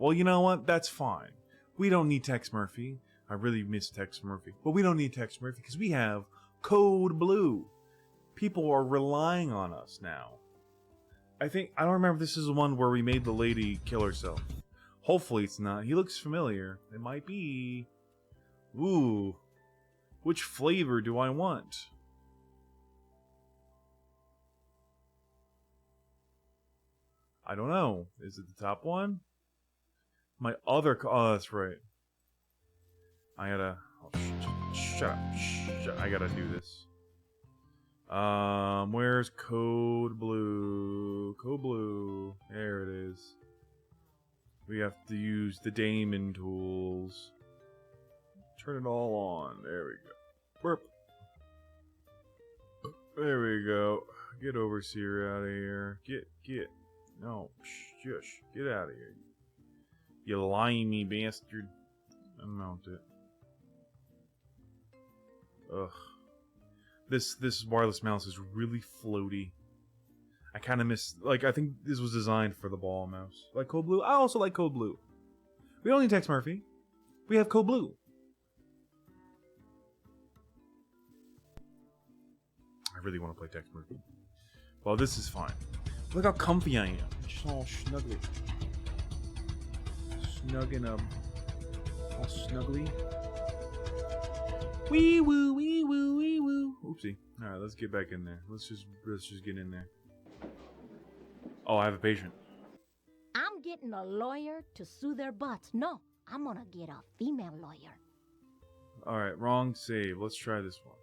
Well, you know what? That's fine. We don't need Tex Murphy. I really miss Tex Murphy. But we don't need Tex Murphy because we have Code Blue. People are relying on us now. I don't remember if this is the one where we made the lady kill herself. Hopefully it's not. He looks familiar. It might be. Ooh. Which flavor do I want? I don't know. Is it the top one? My other... Oh, that's right. I gotta... Oh, shut up. I gotta do this. Where's Code Blue? Code Blue. There it is. We have to use the Damon tools. Turn it all on. There we go. Burp. There we go. Get Overseer out of here. Get. No. Shush. Get out of here. You limey bastard. Unmount it. Ugh. This wireless mouse is really floaty. I kind of miss... Like, I think this was designed for the ball mouse. Like Code Blue? I also like Code Blue. We don't need Tex Murphy. We have Code Blue. I really want to play Tex Murphy. Well, this is fine. Look how comfy I am. Just all snuggly. Snugging up. All snuggly. Wee woo, wee woo, wee woo. Oopsie. Alright, let's get back in there. Let's just get in there. Oh, I have a patient. I'm getting a lawyer to sue their butts. No, I'm gonna get a female lawyer. Alright, wrong save. Let's try this one.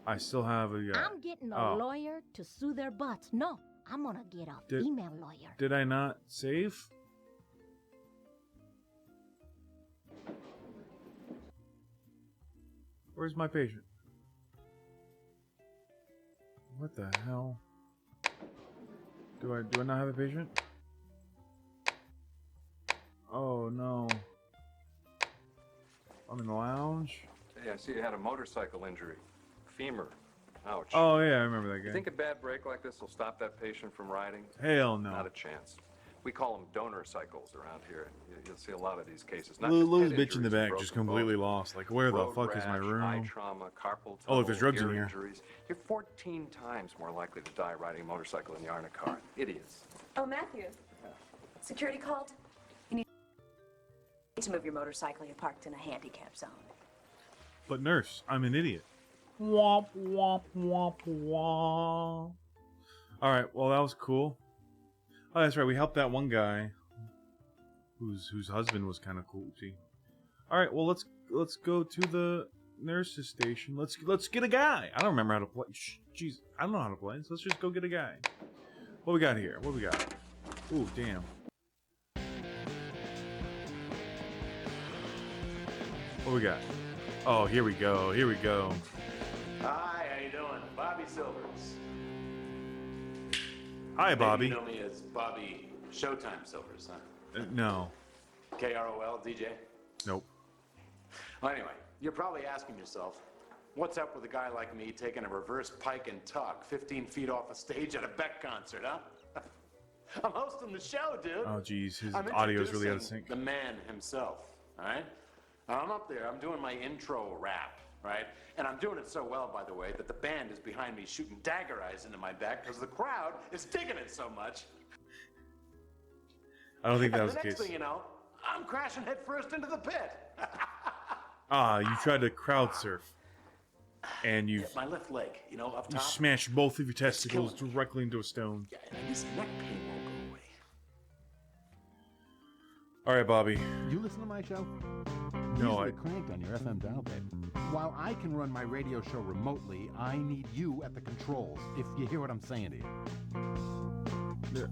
I still have a... I'm getting a lawyer to sue their butts. No, I'm gonna get a female lawyer. Did I not save? Where's my patient? What the hell? Do I not have a patient? Oh no. I'm in the lounge. Hey, I see you had a motorcycle injury. Femur. Ouch. Oh yeah, I remember that guy. You think a bad break like this will stop that patient from riding? Hell no. Not a chance. We call them donor cycles around here. You'll see a lot of these cases. Lou's bitch in the back, just completely lost. Like, where the fuck is my room? Eye trauma, carpal tunnel, oh, look, there's drugs in here. Injuries. You're 14 times more likely to die riding a motorcycle than you are in a car. Idiots. Oh, Matthew. Security called? You need to move your motorcycle. You're parked in a handicap zone. But nurse, I'm an idiot. Womp, womp, womp, womp. Alright, well, that was cool. Oh, that's right. We helped that one guy whose husband was kind of cool. See. All right. Well, let's go to the nurse's station. Let's get a guy. I don't remember how to play. Jeez, I don't know how to play. So let's just go get a guy. What we got here? What we got? Ooh, damn. What we got? Oh, here we go. Here we go. Hi, how you doing? Bobby Silvers. Hi, Bobby. Maybe you know me as Bobby Showtime Silvers, huh? No. KROL, DJ? Nope. Well, anyway, you're probably asking yourself, what's up with a guy like me taking a reverse pike and tuck 15 feet off a stage at a Beck concert, huh? I'm hosting the show, dude. Oh, geez. His audio is really out of sync. The man himself, all right? I'm up there. I'm doing my intro rap, right? And I'm doing it so well, by the way, that the band is behind me shooting dagger eyes into my back because the crowd is digging it so much. I don't think that was the the next case. thing you know, I'm crashing headfirst into the pit. You tried to crowd surf. And you... My left leg, you know, up top. You smashed both of your testicles directly into a stone. Yeah, and this neck pain won't go away. All right, Bobby. You listen to my show? No, I cranked on your FM dial pad. While I can run my radio show remotely, I need you at the controls, if you hear what I'm saying to you. Yeah.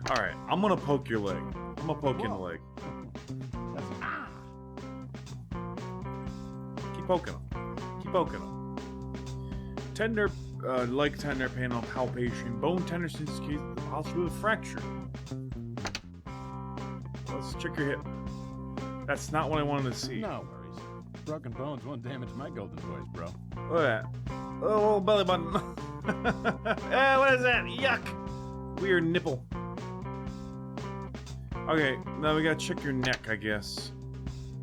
All right, I'm gonna poke your leg. I'm gonna poke you in the leg. Keep poking him. Keep poking him. Tender, leg tender panel palpation. Bone tender indicates the possibility of fracture. Let's check your hip. That's not what I wanted to see. No worries. Broken bones won't damage my golden toys, bro. Look at that. Oh, little belly button. What is that? Yuck. Weird nipple. Okay, now we gotta check your neck, I guess.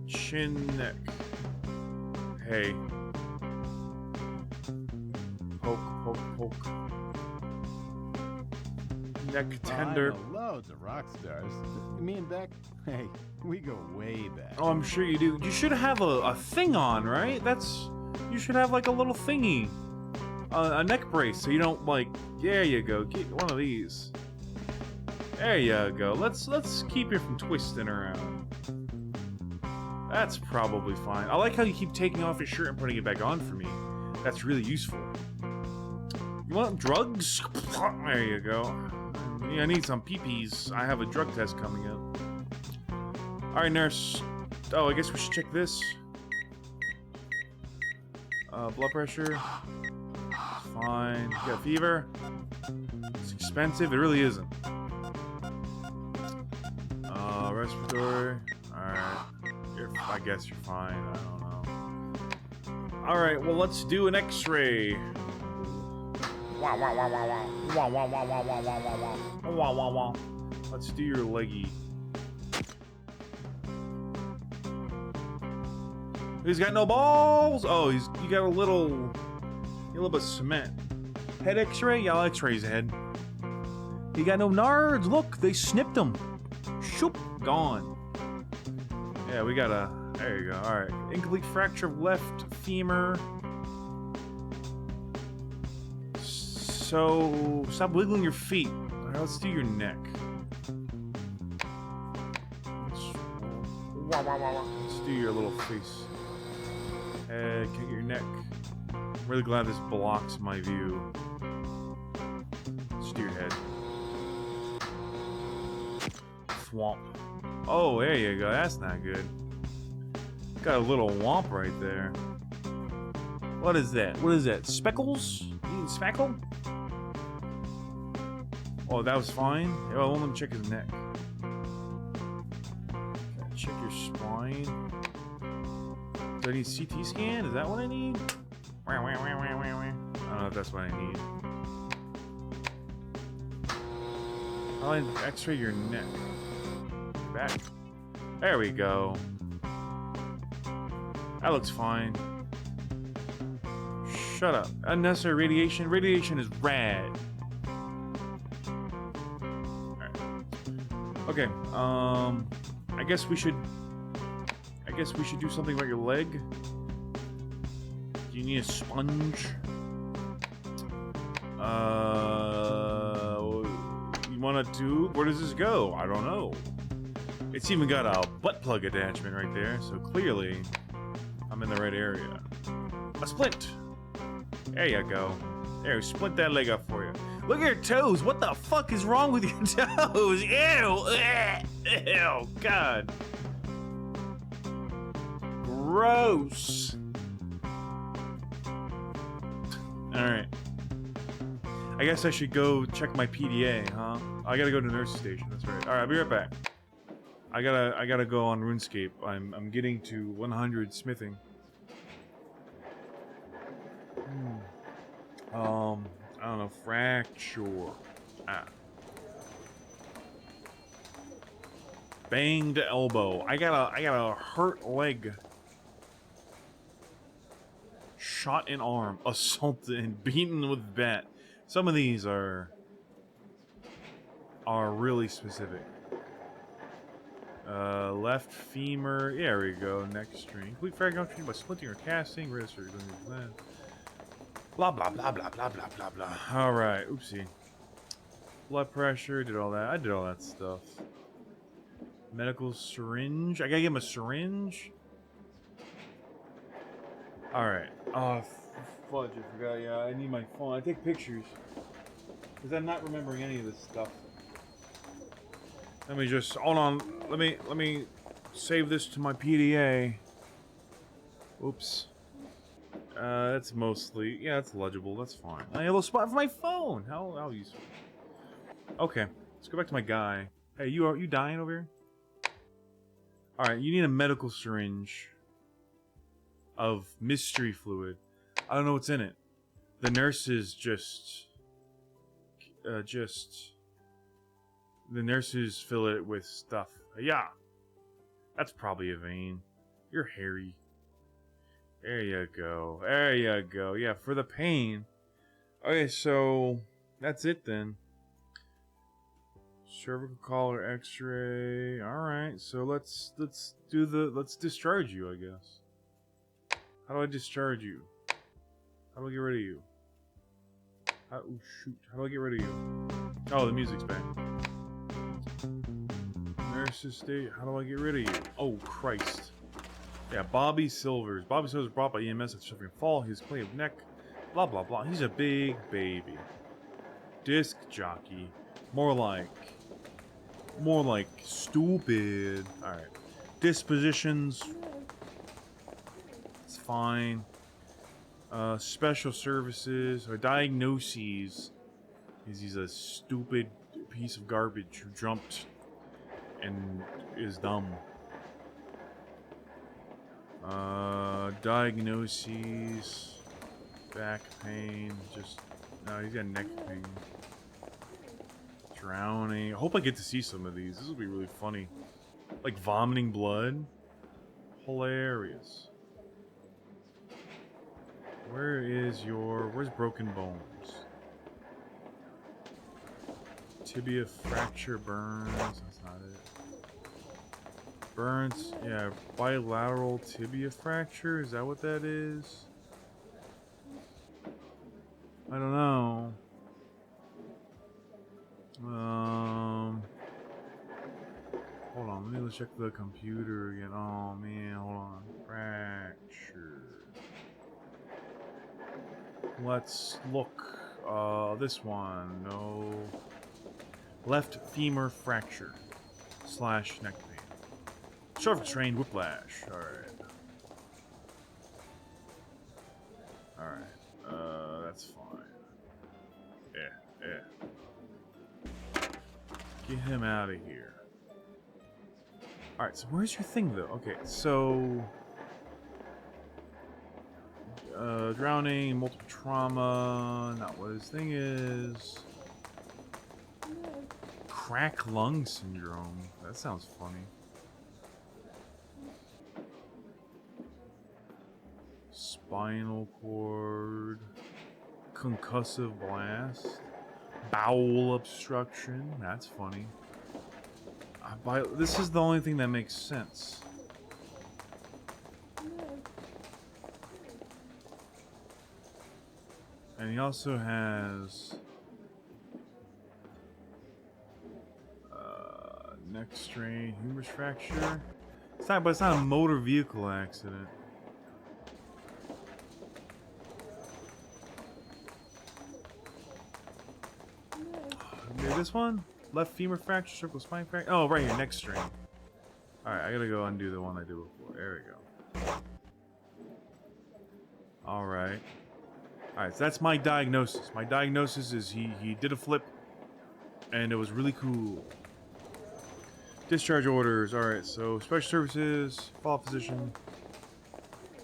Chin, neck. Hey. Poke, poke, poke. Neck tender. I know loads of rock stars. Me and Beck, hey, we go way back. Oh, I'm sure you do. You should have a thing on, right? You should have like a little thingy. A neck brace so you don't like, there you go, get one of these. There you go. Let's keep you from twisting around. That's probably fine. I like how you keep taking off your shirt and putting it back on for me. That's really useful. You want drugs? There you go. Yeah, I need some pee-pees. I have a drug test coming up. Alright, nurse. Oh, I guess we should check this. Blood pressure. Fine. You got fever? It's expensive. It really isn't. Respiratory. Alright. I guess you're fine. I don't know. Alright, well, let's do an x-ray. Wow, wow, wow, wow, wow. Wow, wow, wow, wow, wow, wow, wow, wow. Wow, wow, wow. Let's do your leggy. He's got no balls! Oh, you got a little bit of cement. Head x-ray? Yeah, I'll x-ray his head. He got no nards. Look, they snipped him. Shoop, gone. Yeah, we got a... There you go. Alright. Incomplete fracture of left femur. So, stop wiggling your feet. Alright, let's do your neck. Let's do your little face. Head, can I get your neck? I'm really glad this blocks my view. Let's do your head. Swamp. Oh, there you go. That's not good. Got a little womp right there. What is that? What is that? Speckles? You need speckle? Oh, that was fine. Oh, let me check his neck. Check your spine. Do I need CT scan? Is that what I need? I don't know if that's what I need. I'll x-ray your neck. Back. There we go. That looks fine. Shut up. Unnecessary radiation. Radiation is rad. Alright. Okay. I guess we should do something about your leg. Do you need a sponge? You want a tube? Where does this go? I don't know. It's even got a butt plug attachment right there, so clearly I'm in the right area. A splint! There you go. There, splint that leg up for you. Look at your toes! What the fuck is wrong with your toes? Ew! Ew! God. Gross! Alright. I guess I should go check my PDA, huh? I gotta go to the nurse station, that's right. Alright, I'll be right back. I gotta go on RuneScape. I'm getting to 100 smithing. I don't know, fracture. Ah. Banged elbow. I got a hurt leg. Shot in arm. Assaulted and beaten with bat. Some of these are really specific. Left femur. Yeah, there we go. Neck string. Complete fracture by splitting or casting. Wrist or blah blah blah blah blah blah blah blah. All right. Oopsie. Blood pressure. Did all that. I did all that stuff. Medical syringe. I gotta give him a syringe. All right. Oh, fudge! I forgot. Yeah, I need my phone. I take pictures because I'm not remembering any of this stuff. Let me just hold on. Let me save this to my PDA. Oops. That's mostly, yeah, that's legible. That's fine. I have a little spot for my phone. How useful. Okay, let's go back to my guy. Hey, you dying over here? All right, you need a medical syringe of mystery fluid. I don't know what's in it. The nurses the nurses fill it with stuff. Yeah, that's probably a vein. You're hairy. There you go. There you go. Yeah, for the pain. Okay, so that's it then. Cervical collar X-ray. All right, so let's discharge you, I guess. How do I discharge you? How do I get rid of you? Oh shoot! How do I get rid of you? Oh, the music's back. Nurses state. How do I get rid of you? Oh Christ! Yeah, Bobby Silvers. Bobby Silvers brought by EMS after suffering a fall. He's clean of neck. Blah blah blah. He's a big baby. Disc jockey. More like stupid. All right. Dispositions. It's fine. Special services or diagnoses. He's a stupid piece of garbage who jumped and is dumb. Diagnoses. Back pain. No, he's got neck pain. Drowning. I hope I get to see some of these. This will be really funny. Like vomiting blood. Hilarious. Where's broken bones? Tibia fracture burns. That's not it. Burns. Yeah, bilateral tibia fracture. Is that what that is? I don't know. Hold on, let me check the computer again. Oh man, hold on. Fracture. Let's look. This one. No. Left femur fracture. / neck pain. Cervical strain whiplash. Alright. Alright. That's fine. Yeah. Get him out of here. Alright, so where's your thing though? Okay, so drowning, multiple trauma, not what his thing is. Crack lung syndrome. That sounds funny. Spinal cord, concussive blast, bowel obstruction. That's funny. This is the only thing that makes sense. And he also has neck strain, humerus fracture. But it's not a motor vehicle accident. Maybe this one? Left femur fracture, cervical spine fracture. Oh, right here, neck strain. Alright, I gotta go undo the one I did before. There we go. Alright. Alright, so that's my diagnosis. My diagnosis is he did a flip, and it was really cool. Discharge orders. Alright, so special services, follow-up physician,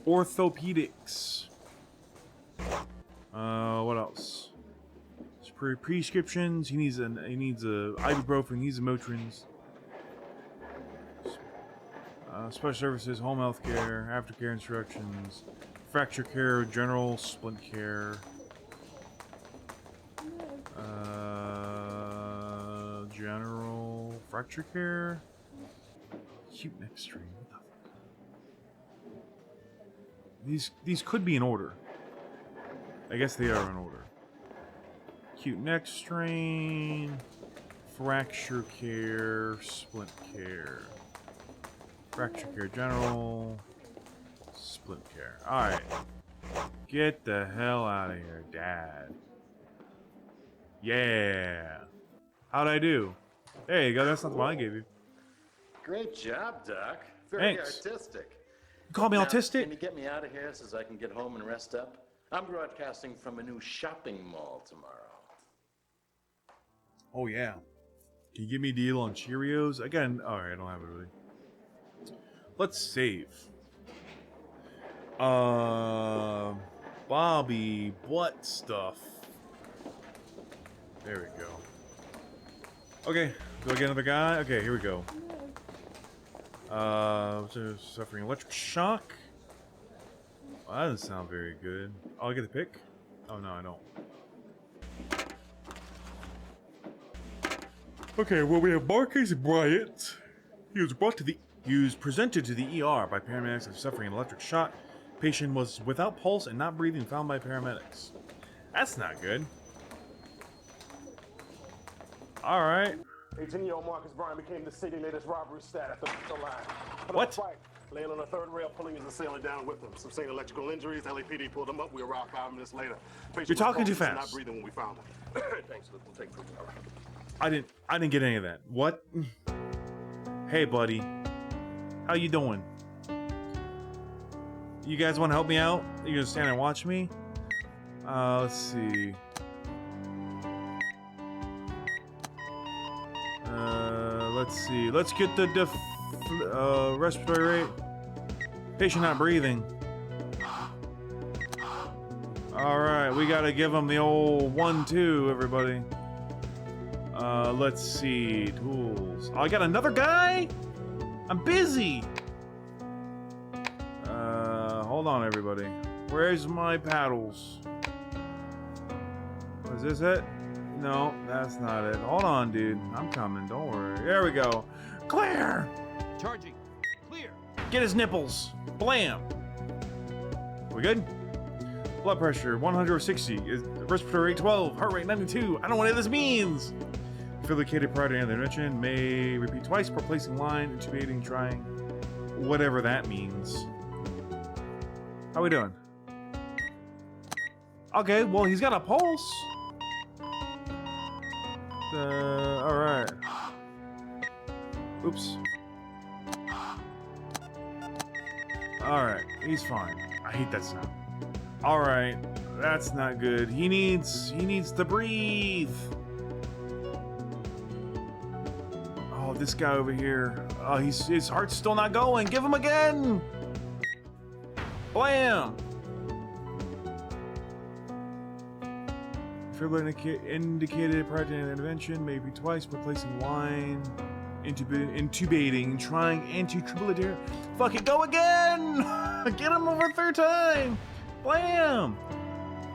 orthopedics. What else? Prescriptions. He needs ibuprofen. He needs Motrins. Special services, home health care, aftercare instructions, fracture care, general splint care. General fracture care. Acute neck strain. What the fuck? These could be in order. I guess they are in order. Acute neck strain, fracture care, splint care, fracture care general, splint care. Alright. Get the hell out of here, Dad. Yeah. How'd I do? There you go, that's not the one I gave you. Great job, Doc. Very Thanks. artistic. Call me Now, autistic? Can you get me out of here so I can get home and rest up? I'm broadcasting from a new shopping mall tomorrow. Oh, yeah. Can you give me a deal on Cheerios? Again, alright, I don't have it really. Let's save. Bobby butt stuff. There we go. Okay, do I get another guy? Okay, here we go. Suffering electric shock. Well, that doesn't sound very good. Oh, I get to pick? Oh, no, I don't. Okay, well, we have Marcus Bryant. He was presented to the ER by paramedics after suffering an electric shock. Patient was without pulse and not breathing, found by paramedics. That's not good. All right. 18-year-old Marcus Bryant became the city latest robbery stat at the line. What? Fight, laying on the third rail, pulling his assailant down with him. Sustained electrical injuries. LAPD pulled him up. We arrived 5 minutes later. Patient You're talking was too conscious and fast. Not breathing when we found him. Thanks. We'll take proof. I didn't get any of that. What? Hey, buddy. How you doing? You guys want to help me out? You gonna stand and watch me? Let's see. Let's see. Let's get the respiratory rate. Patient not breathing. Alright, we gotta give him the old 1-2, everybody. Let's see. Tools. Oh, I got another guy? I'm busy! Hold on, everybody. Where's my paddles? Is this it? No, that's not it. Hold on, dude. I'm coming. Don't worry. There we go. Clear! Charging. Clear. Get his nipples. Blam! We good? Blood pressure 160. Respiratory rate 12. Heart rate 92. I don't know what any of this means. Affiliated prior to intervention. May repeat twice per placing line, intubating, trying. Whatever that means. How we doing? Okay, well, he's got a pulse. Alright. Oops. Alright, he's fine. I hate that sound. Alright, that's not good. He needs to breathe. Oh, this guy over here. Oh, his heart's still not going. Give him again! Blam! Defibrillator indicated prior to intervention, maybe twice, replacing line, intubating, trying anti-defibrillator. Fuck it, go again! Get him over a third time! Blam!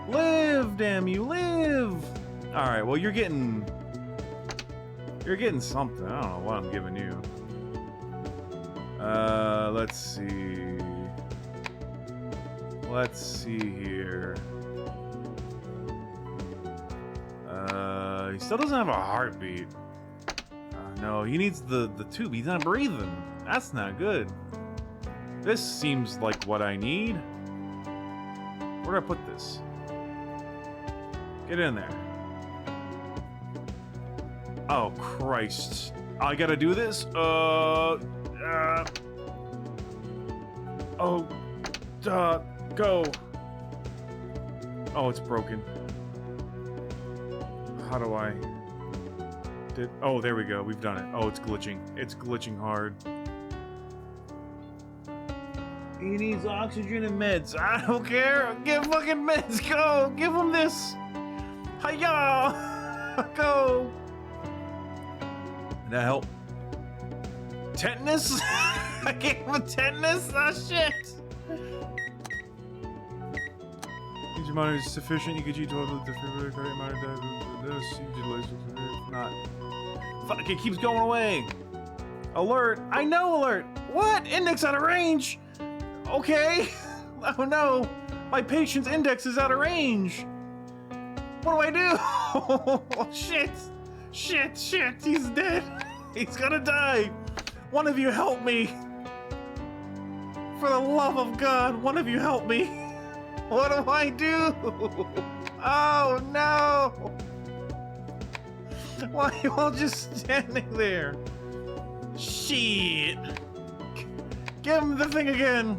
Live, damn you, live! Alright, well, you're getting something. I don't know what I'm giving you. Let's see. Let's see here. He still doesn't have a heartbeat. No, he needs the tube. He's not breathing. That's not good. This seems like what I need. Where do I put this? Get in there. Oh, Christ. I gotta do this? Go. Oh, it's broken. How do I... Oh, there we go. We've done it. Oh, it's glitching. It's glitching hard. He needs oxygen and meds. I don't care. Give fucking meds. Go. Give him this. Hiya. Go. Did that help? Tetanus? I gave him a tetanus? Ah, shit. Your monitor is sufficient. You could use 12 defibrillator cardiac monitor. If not. Fuck, it keeps going away. Alert. I know alert. What? Index out of range. Okay. Oh no. My patient's index is out of range. What do I do? Oh, shit. Shit. He's dead. He's gonna die. One of you help me. For the love of God, one of you help me. What do I do? Oh no! Why are you all just standing there? Shit! Give him the thing again!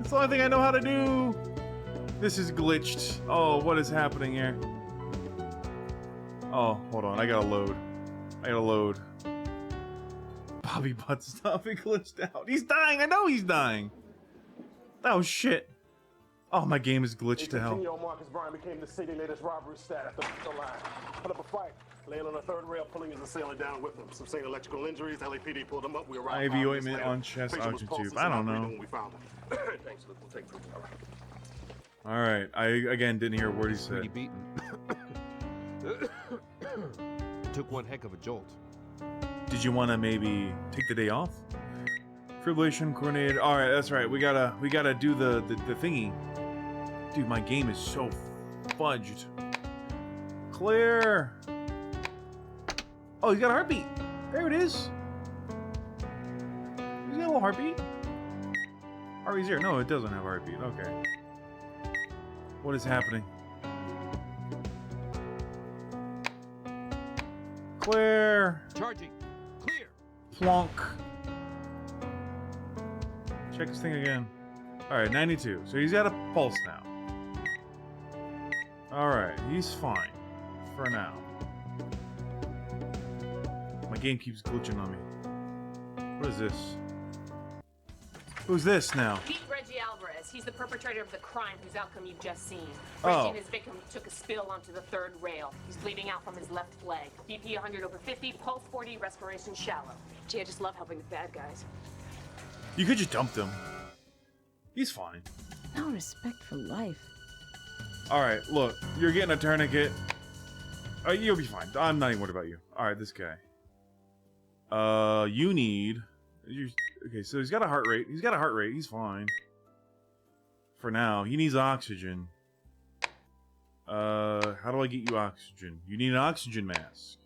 That's the only thing I know how to do. This is glitched. Oh, what is happening here? Oh, hold on. I gotta load. Bobby Butt's stopping glitched out. He's dying. I know he's dying. Oh, shit. Oh, my game is glitched to hell. Continuo Marcus Bryan became the city latest robbery stat after the line. Put up a fight. Laying on the third rail, pulling his assailant down with him. Some saying electrical injuries. LAPD pulled him up. We arrived. IV ointment on chest oxygen tube. I don't know. When we found him. Thanks. We'll take proof. All right. I again didn't hear a word he said. Pretty beaten. Took one heck of a jolt. Did you want to maybe take the day off? Fibrillation coordinated. All right, that's right. We gotta do the thingy. Dude, my game is so fudged. Clear. Oh, he's got a heartbeat. There it is. He's got a little heartbeat. Heartbeat 0. No, it doesn't have a heartbeat. Okay. What is happening? Clear. Charging. Clear. Plonk. Check this thing again. Alright, 92. So he's got a pulse now. Alright, he's fine. For now. My game keeps glitching on me. What is this? Who's this now? Meet Reggie Alvarez. He's the perpetrator of the crime whose outcome you've just seen. Oh. Reggie and his victim took a spill onto the third rail. He's bleeding out from his left leg. BP 100/50, pulse 40, respiration shallow. Gee, I just love helping the bad guys. You could just dump him. He's fine. No respect for life. Alright, look. You're getting a tourniquet. You'll be fine. I'm not even worried about you. Alright, this guy. You need... Okay, so he's got a heart rate. He's fine. For now. He needs oxygen. How do I get you oxygen? You need an oxygen mask.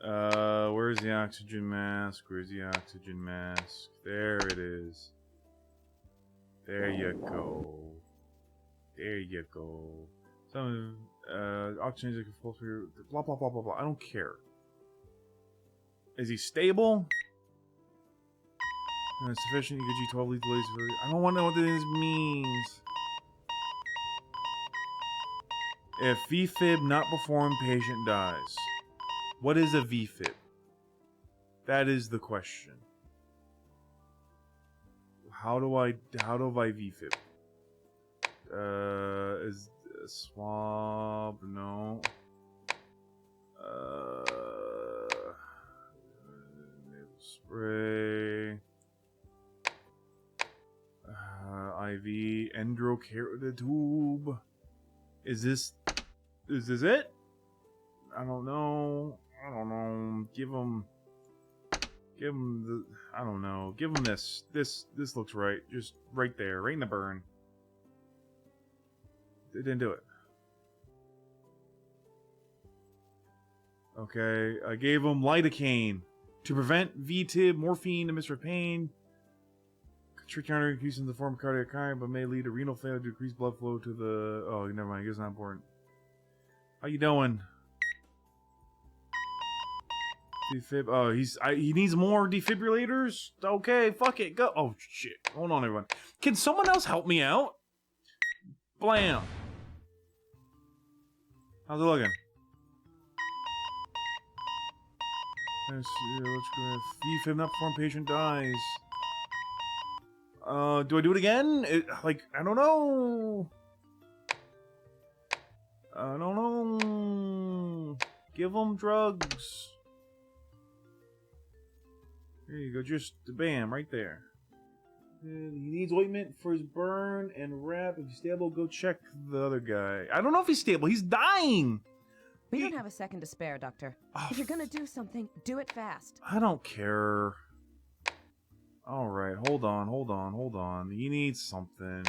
Where's the oxygen mask? There it is. There you go. Some oxygen is compulsory. Blah blah blah blah blah. I don't care. Is he stable? Sufficient EKG 12 lethal days. I don't want to know what this means. If VFib not performed, patient dies. What is a VFib? That is the question. How do I VFib? Is a swab? No. Nasal spray. IV endocarotid tube. Is this it? I don't know. Give him the. I don't know. Give him this. This looks right. Just right there, right in the burn. They didn't do it. Okay, I gave him lidocaine to prevent VTib, morphine, and Mr. Pain. Treat counter increasing the form of cardiac crime, but may lead to renal failure to decrease blood flow to the. Oh, never mind. I guess it's not important. How you doing? Defib. Oh, he needs more defibrillators. Okay, fuck it. Go. Oh shit. Hold on, everyone. Can someone else help me out? Blam. How's it looking? Let's go. VFib not performed, patient dies. Do I do it again? I don't know. Give him drugs. There you go. Just bam, right there. And he needs ointment for his burn and wrap. If he's stable, go check the other guy. I don't know if he's stable. He's dying. We don't have a second to spare, Doctor. Oh, if you're gonna do something, do it fast. I don't care. Alright, hold on. You need something.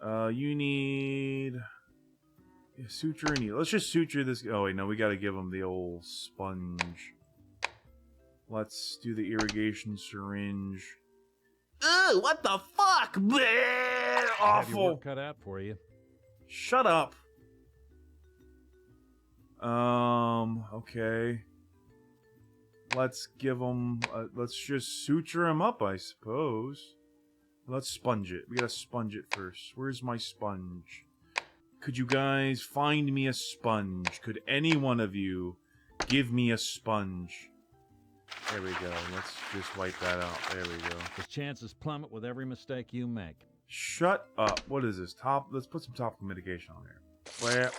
You need... suture and needle. Let's just suture this... Oh, wait, no, we gotta give him the old sponge. Let's do the irrigation syringe. Ugh, what the fuck? Bleh, awful. Have your work cut out for you. Shut up. Okay. Let's give him... let's just suture him up, I suppose. Let's sponge it. We gotta sponge it first. Where's my sponge? Could you guys find me a sponge? Could any one of you give me a sponge? There we go. Let's just wipe that out. There we go. His chances plummet with every mistake you make. Shut up. What is this? Let's put some topical mitigation on there. Where?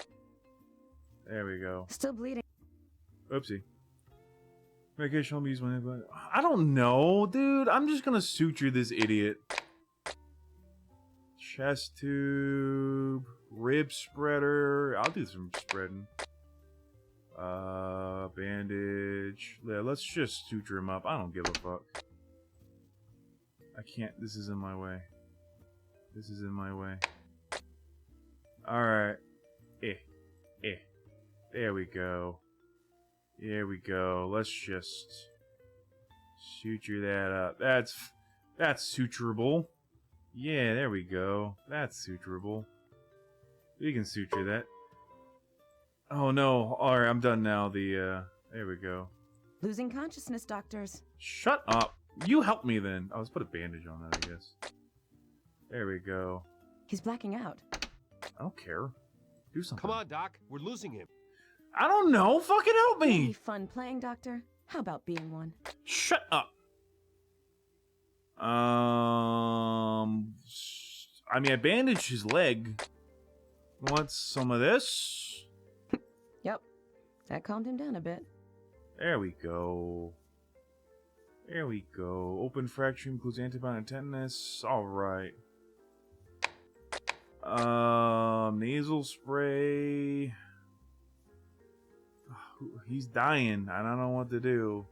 There we go. Still bleeding. Oopsie. Medication will be used whenever. I don't know, dude. I'm just gonna suture this idiot. Chest tube. Rib spreader. I'll do some spreading. Bandage. Yeah, let's just suture him up. I don't give a fuck. I can't. This is in my way. This is in my way. Alright. There we go. There we go. Let's just suture that up. That's suturable. Yeah, there we go. That's suturable. We can suture that. Oh no. Alright, I'm done now. There we go. Losing consciousness, doctors. Shut up. You help me then. Oh, let's put a bandage on that, I guess. There we go. He's blacking out. I don't care. Do something. Come on, Doc. We're losing him. I don't know. Fucking help me. Any fun playing, Doctor? How about being one? Shut up. I mean, I bandaged his leg. Want some of this? Yep. That calmed him down a bit. There we go. There we go. Open fracture includes antibiotic and tetanus. Alright. Nasal spray. He's dying. I don't know what to do.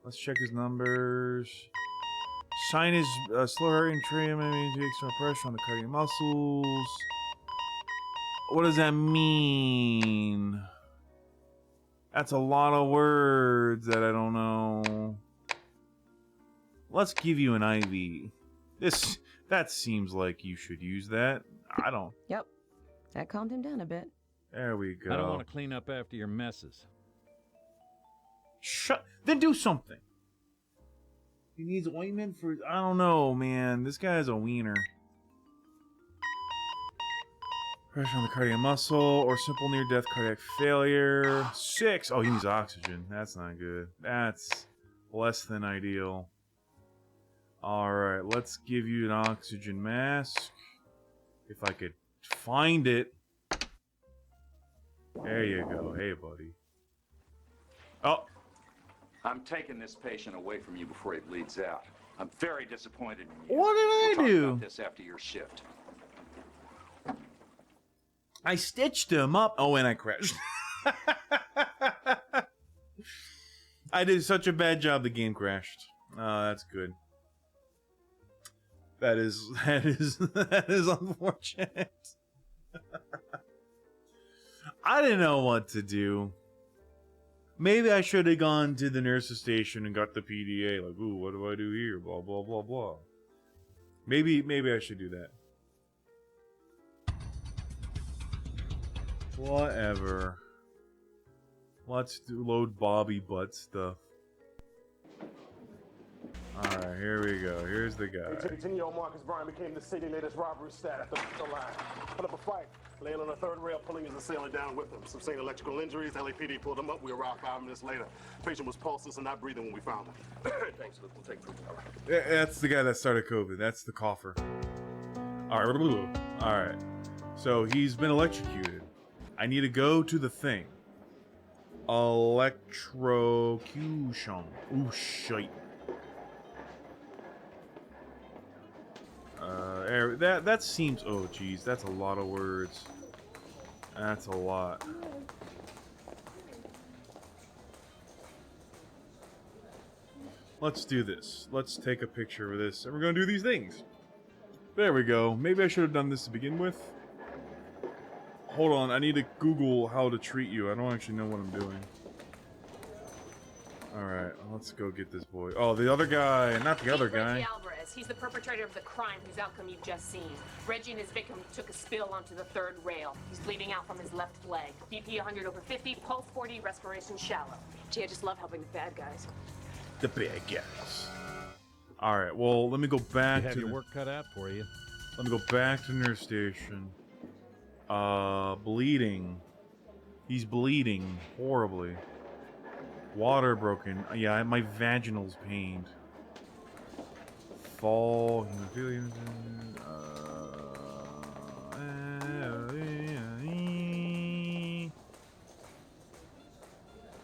Let's check his numbers. Sinus, slow heart rate and trachea, maybe external pressure on the cardiac muscles. What does that mean? That's a lot of words that I don't know. Let's give you an IV. That seems like you should use that. I don't. Yep. That calmed him down a bit. There we go. I don't want to clean up after your messes. Then do something. He needs ointment for. I don't know, man. This guy's a wiener. Pressure on the cardiac muscle or simple near-death cardiac failure. 6. Oh, he needs oxygen. That's not good. That's less than ideal. Alright, let's give you an oxygen mask. If I could find it. There you go. Hey, buddy. Oh. I'm taking this patient away from you before he bleeds out. I'm very disappointed in you. What did I do? Talk about this after your shift. I stitched him up. Oh, and I crashed. I did such a bad job. The game crashed. That's good. That is unfortunate. I didn't know what to do. Maybe I should have gone to the nurse's station and got the PDA. Like, ooh, what do I do here? Blah blah blah blah. Maybe I should do that. Whatever. Let's load Bobby butt stuff. Alright, here we go. Here's the guy. 10-year-old Marcus Bryan became the city's latest robbery stat at the line. Put up a fight, laying on the third rail, pulling his assailant down with him. Sustained electrical injuries. LAPD pulled him up. We arrived 5 minutes later. Patient was pulseless and not breathing when we found him. Thanks, we'll take proof. That's the guy that started COVID. That's the cougher. Alright. Alright. So he's been electrocuted. I need to go to the thing. Electrocution. Ooh, shite. That seems. Oh, geez, that's a lot of words. That's a lot. Let's do this. Let's take a picture of this, and we're gonna do these things. There we go. Maybe I should have done this to begin with. Hold on, I need to Google how to treat you. I don't actually know what I'm doing. Alright, let's go get this boy. Oh, the other guy, not the other guy. Reggie Alvarez. He's the perpetrator of the crime whose outcome you've just seen. Reggie and his victim took a spill onto the third rail. He's bleeding out from his left leg. BP 100/50, pulse 40, respiration shallow. Gee, I just love helping the bad guys. The bad guys. All right. Well, let me go back You have to your work cut out for you. Let me go back to nurse station. Bleeding. He's bleeding horribly. Water broken. Yeah, my vaginal's pained. Fall. Hemophilia.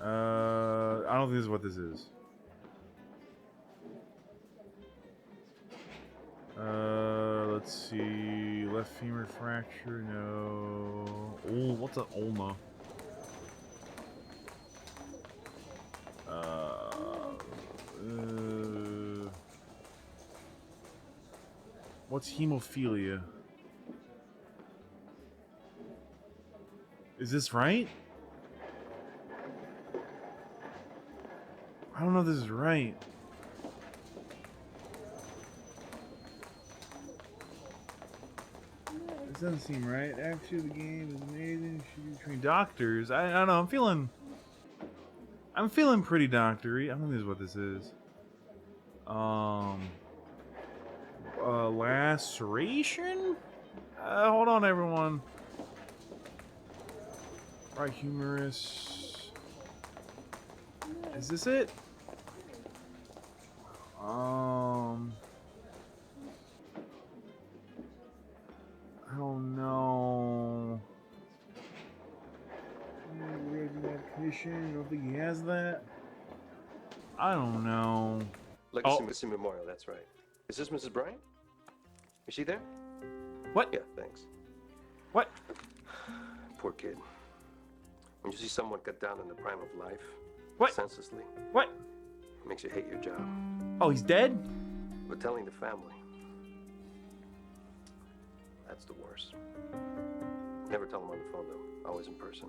I don't think this is what this is. Let's see. Left femur fracture. No. Oh, what's an ulna? What's hemophilia? Is this right? I don't know if this is right. This doesn't seem right. Actually, the game is amazing. Should be between doctors. I don't know. I'm feeling pretty doctory. I don't think this is what this is. Laceration? Hold on, everyone. Right, humerus. Is this it? I don't know. Condition. I don't think he has that. I don't know. Legacy Memorial, that's right. Is this Mrs. Bryant? Is she there? What? Yeah, thanks. What? Poor kid. When you see someone cut down in the prime of life, what? Senselessly, what? It makes you hate your job. Oh, he's dead? But telling the family, that's the worst. Never tell them on the phone, though. Always in person.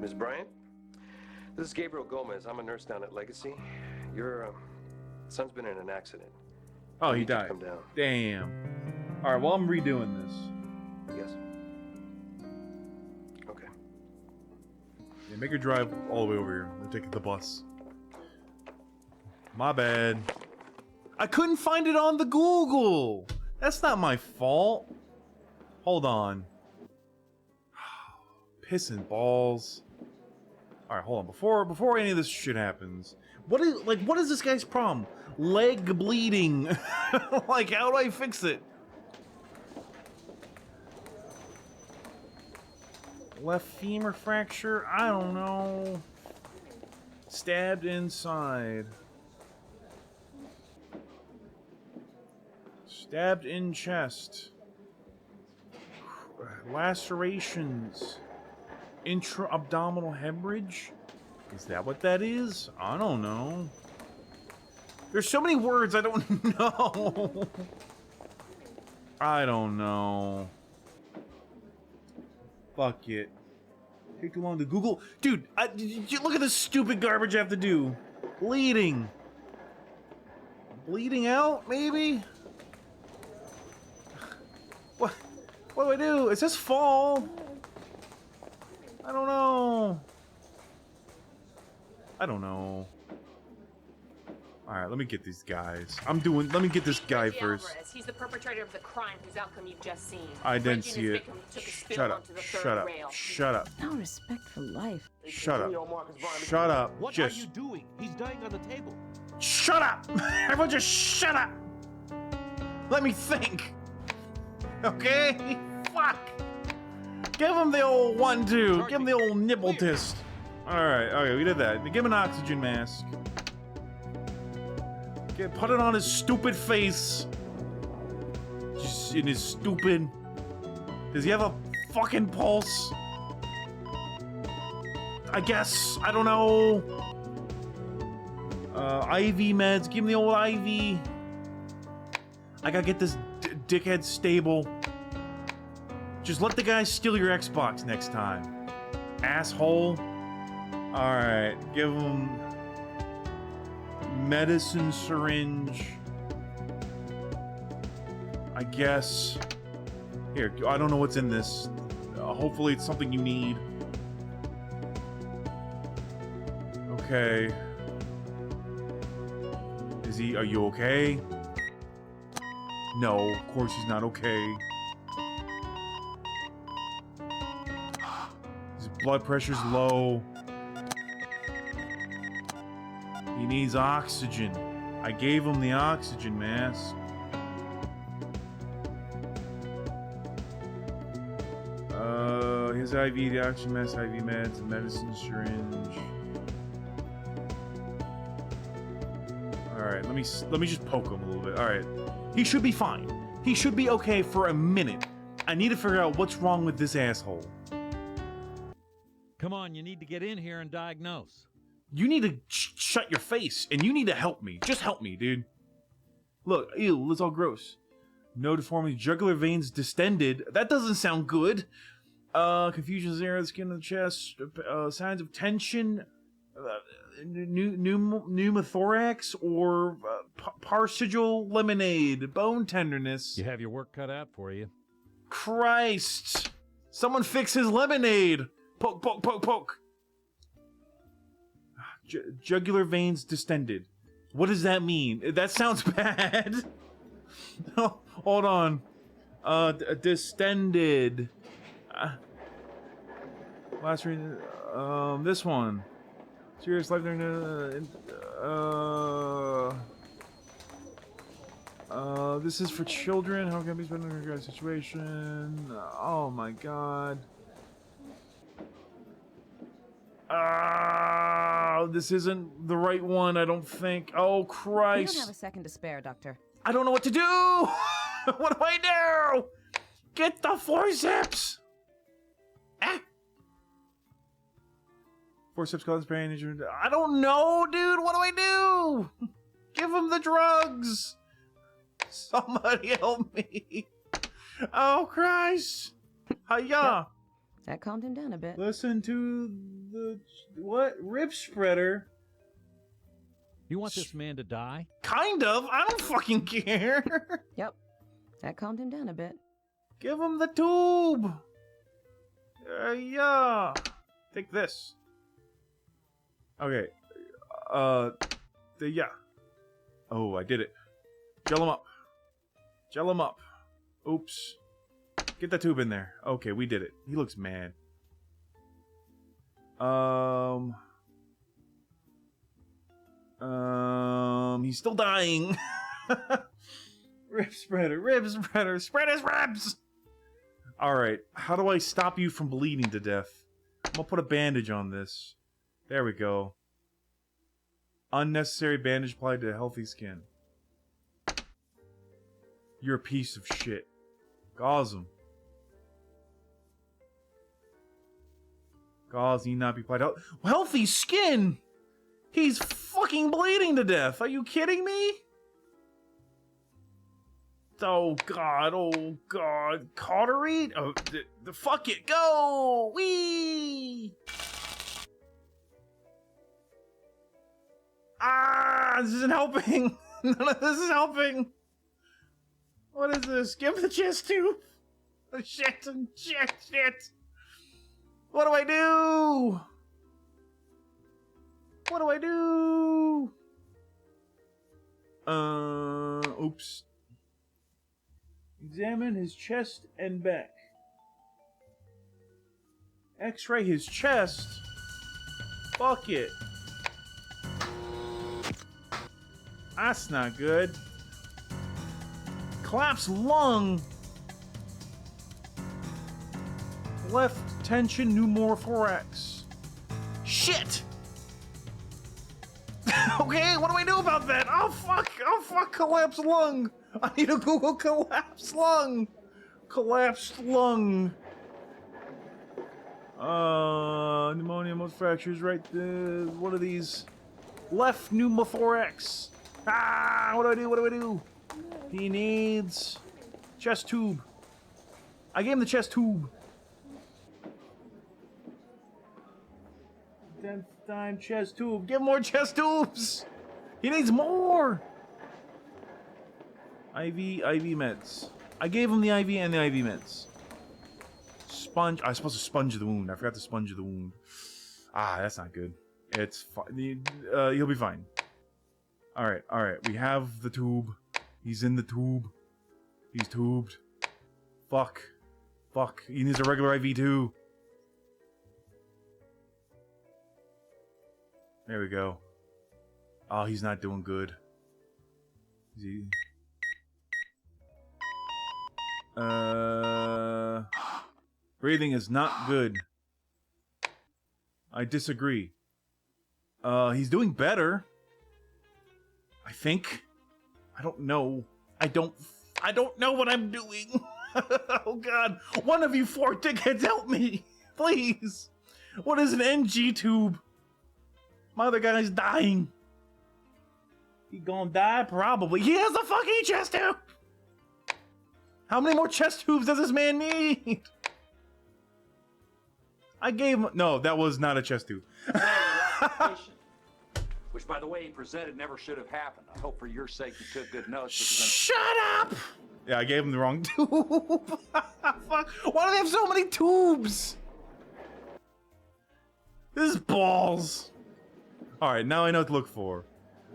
Ms. Bryant, this is Gabriel Gomez. I'm a nurse down at Legacy. Your son's been in an accident. Oh, he died. Come down. Damn. All right, well, I'm redoing this. Yes. Okay. Yeah, make her drive all the way over here. We're taking the bus. My bad. I couldn't find it on the Google. That's not my fault. Hold on. Piss and balls. All right, hold on. Before any of this shit happens, what is this guy's problem? Leg bleeding. Like, how do I fix it? Left femur fracture? I don't know. Stabbed inside. Stabbed in chest. Lacerations. Intra-abdominal hemorrhage? Is that what that is? I don't know. There's so many words I don't know. I don't know. Fuck it. Take too long to Google. Dude, look at this stupid garbage I have to do. Bleeding. Bleeding out, maybe? What do I do? It says fall. I don't know. I don't know. Alright, let me get these guys. Let me get this guy Reggie first. Alvarez. He's the perpetrator of the crime whose outcome you've just seen. I didn't Reggie and see his it. victim took a spill Shut up. onto the Shut third up. rail. Shut up. No respect for life. Shut up. Shut up. What Just are you doing? He's dying on the table. shut up. Everyone just shut up. Let me think. Okay? Fuck. Give him the old 1-2. Give him the old nipple test. Alright, okay, we did that. Give him an oxygen mask. Okay, put it on his stupid face. Just in his stupid... Does he have a fucking pulse? I guess. I don't know. IV meds. Give him the old IV. I gotta get this dickhead stable. Just let the guy steal your Xbox next time. Asshole. Alright, give him medicine syringe. I guess. Here, I don't know what's in this. Hopefully it's something you need. Okay. Are you okay? No, of course he's not okay. His blood pressure's low. He needs oxygen. I gave him the oxygen mask. His IV, the oxygen mask, IV meds, the medicine syringe. Alright, let me just poke him a little bit. Alright. He should be fine. He should be okay for a minute. I need to figure out what's wrong with this asshole. Come on, you need to get in here and diagnose. You need to shut your face, and you need to help me. Just help me, dude. Look, ew, that's all gross. No deformity, jugular veins distended. That doesn't sound good. Confusion zero, the skin of the chest, signs of tension, pneumothorax, or parasigal lemonade, bone tenderness. You have your work cut out for you. Christ! Someone fix his lemonade! Poke, poke, poke, poke! Jugular veins distended. What does that mean? That sounds bad. Oh, hold on. Distended. Last reading. This one. Serious life threatening. This is for children. How can I be spent in a good situation? Oh my god. This isn't the right one, I don't think. Oh, Christ. You don't have a second to spare, Doctor. I don't know what to do! What do I do? Get the forceps! Ah! Forceps causes pain. I don't know, dude! What do I do? Give him the drugs! Somebody help me! Oh, Christ! Hiya! That calmed him down a bit. Listen to the... what? Rib spreader? You want this man to die? Kind of. I don't fucking care. Yep. That calmed him down a bit. Give him the tube. Yeah. Take this. Okay. Yeah. Oh, I did it. Gel him up. Gel him up. Oops. Get the tube in there. Okay, we did it. He looks mad. He's still dying. Rib spreader, spread his ribs! Alright, how do I stop you from bleeding to death? I'm gonna put a bandage on this. There we go. Unnecessary bandage applied to healthy skin. You're a piece of shit. Gauze him. Gauze need not be applied. Healthy skin? He's fucking bleeding to death. Are you kidding me? Oh god, oh god. Cautery? Oh, the fuck it. Go! Wee! This isn't helping. None of this is helping. What is this? Give the chest tube. Oh, shit. What do I do? What do I do? Oops. Examine his chest and back. X-ray his chest? Fuck it. That's not good. Collapsed lung. Left tension pneumothorax. Shit! Okay, what do I do about that? Oh fuck, collapsed lung. I need to Google collapsed lung. Collapsed lung. Pneumonia, most fractures, right there. What are these? Left pneumothorax. What do I do? He needs chest tube. I gave him the chest tube. 10th time chest tube. Give him more chest tubes. He needs more. IV meds. I gave him the IV and the IV meds. Sponge. I was supposed to sponge the wound. I forgot to sponge the wound. That's not good. It's fine. He'll be fine. Alright, alright. We have the tube. He's in the tube. He's tubed. Fuck. Fuck. He needs a regular IV too. There we go. Oh, he's not doing good. Is he... Breathing is not good. I disagree. He's doing better. I think. I don't know. I don't know what I'm doing. Oh god. One of you 4 dickheads help me. Please. What is an NG tube? My other guy's dying. He gonna die? Probably. He has a fucking chest tube! How many more chest tubes does this man need? I gave him... No, that was not a chest tube. Which, by the way, he presented never should have happened. I hope for your sake you took good notes. Shut up! Yeah, I gave him the wrong tube. Fuck. Why do they have so many tubes? This is balls. Alright, now I know what to look for.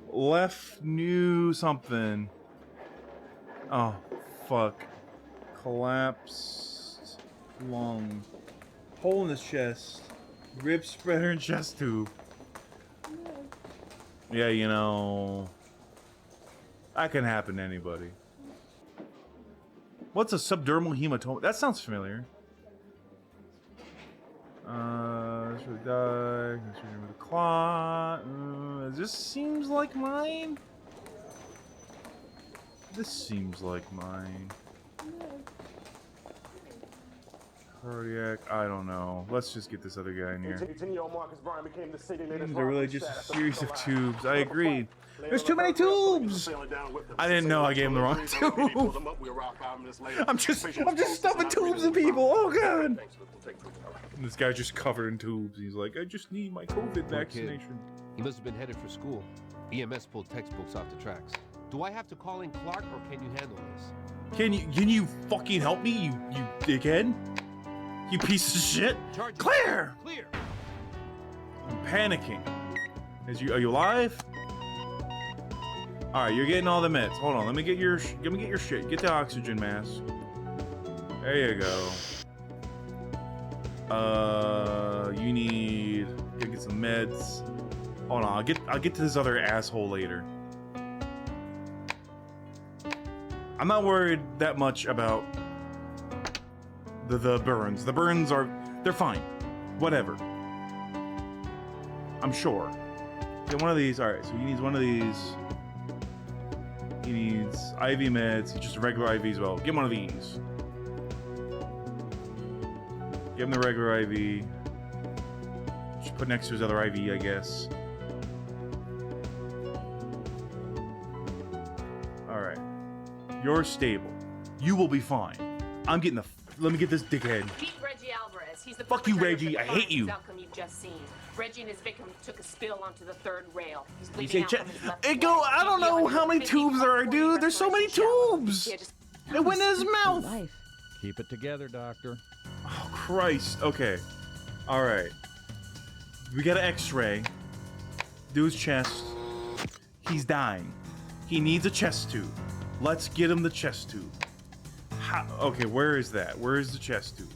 Left new something. Oh, fuck. Collapsed lung. Hole in his chest. Rib spreader and chest tube. Yeah, you know. That can happen to anybody. What's a subdermal hematoma? That sounds familiar. Should die. Surgery with a clot. This seems like mine. This seems like mine. Cardiac. I don't know. Let's just get this other guy in here. These are really just a series of tubes. I agree. There's too many tubes. I didn't know I gave him the wrong tube. I'm just stuffing tubes in people. Oh god. This guy's just covered in tubes. He's like, I just need my COVID vaccination. He must have been headed for school. EMS pulled textbooks off the tracks. Do I have to call in Clark or can you handle this? Can you fucking help me, you dickhead? You piece of shit. Clear! Clear! I'm panicking. Are you alive? Alright, you're getting all the meds. Hold on, let me get your shit. Get the oxygen mask. There you go. You need to get some meds. Hold on, I'll get to this other asshole later. I'm not worried that much about the burns. The burns they're fine. Whatever. I'm sure. Get one of these. Alright, so he needs one of these. He needs IV meds, just a regular IV as well. Get one of these. Give him the regular IV. Just put next to his other IV, I guess. Alright. You're stable. You will be fine. I'm getting the... Let me get this dickhead. Meet Reggie Alvarez. He's the fuck you, Reggie. I hate you. Outcome you've just seen. Reggie and his victim took a spill onto the 3rd rail. He's You bleeding say out from his left it leg. go. I don't know how many tubes there are, dude. There's so many tubes. It went in his mouth. Keep it together, doctor. Oh, Christ. Okay. Alright. We got an x-ray. Do his chest. He's dying. He needs a chest tube. Let's get him the chest tube. How? Okay, where is that? Where is the chest tube?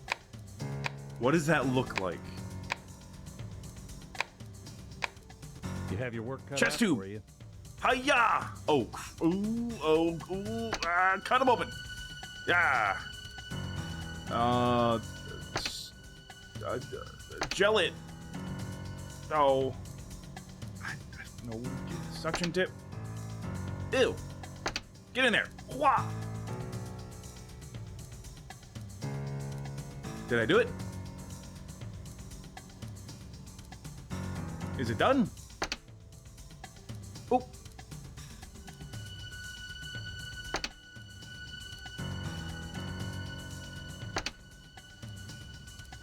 What does that look like? You have your work cut Chest out tube. for you. Hiya! Oh, ooh, oh, ooh, cut him open. Yeah. Gel it. Oh. No, suction tip. Ew. Get in there. Wah. Did I do it? Is it done? Oh.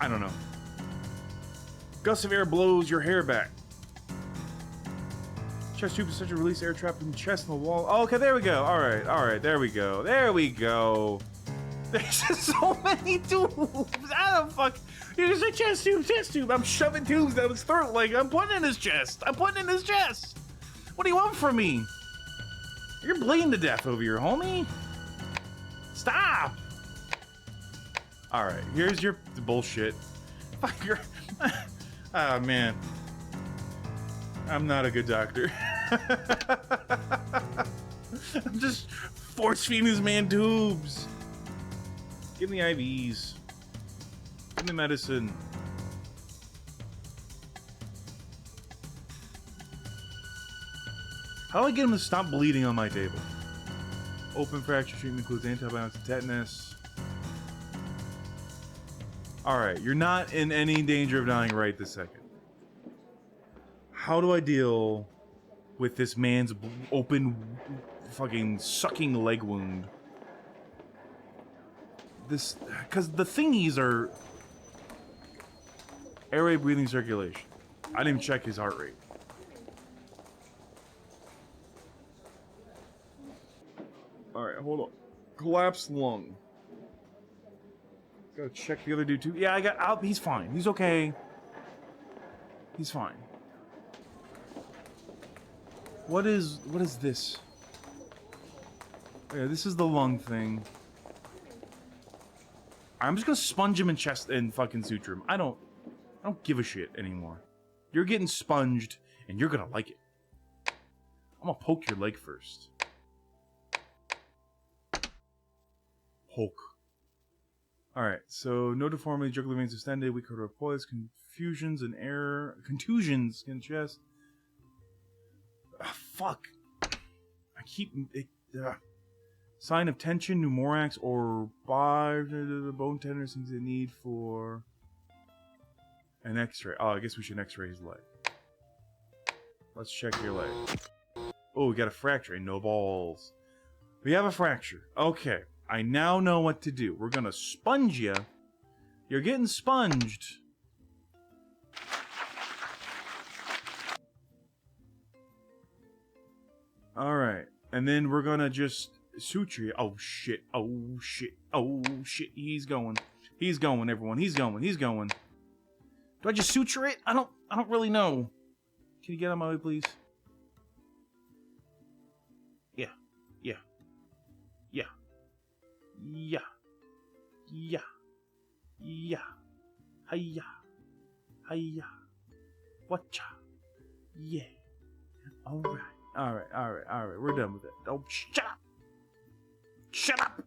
I don't know. Gust of air blows your hair back. Chest tube is such a release air trapped in the chest and the wall. Oh, okay, there we go. Alright, there we go. There we go. There's just so many tubes. I don't fuck. Here's a chest tube. I'm shoving tubes down his throat like I'm putting in his chest. What do you want from me? You're bleeding to death over here, homie. Stop. All right, here's your bullshit. Fuck your. Oh man, I'm not a good doctor. I'm just force feeding this man tubes. Give me IVs. Give me medicine. How do I get him to stop bleeding on my table? Open fracture treatment includes antibiotics and tetanus. Alright, you're not in any danger of dying right this second. How do I deal with this man's open fucking sucking leg wound? This, because the thingies are airway, breathing, circulation. I didn't even check his heart rate. Alright, hold on. Collapsed lung. Gotta check the other dude too. Yeah, I got out. He's fine. He's okay. He's fine. What is this? Yeah, this is the lung thing. I'm just gonna sponge him in chest and fucking suture him. I don't give a shit anymore. You're getting sponged, and you're gonna like it. I'm gonna poke your leg first. Poke. Alright, so no deformity, jugular veins extended, weak cortical poise, contusions in chest. Fuck. I keep... Sign of tension, pneumothorax, or bone tenderness things they need for an x-ray. Oh, I guess we should x-ray his leg. Let's check your leg. Oh, we got a fracture. No balls. We have a fracture. Okay. I now know what to do. We're gonna sponge you. You're getting sponged. Alright. And then we're gonna just suture you. Oh shit. Oh shit. Oh shit. He's going. He's going, everyone. He's going. He's going. Do I just suture it? I don't really know. Can you get out of my way, please? Yeah. Yeah. Yeah. Yeah. Yeah. Yeah. Hiya. Hiya. Watcha. Yeah. Alright. Alright. Alright. Alright. We're done with it. Oh, shut up. Shut up.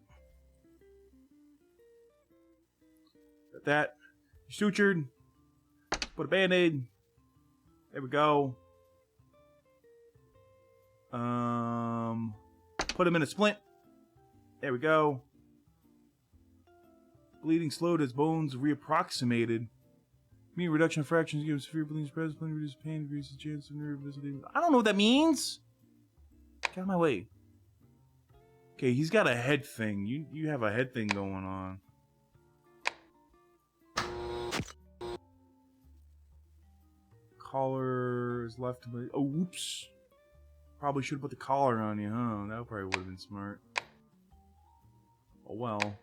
Got that. Sutured. Put a band-aid. There we go. Put him in a splint. There we go. Bleeding slowed as bones reapproximated. Mean reduction of fractions gives severe bleeding spreads, plenty reduces pain, increases the chance of nerve visiting. I don't know what that means. Get out of my way. Okay, he's got a head thing. You have a head thing going on. Collar is left. Oh, whoops. Probably should have put the collar on you, huh? That probably would have been smart. Oh well.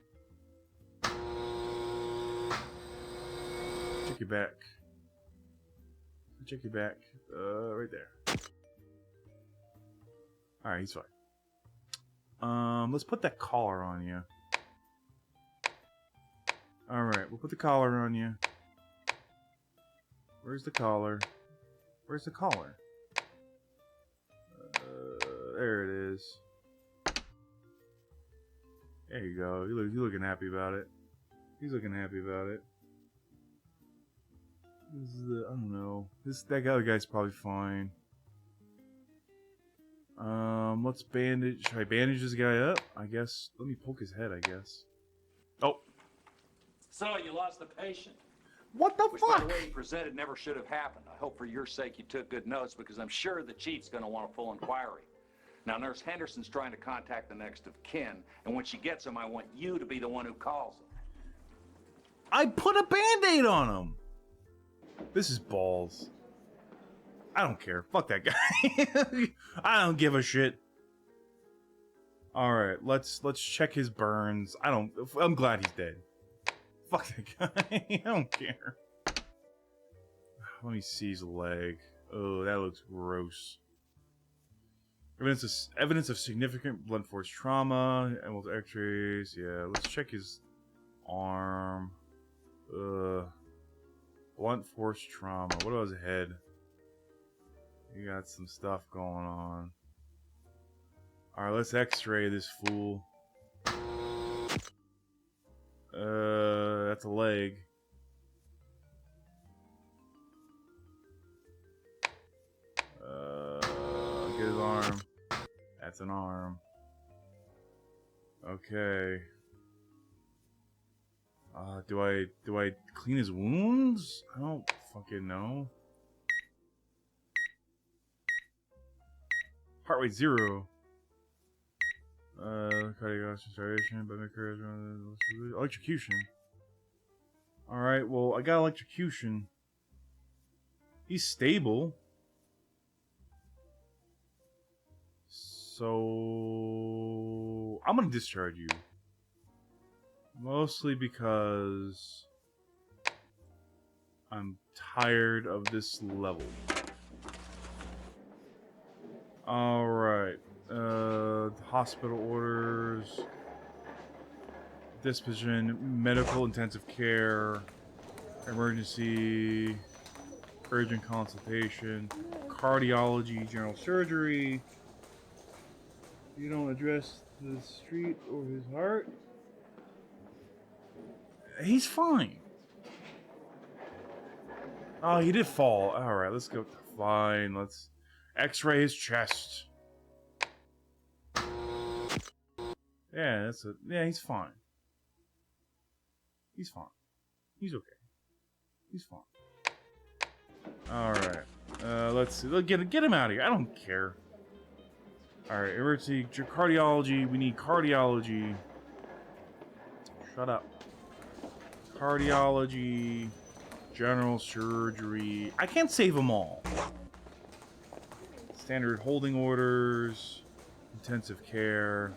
Check your back. Check your back. Right there. Alright, he's fine. Let's put that collar on you. Alright, we'll put the collar on you. Where's the collar? Where's the collar? There it is. There you go. You're looking happy about it. He's looking happy about it. This is the, I don't know. That other guy's probably fine. Let's bandage. Should I bandage this guy up? I guess. Let me poke his head, I guess. Oh. So, you lost the patient. What the Which, fuck? by the way he presented never should have happened. I hope for your sake you took good notes because I'm sure the chief's going to want a full inquiry. Now, Nurse Henderson's trying to contact the next of kin, and when she gets him, I want you to be the one who calls him. I put a band-aid on him. This is balls. I don't care. Fuck that guy. I don't give a shit. Alright, let's check his burns. I'm glad he's dead. Fuck that guy. I don't care. Let me see his leg. Oh, that looks gross. Evidence of significant blunt force trauma. And with X-rays. Yeah, let's check his arm. Blunt force trauma. What about his head? You got some stuff going on. Alright, let's X-ray this fool. That's a leg. Get his arm. That's an arm. Okay. Do I clean his wounds? I don't fucking know. Heart rate 0. Cardiac starvation, but electrocution. Alright, well, I got electrocution. He's stable. So I'm gonna discharge you. Mostly because I'm tired of this level. Alright. Hospital orders. Disposition, medical intensive care, emergency, urgent consultation, cardiology, general surgery. You don't address the street or his heart. He's fine. Oh, he did fall. Alright, let's go. Fine, let's X-ray his chest. Yeah, he's fine. He's fine. He's okay. He's fine. Alright. Let's see. Get him out of here. I don't care. Alright, emergency cardiology. We need cardiology. Shut up. Cardiology. General surgery. I can't save them all. Standard holding orders. Intensive care.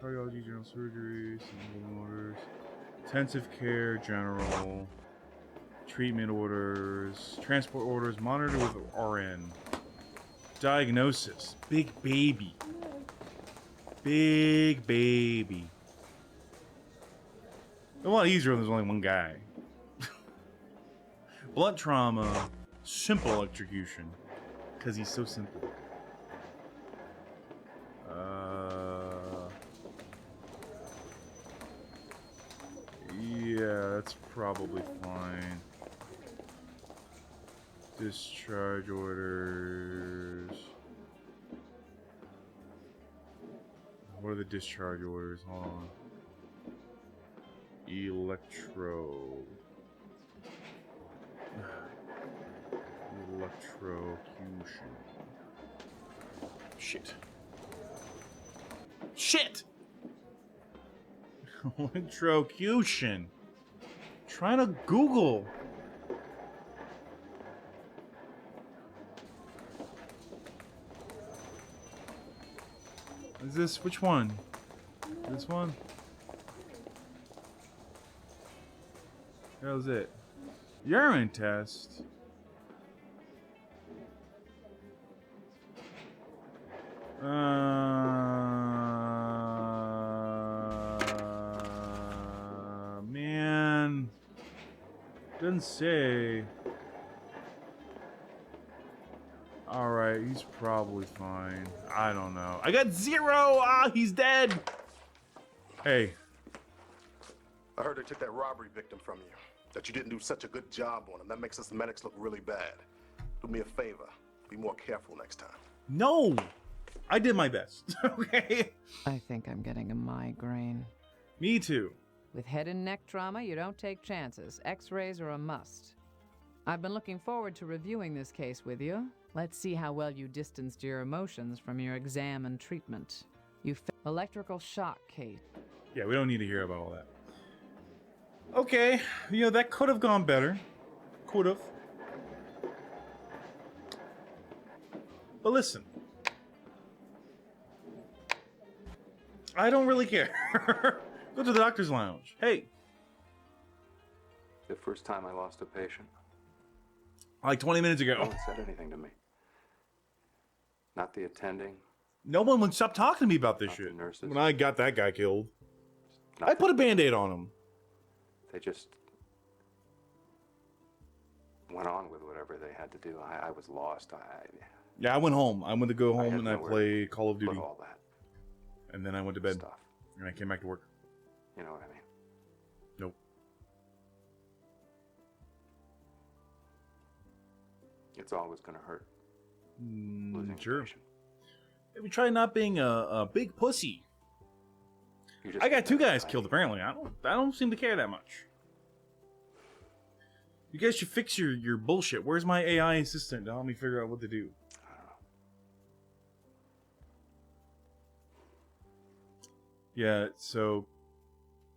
Cardiology, general surgery, some holding orders. Intensive care, general. Treatment orders. Transport orders. Monitor with RN. Diagnosis. Big baby. Big baby. A lot easier when there's only one guy. Blunt trauma. Simple electrocution. Because he's so simple. Yeah, that's probably fine. Discharge orders. What are the discharge orders? Hold on. Electrocution. Shit. Shit! Electrocution. Trying to Google. Is this which one? This one? How's it? Urine test. Man. Doesn't say. Alright, he's probably fine. I don't know. I got 0! Ah, he's dead! Hey. I heard they took that robbery victim from you. That you didn't do such a good job on him. That makes us medics look really bad. Do me a favor. Be more careful next time. No! I did my best, okay? I think I'm getting a migraine. Me too. With head and neck trauma, you don't take chances. X-rays are a must. I've been looking forward to reviewing this case with you. Let's see how well you distanced your emotions from your exam and treatment. Electrical shock case. Yeah, we don't need to hear about all that. Okay, you know, that could have gone better. Could have. But listen. I don't really care. Go to the doctor's lounge. Hey. The first time I lost a patient. Like 20 minutes No ago. one said anything to me. Not the attending. No one would stop talking to me about this Not the shit. nurses. When I got that guy killed. I Nothing. put a Band-Aid on him. They just went on with whatever they had to do. I was lost. Yeah, I went home. I went to go I home had and I nowhere played Call of to put Duty. all that And then I went to bed. stuff. And I came back to work. You know what I mean? Nope. It's always going to hurt. Losing Sure. a patient. Maybe try not being a big pussy. You just I got 2 guys like- killed apparently. I don't seem to care that much. You guys should fix your bullshit. Where's my AI assistant to help me figure out what to do? Yeah, so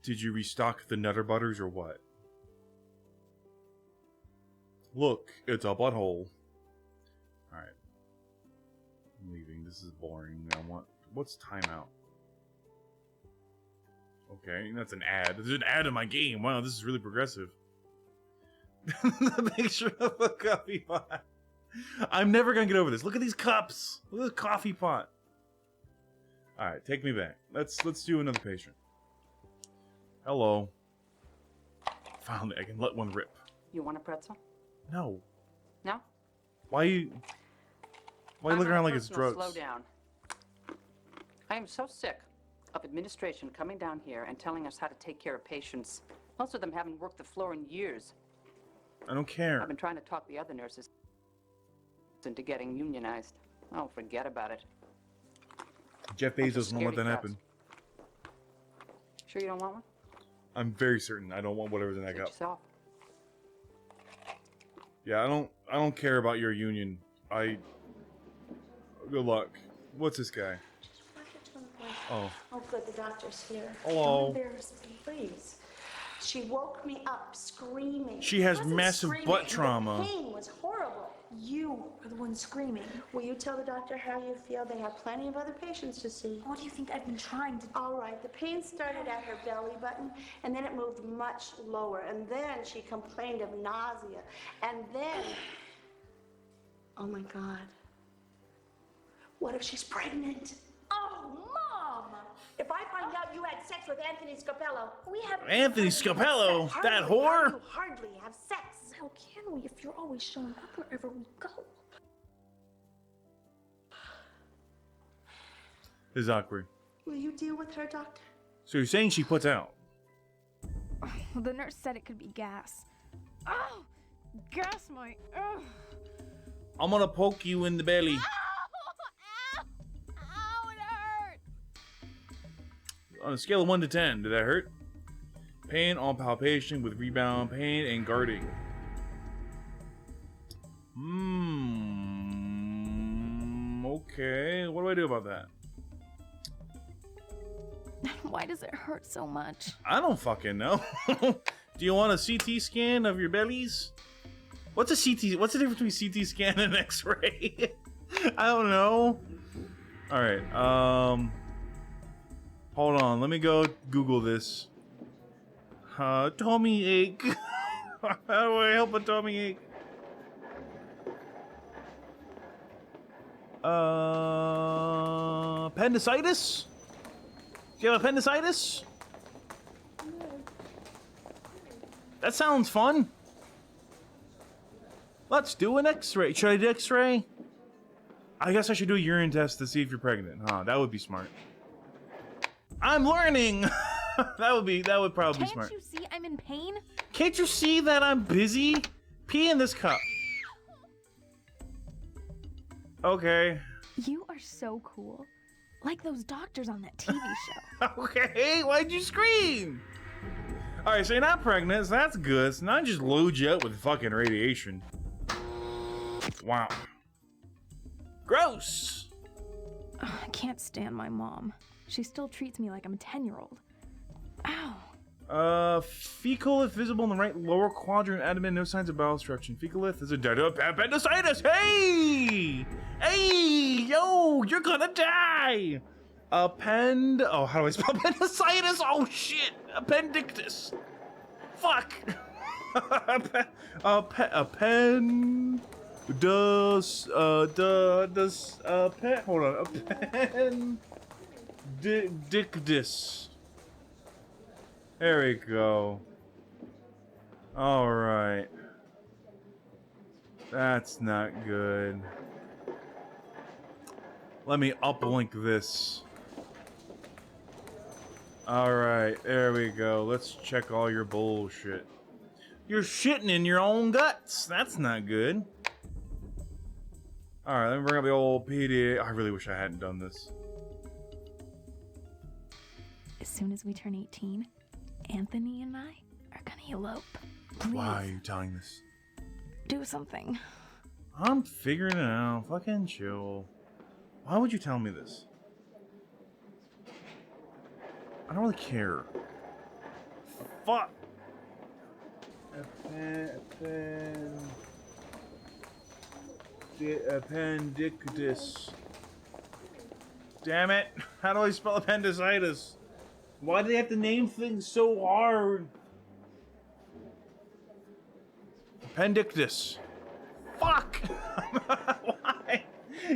did you restock the Nutter Butters or what? Look, it's a butthole. Alright. I'm leaving. This is boring. What's timeout? Okay, that's an ad. There's an ad in my game. Wow, this is really progressive. The picture of a coffee pot. I'm never gonna get over this. Look at these cups. Look at this coffee pot. Alright, take me back. Let's do another patient. Hello. Finally, I can let one rip. You want a pretzel? No. No? Why you look around like it's drugs? Slow down. I am so sick of administration coming down here and telling us how to take care of patients. Most of them haven't worked the floor in years. I don't care. I've been trying to talk the other nurses into getting unionized. Oh, forget about it. Jeff Bezos won't let that happen. Sure you don't want one? I'm very certain I don't want whatever's in that Suit cup. yourself. Yeah, I don't care about your union. Good luck. What's this guy? Oh. Oh, good, the doctor's here. Hello. Don't embarrass me, please. She woke me up screaming. She has I wasn't massive screaming. butt trauma. The pain was horrible. You are the one screaming. Will you tell the doctor how you feel? They have plenty of other patients to see. What do you think I've been trying to do? All right, the pain started at her belly button, and then it moved much lower, and then she complained of nausea, and then... Oh, my God. What if she's pregnant? Oh, Mom! If I find out you had sex with Anthony Scapello, we have... Anthony Scapello? That whore? You hardly have sex. How can we if you're always showing up wherever we go? This is awkward. Will you deal with her, doctor? So you're saying she puts out? The nurse said it could be gas. Oh! Gas my... Oh. I'm gonna poke you in the belly. Ow, it hurt! On a scale of 1 to 10, did that hurt? Pain on palpation with rebound pain and guarding. Okay. What do I do about that? Why does it hurt so much? I don't fucking know. Do you want a CT scan of your bellies? What's a CT? What's the difference between CT scan and X-ray? I don't know. All right. Hold on. Let me go Google this. Tummy ache. How do I help a tummy ache? Appendicitis? Do you have appendicitis? That sounds fun. Let's do an X-ray. Should I do X-ray? I guess I should do a urine test to see if you're pregnant, huh? That would be smart. I'm learning. that would probably be smart. Can't you see I'm in pain? Can't you see that I'm busy? Pee in this cup. Okay. You are so cool. Like those doctors on that TV show. Okay, why'd you scream? Alright, so you're not pregnant, so that's good. So now I just load you up with fucking radiation. Wow. Gross! Ugh, I can't stand my mom. She still treats me like I'm a 10-year-old. Ow. Fecalith visible in the right lower quadrant, abdomen, no signs of bowel obstruction. Fecalith is a dead appendicitis. Hey! Hey! Yo! You're gonna die! Oh, how do I spell appendicitis? Oh, shit! Appendictus. Fuck! A pen does pen, hold on, a pen dictus. There we go. All right. That's not good. Let me uplink this. Alright, there we go. Let's check all your bullshit. You're shitting in your own guts. That's not good. Alright, let me bring up the old PD. I really wish I hadn't done this. As soon as we turn 18, Anthony and I are gonna elope. Please. Why are you telling this? Do something. I'm figuring it out. Fucking chill. Why would you tell me this? I don't really care. Fuck. Appendictus. Damn it! How do I spell appendicitis? Why do they have to name things so hard? Appendictus. Fuck! Why?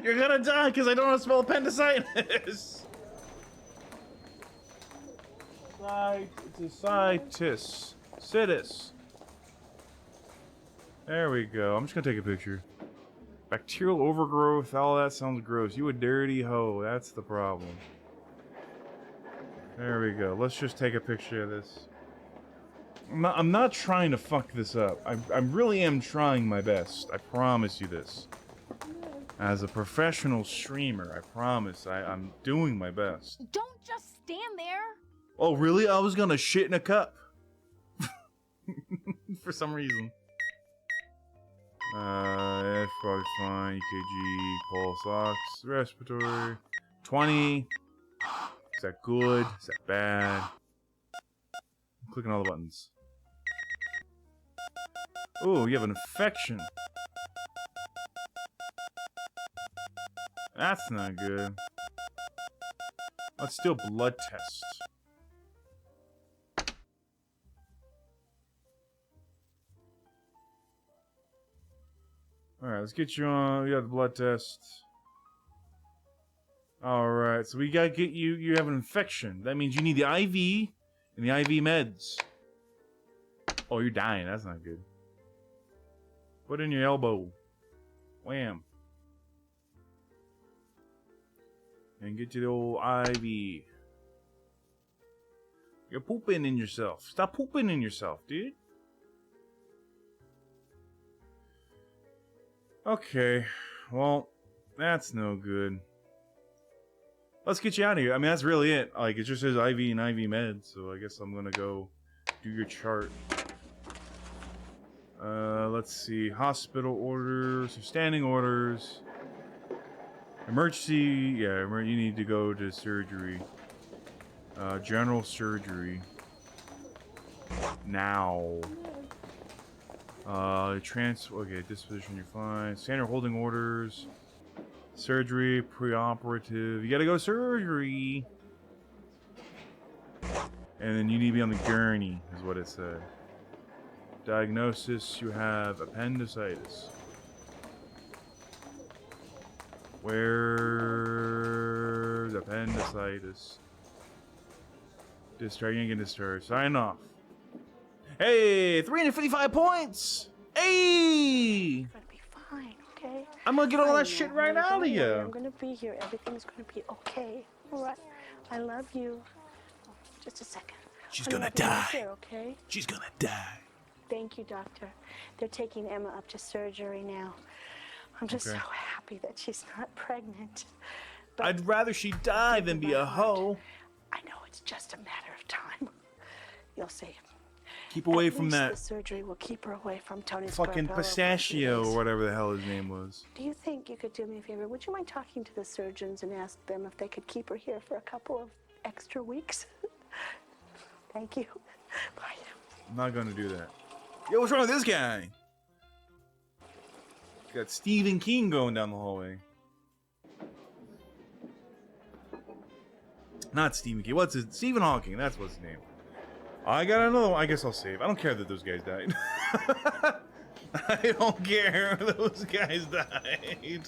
You're gonna die because I don't know how to spell appendicitis. Situs. Situs. There we go. I'm just gonna take a picture. Bacterial overgrowth. All that sounds gross. You a dirty hoe. That's the problem. There we go. Let's just take a picture of this. I'm not trying to fuck this up. I really am trying my best. I promise you this. As a professional streamer, I promise I'm doing my best. Don't just stand there. Oh, really? I was gonna shit in a cup. For some reason. That's probably fine. EKG, pulse ox, respiratory. 20. Is that good? Is that bad? I'm clicking all the buttons. Oh, you have an infection. That's not good. Let's do a blood test. Alright, let's get you on. We got the blood test. Alright, so we gotta get you. You have an infection. That means you need the IV and the IV meds. Oh, you're dying. That's not good. Put in your elbow. Wham. And get you the old IV. You're pooping in yourself. Stop pooping in yourself, dude. Okay. Well, that's no good. Let's get you out of here. I mean, that's really it. Like, it just says IV and IV meds, so I guess I'm gonna go do your chart. Let's see. Hospital orders, standing orders. Emergency, yeah, you need to go to surgery. General surgery. Now. Okay, disposition, you're fine. Standard holding orders. Surgery, preoperative. You gotta go surgery. And then you need to be on the gurney, is what it said. Diagnosis, you have appendicitis. Where's appendicitis? Discharge, you ain't getting discharged. Sign off. Hey, 355 points! Hey! Fine, okay? I'm gonna get all that shit right out of I'm you. gonna be here. Everything's gonna be okay. All right. I love you. Just a second. She's Honey, gonna I'll be right die. Here, okay? She's gonna die. Thank you, doctor. They're taking Emma up to surgery now. I'm just Okay. so happy that she's not pregnant. I'd rather she die than be a hoe. I know it's just a matter of time. You'll see. Keep away At from least that the surgery will keep her away from Tony's fucking Barbello for a few pistachio days. or whatever the hell his name was. Do you think you could do me a favor? Would you mind talking to the surgeons and ask them if they could keep her here for a couple of extra weeks? Thank you. Bye. I'm not gonna do that. Yo, what's wrong with this guy? Got Stephen King going down the hallway. Not Stephen King. What's his? Stephen Hawking. That's what's his name. I got another one. I guess I'll save. I don't care that those guys died. I don't care if those guys died.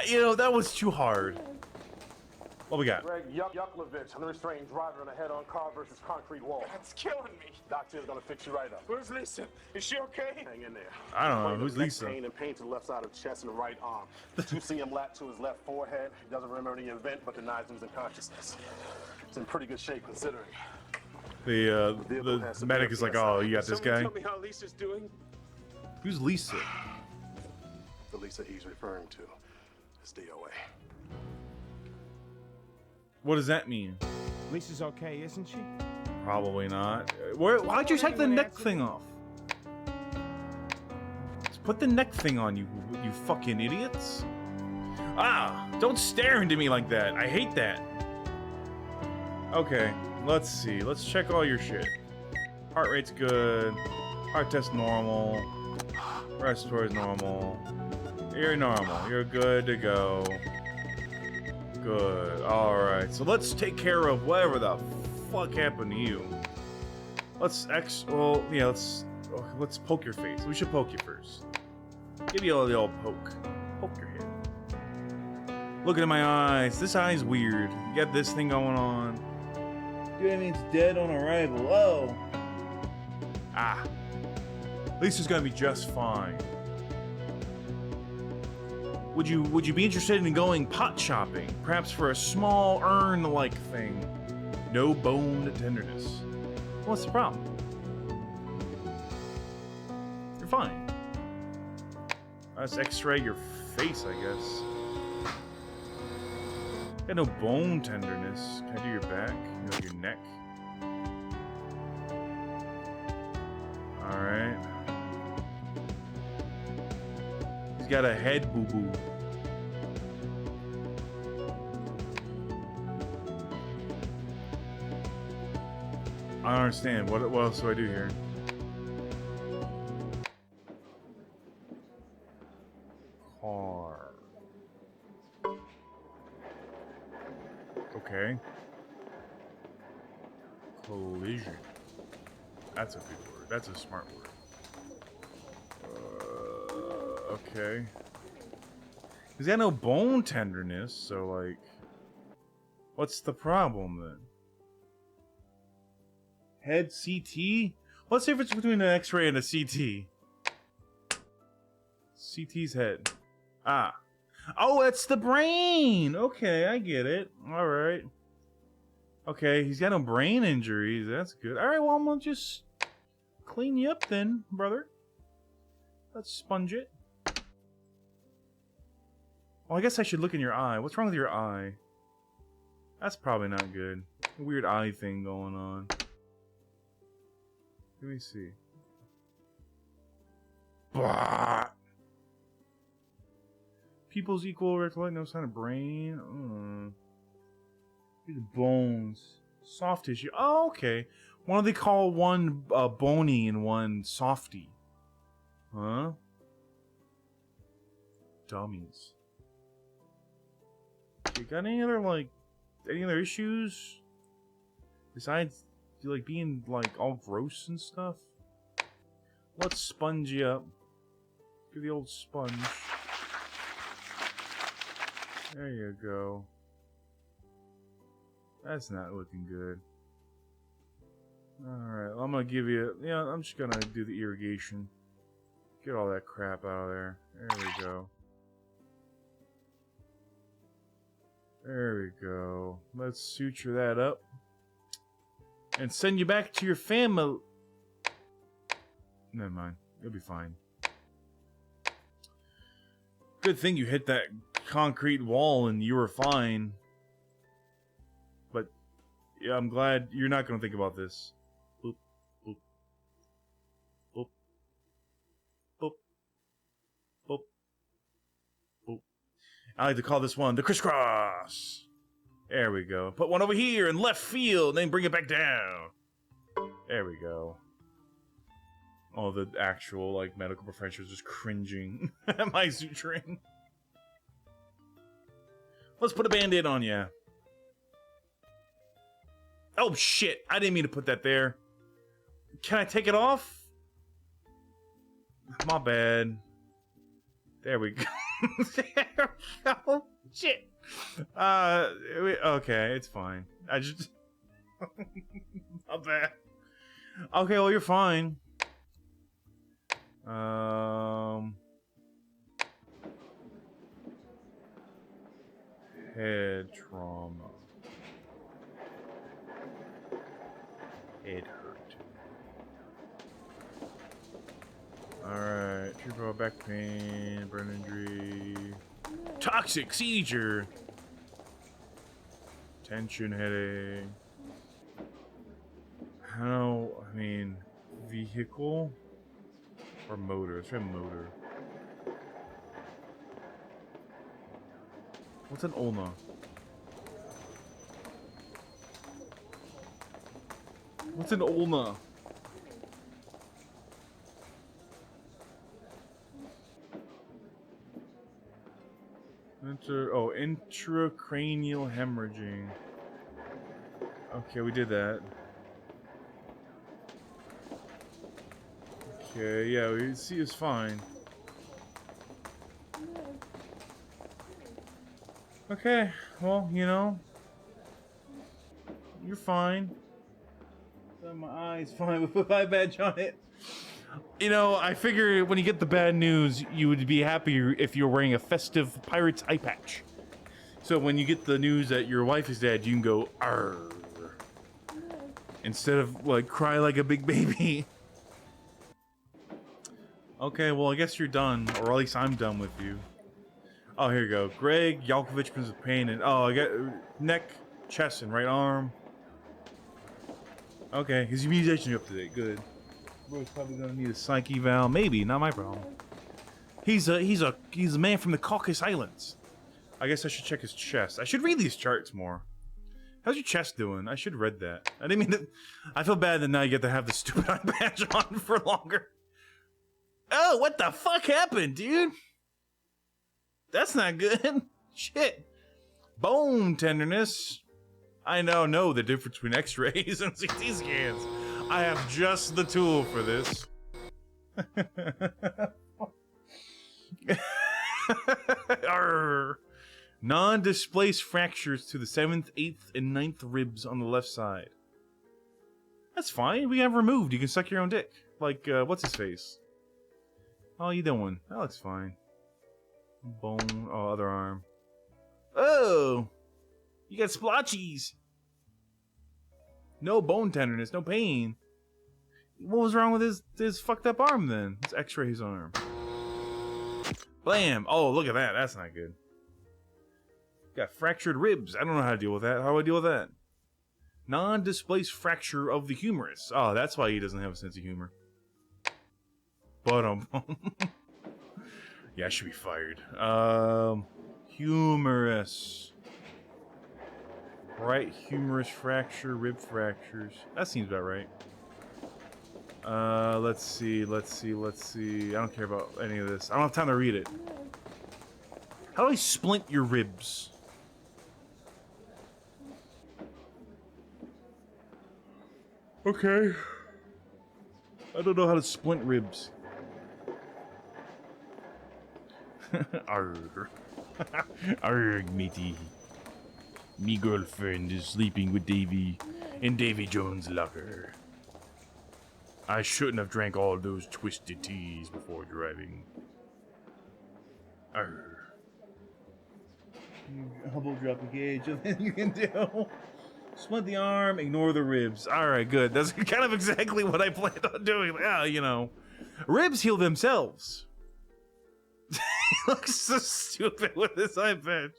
You know, that was too hard. What we got? Greg Yucklovich, unrestrained driver in a head-on car versus concrete wall. That's killing me. Doctor's gonna fix you right up. Where's Lisa? Is she okay? Hang in there. I don't know. Complaint Who's of neck Lisa? Pain and pain to the left side of the chest and the right arm. 2 cm lat to his left forehead. He doesn't remember the event, but denies losing consciousness. It's in pretty good shape considering. The medic is like, oh, you got this guy? Tell me how Lisa's doing. Who's Lisa? The Lisa he's referring to is DOA. What does that mean? Lisa's okay, isn't she? Probably not. Why'd you take the neck thing off? Just put the neck thing on, you fucking idiots. Ah, don't stare into me like that. I hate that. Okay, let's see. Let's check all your shit. Heart rate's good. Heart test normal. Respiratory's normal. You're normal. You're good to go. Good. Alright, so let's take care of whatever the fuck happened to you. Let's let's poke your face. We should poke you first. Give you the old poke. Poke your head. Looking at my eyes. This eye's weird. You got this thing going on. Dude, I mean it's dead on arrival. Oh. Ah. Lisa's gonna be just fine. Would you be interested in going pot shopping? Perhaps for a small urn-like thing. No bone tenderness. What's the problem? You're fine. Let's x-ray your face, I guess. Got no bone tenderness. Can I do your back? You know, your neck? Alright. He's got a head boo-boo. I don't understand. What else do I do here? Car. Okay. Collision. That's a good word. That's a smart word. Okay. He's got no bone tenderness, so like, what's the problem then? Head CT? What's the difference between an X-ray and a CT? CT's head. Ah. Oh, it's the brain! Okay, I get it. Alright. Okay, he's got no brain injuries. That's good. Alright, well, I'm gonna just clean you up then, brother. Let's sponge it. Well, I guess I should look in your eye. What's wrong with your eye? That's probably not good. A weird eye thing going on. Let me see. Bah! People's equal recollect, no sign of brain. These bones. Soft tissue. Oh, okay. Why don't they call one bony and one softy? Huh? Dummies. You got any other issues? Besides, like, being, like, all gross and stuff? Let's sponge you up. Give the old sponge. There you go. That's not looking good. Alright, I'm gonna give you... Yeah, I'm just gonna do the irrigation. Get all that crap out of there. There we go. There we go. Let's suture that up. And send you back to your family. Never mind. You'll be fine. Good thing you hit that concrete wall and you were fine. But, yeah, I'm glad you're not going to think about this. Boop, boop. Boop. Boop. Boop. Boop. I like to call this one the crisscross. There we go. Put one over here in left field, and then bring it back down. There we go. All the actual, like, medical professionals just cringing at my suturing. Let's put a band-aid on ya. Oh, shit. I didn't mean to put that there. Can I take it off? My bad. There we go. There we go. Shit. Okay, it's fine. I just... My bad. Okay, well, you're fine. Head trauma. Head hurt. Alright, triple back pain, burn injury, toxic seizure, tension headache. How, I mean, vehicle or motor? Let's try motor. What's an ulna? What's an ulna? Intracranial hemorrhaging. Okay, we did that. Okay, yeah, we see it's fine. Okay, well, you know, you're fine. My eye's fine with put my badge on it. You know, I figure when you get the bad news, you would be happier if you're wearing a festive pirate's eye patch. So when you get the news that your wife is dead, you can go, arr. Instead of, like, cry like a big baby. Okay, well, I guess you're done. Or at least I'm done with you. Oh, here you go. Greg Yalkovich comes with pain and... Oh, I got neck, chest, and right arm. Okay, his immunization up to date. Good. Bro's probably gonna need a psych eval. Maybe, not my problem. He's a man from the Caucasus Islands. I guess I should check his chest. I should read these charts more. How's your chest doing? I should have read that. I didn't mean to... I feel bad that now you get to have the stupid eye patch on for longer. Oh, what the fuck happened, dude? That's not good. Shit. Bone tenderness. I now know the difference between x-rays and CT scans. I have just the tool for this. Non-displaced fractures to the 7th, 8th, and 9th ribs on the left side. That's fine. We have removed. You can suck your own dick. Like, what's his face? How you doing? That looks fine. Bone. Oh, other arm. Oh! You got splotchies! No bone tenderness, no pain. What was wrong with his fucked up arm then? Let's x-ray his arm. Blam! Oh, look at that. That's not good. Got fractured ribs. I don't know how to deal with that. How do I deal with that? Non-displaced fracture of the humerus. Oh, that's why he doesn't have a sense of humor. But yeah, I should be fired. Humerus. Right humerus fracture, rib fractures. That seems about right. Let's see. I don't care about any of this. I don't have time to read it. How do I splint your ribs? Okay. I don't know how to splint ribs. Arr. Arr, matey. Me girlfriend is sleeping with Davy in Davy Jones' locker. I shouldn't have drank all those twisted teas before driving. Arr. Humble drop a gauge, and then you can do. Splint the arm, ignore the ribs. Alright, good. That's kind of exactly what I planned on doing. Well, you know. Ribs heal themselves. He looks so stupid with this eye patch.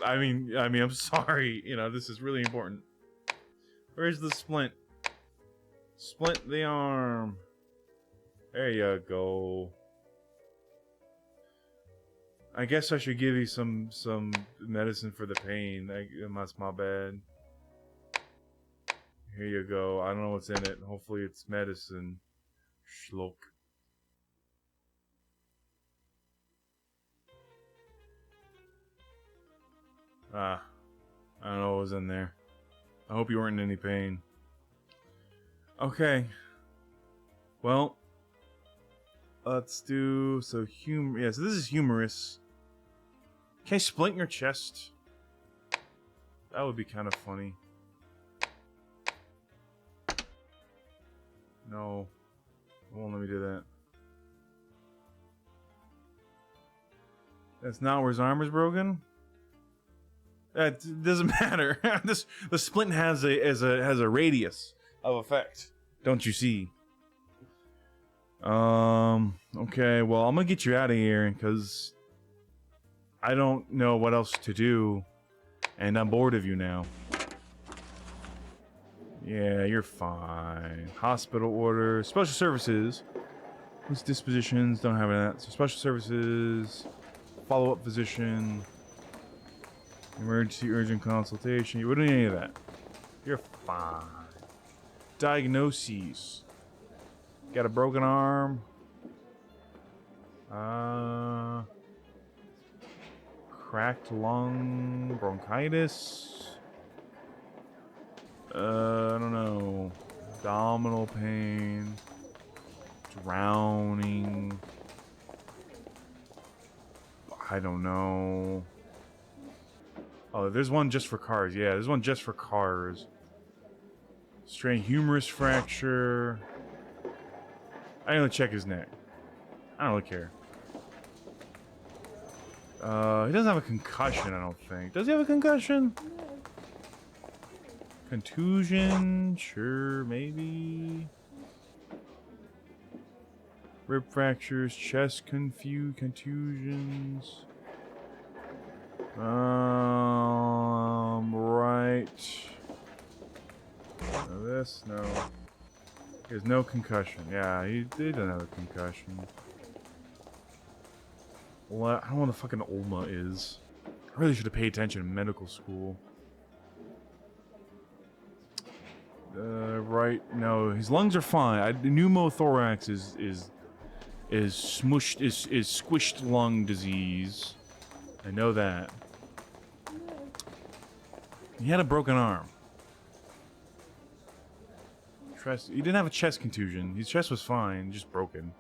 I mean, I'm sorry. You know, this is really important. Where's the splint? Splint the arm. There you go. I guess I should give you some medicine for the pain. That's my bad. Here you go. I don't know what's in it. Hopefully it's medicine. Schlock. I don't know what was in there. I hope you weren't in any pain. Okay. Well, let's do humor. Yeah, so this is humorous. Can I splint your chest? That would be kind of funny. No, it won't let me do that. That's not where his arm is broken. That doesn't matter. The splint has a radius of effect. Don't you see? Okay, well, I'm gonna get you out of here because I don't know what else to do, and I'm bored of you now. Yeah, you're fine. Hospital order, special services. Whose dispositions don't have that? So special services, follow-up physician, emergency urgent consultation. You wouldn't need any of that. You're fine. Diagnoses. Got a broken arm. Cracked lung, bronchitis. I don't know. Abdominal pain. Drowning. I don't know. Oh, there's one just for cars. Yeah, there's one just for cars. Strained humerus fracture. I didn't check his neck. I don't really care. He doesn't have a concussion, I don't think. Does he have a concussion? Contusion? Sure, maybe. Rib fractures, chest contusions. Right. No, this, no. He has no concussion. Yeah, he doesn't have a concussion. Well, I don't know what a fucking ulma is. I really should have paid attention in medical school. Right. No, his lungs are fine. Pneumothorax is squished lung disease. I know that. He had a broken arm. He didn't have a chest contusion. His chest was fine, just broken.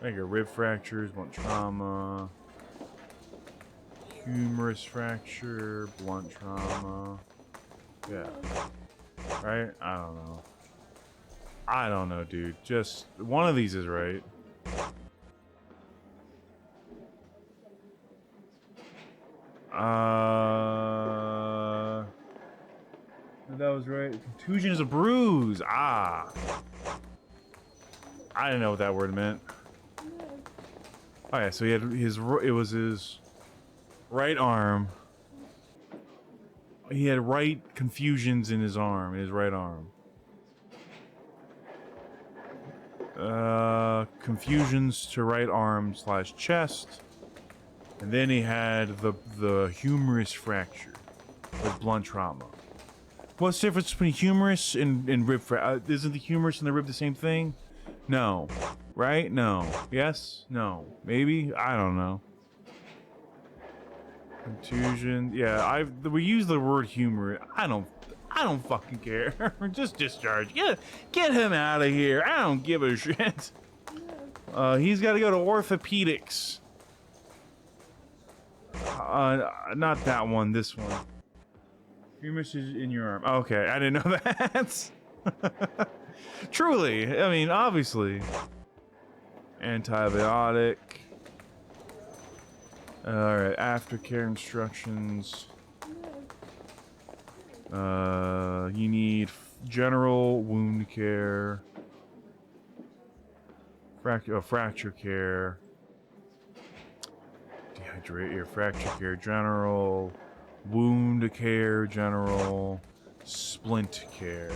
I got rib fractures, blunt trauma, humerus fracture, blunt trauma. Yeah. Right? I don't know. I don't know, dude. Just one of these is right. That was right. Contusion is a bruise. Ah. I didn't know what that word meant. Oh yeah, so he had his right arm. He had right confusions in his arm, in his right arm. Confusions to right arm / chest. And then he had the humerus fracture with blunt trauma. What's the difference between humerus and rib fracture? Isn't the humerus and the rib the same thing? No. Right? No. Yes? No. Maybe? I don't know. Contusion. Yeah, we use the word humor. I don't fucking care. Just discharge. Get him out of here. I don't give a shit. He's got to go to orthopedics. Not that one. This one. Humerus is in your arm. Okay, I didn't know that. Truly. I mean, obviously. Antibiotic. Alright, aftercare instructions. You need general wound care. Fracture care. Dehydrate your fracture care, general. Wound care, general. Splint care.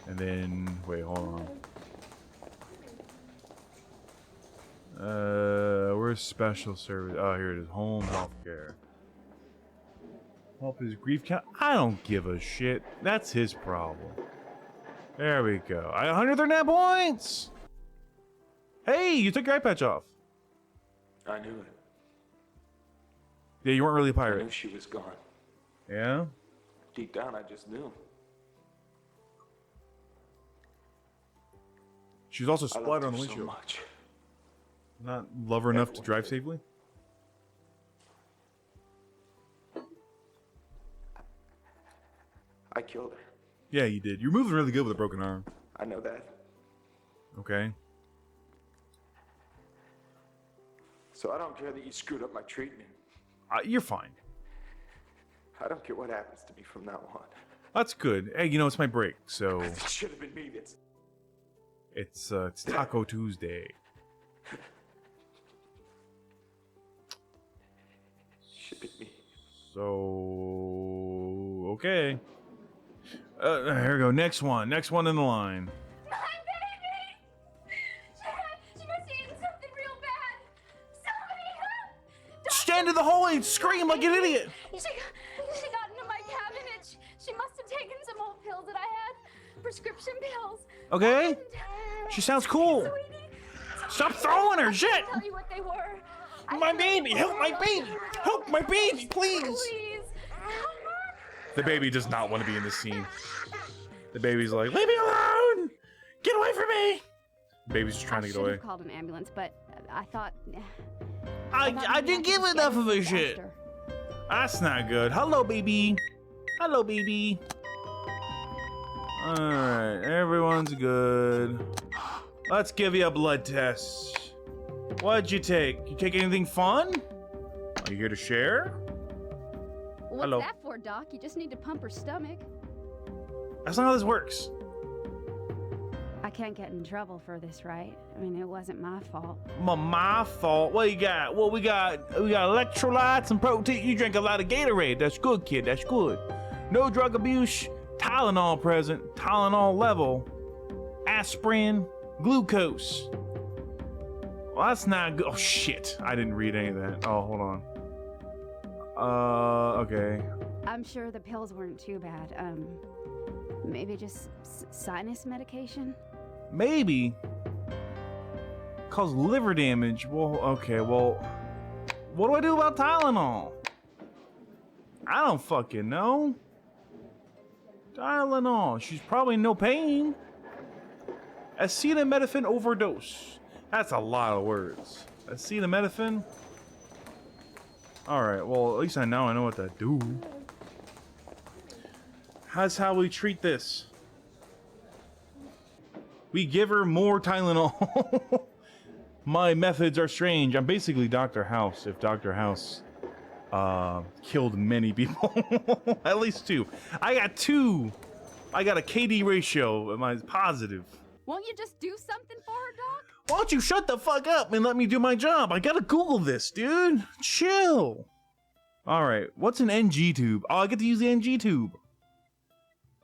And then, wait, hold on. Where's special service? Oh, here it is. Home health care. Help his grief count. I don't give a shit. That's his problem. There we go. 139 points! Hey, you took your eye patch off. I knew it. Yeah, you weren't really a I pirate. knew she was gone. Yeah? Deep down, I just knew. She was also I loved splattered on her the so windshield. much. Not love her enough to drive safely? I killed her. Yeah, you did. You're moving really good with a broken arm. I know that. Okay. So I don't care that you screwed up my treatment. You're fine. I don't care what happens to me from now on. That's good. Hey, you know, it's my break, so... It should have been me that's... It's Taco Tuesday. Should be me. So... Okay. Here we go. Next one. Next one in the line. My baby! She must have eaten something real bad. Somebody help! Stand in the hallway and scream like an idiot! She got into my cabinet. She must have taken some old pills that I had. Prescription pills. Okay? She sounds cool. Stop throwing her, shit! I can't tell you what they were. My baby! Help my baby! Help my baby, please! Please. The baby does not want to be in this scene. The baby's like, leave me alone! Get away from me! The baby's just trying to get away. I should have called an ambulance, but I thought... I didn't give enough of a shit. That's not good. Hello, baby. Hello, baby. Alright, everyone's good. Let's give you a blood test. What'd you take? You take anything fun? Are you here to share? What's Hello. that for, Doc? You just need to pump her stomach. That's not how this works. I can't get in trouble for this, right? I mean, it wasn't my fault. My fault. What you got? Well, we got electrolytes and protein. You drink a lot of Gatorade. That's good, kid. That's good. No drug abuse. Tylenol present. Tylenol level. Aspirin. Glucose. Well, that's not good. Oh, shit. I didn't read any of that. Oh, hold on. Okay. I'm sure the pills weren't too bad. Maybe just sinus medication? Maybe. Cause liver damage. Well, okay, well, what do I do about Tylenol? I don't fucking know. Tylenol. She's probably in no pain. Acetaminophen overdose. That's a lot of words. Acetaminophen. Alright, well, at least I know what to do. That's how we treat this. We give her more Tylenol. My methods are strange. I'm basically Dr. House, if Dr. House killed many people. At least 2. I got 2. I got a KD ratio. Mine's positive. Won't you just do something for her, Doc? Why don't you shut the fuck up and let me do my job? I gotta Google this, dude. Chill. Alright, what's an NG tube? Oh, I get to use the NG tube.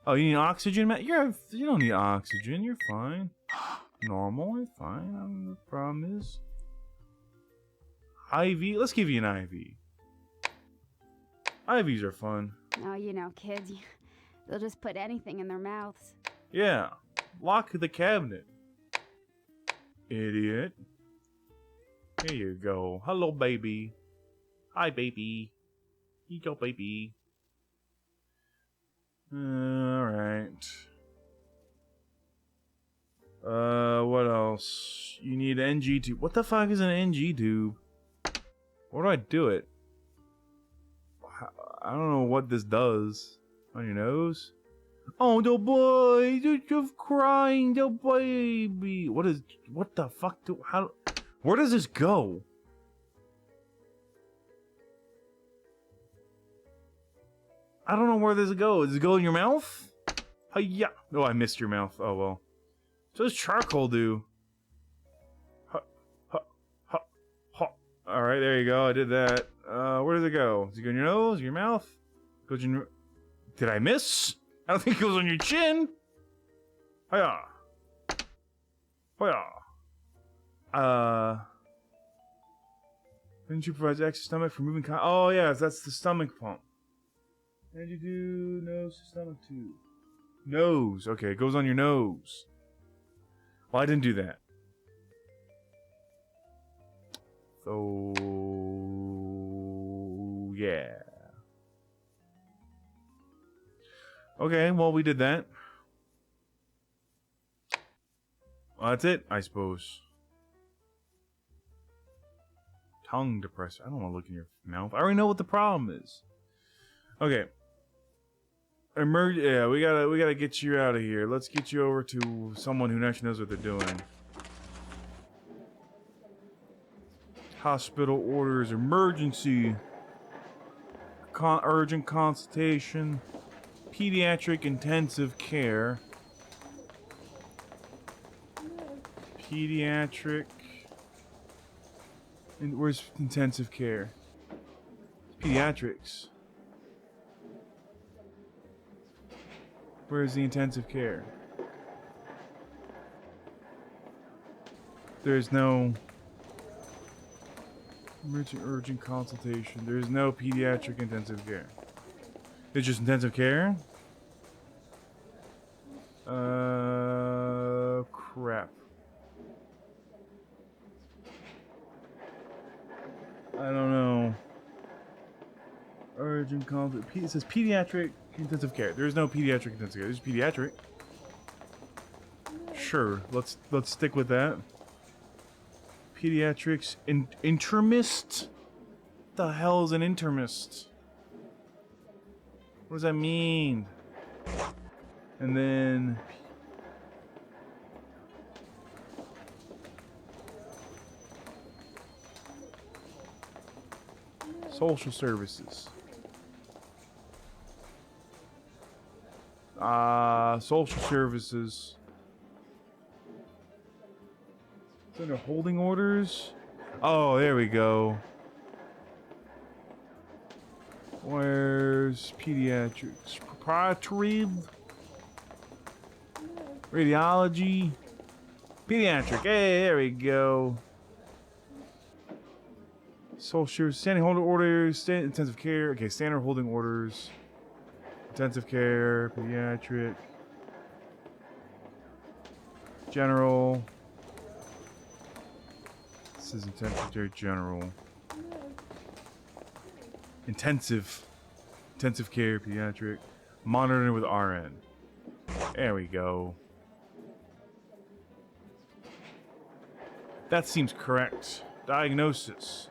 Oh, you need oxygen, Matt? You don't need oxygen. You're fine. Normal. You're fine. The problem is IV. Let's give you an IV. IVs are fun. Oh, you know, kids, they'll just put anything in their mouths. Yeah. Lock the cabinet. Idiot. Here you go. Hello, baby. Hi, baby. Here you go, baby. Alright. What else? You need NG tube. What the fuck is an NG tube? Where do I do it? I don't know what this does. On your nose? Oh, the boy! You're just crying, the baby! What the fuck where does this go? I don't know where this goes. Does it go in your mouth? Hi-ya! Oh, I missed your mouth. Oh, well. So does charcoal do? Alright, there you go. I did that. Where does it go? Does it go in your nose? Your mouth? Goes in your... Did I miss? I don't think it goes on your chin. Hiya. Hiya. Didn't you provide extra stomach for moving oh, yeah, that's the stomach pump. And you do nose to stomach too. Nose. Okay, it goes on your nose. Well, I didn't do that. So Yeah. Okay, well, we did that. Well, that's it, I suppose. Tongue depressor. I don't want to look in your mouth. I already know what the problem is. Okay. Yeah, we gotta get you out of here. Let's get you over to someone who actually knows what they're doing. Hospital orders, emergency, urgent consultation, pediatric intensive care, pediatric. Where's intensive care? Pediatrics. Where's the intensive care? There's no urgent consultation. There's no pediatric intensive care. It's just intensive care? Crap. I don't know. Urgent consultation. It says pediatric intensive care. There's no pediatric intensive care. There's pediatric. Sure. Let's stick with that. Pediatrics. Internist? What the hell is an internist? What does that mean? And then social services. Social services. It's under holding orders. Oh, there we go. Where's pediatrics? Proprietary radiology. Pediatric. Hey, there we go. Social standing holding orders, intensive care. Okay, standard holding orders. Intensive care, pediatric, general. This is intensive care, general. Intensive care, pediatric. Monitoring with RN. There we go. That seems correct. Diagnosis.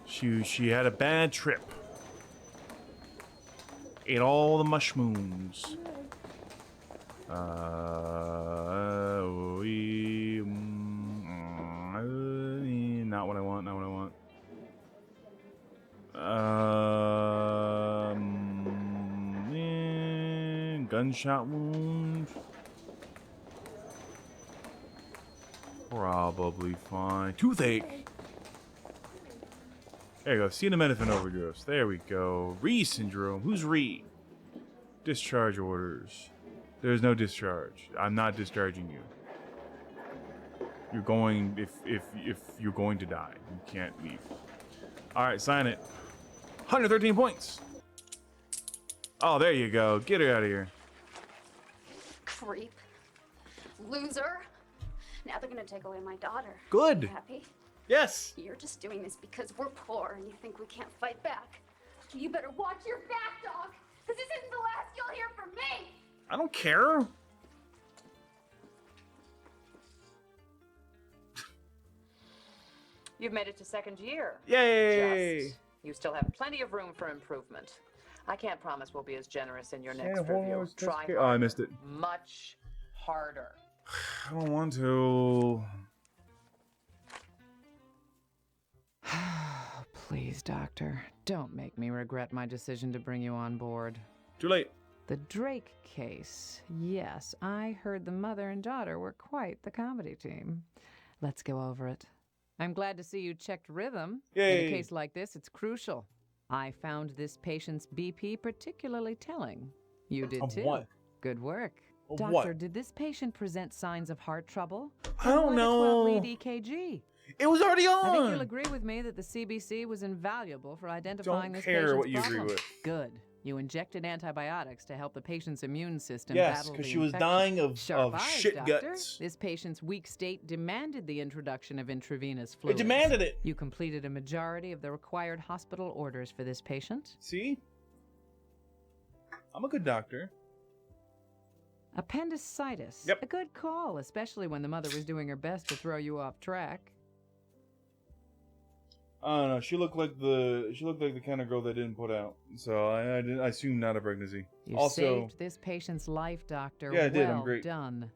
She had a bad trip. Ate all the mushrooms. Not what I want. Not what I want. Gunshot wound. Probably fine. Toothache. There you go. Acetaminophen overdose. There we go. Ree syndrome. Who's Ree? Discharge orders. There's no discharge. I'm not discharging you. You're going if you're going to die. You can't leave. All right, sign it. 113 points. Oh, there you go. Get her out of here. Creep. Loser. Now they're gonna take away my daughter. Good. You happy? Yes. You're just doing this because we're poor and you think we can't fight back. You better watch your back, dog, because this isn't the last you'll hear from me. I don't care. You've made it to second year. Yay! Just. You still have plenty of room for improvement. I can't promise we'll be as generous in your next Yeah, review. Try harder. Oh, I missed it. Much harder. I don't want to. Please, Doctor, don't make me regret my decision to bring you on board. Too late. The Drake case. Yes, I heard the mother and daughter were quite the comedy team. Let's go over it. I'm glad to see you checked rhythm. Yay. In a case like this, it's crucial. I found this patient's BP particularly telling. You did Of too. what? Good work. Of Doctor, what? did this patient present signs of heart trouble? I don't know. The 12-lead EKG. It was already on. I think you'll agree with me that the CBC was invaluable for identifying Don't this care patient's what you agree problem. with. Good. You injected antibiotics to help the patient's immune system Yes, battle the because she was infection. dying Sharp of eyes, shit doctor. guts. This patient's weak state demanded the introduction of intravenous fluids. It demanded it. You completed a majority of the required hospital orders for this patient. See? I'm a good doctor. Appendicitis. Yep. A good call, especially when the mother was doing her best to throw you off track. I don't know. She looked like the kind of girl that didn't put out. So I assume not a pregnancy. You Also, saved this patient's life, doctor. Yeah, I did. Well I'm great. done.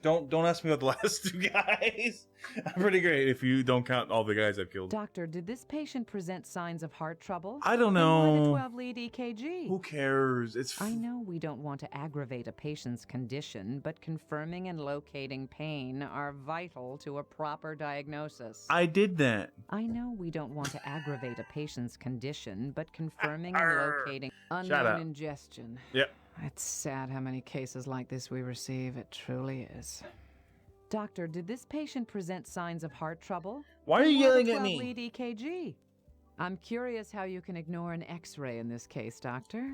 don't ask me about the last two guys. I'm pretty great if you don't count all the guys I've killed. Doctor, did this patient present signs of heart trouble? I don't Then why know. the 12-lead EKG? Who cares? It's I know we don't want to aggravate a patient's condition, but confirming and locating pain are vital to a proper diagnosis. I did that. I know we don't want to aggravate a patient's condition, but confirming and locating Shut unknown up. ingestion. Yep. It's sad how many cases like this we receive. It truly is. Doctor, did this patient present signs of heart trouble? Why are you Then why the yelling at me? 12-lead EKG? I'm curious how you can ignore an X-ray in this case, doctor.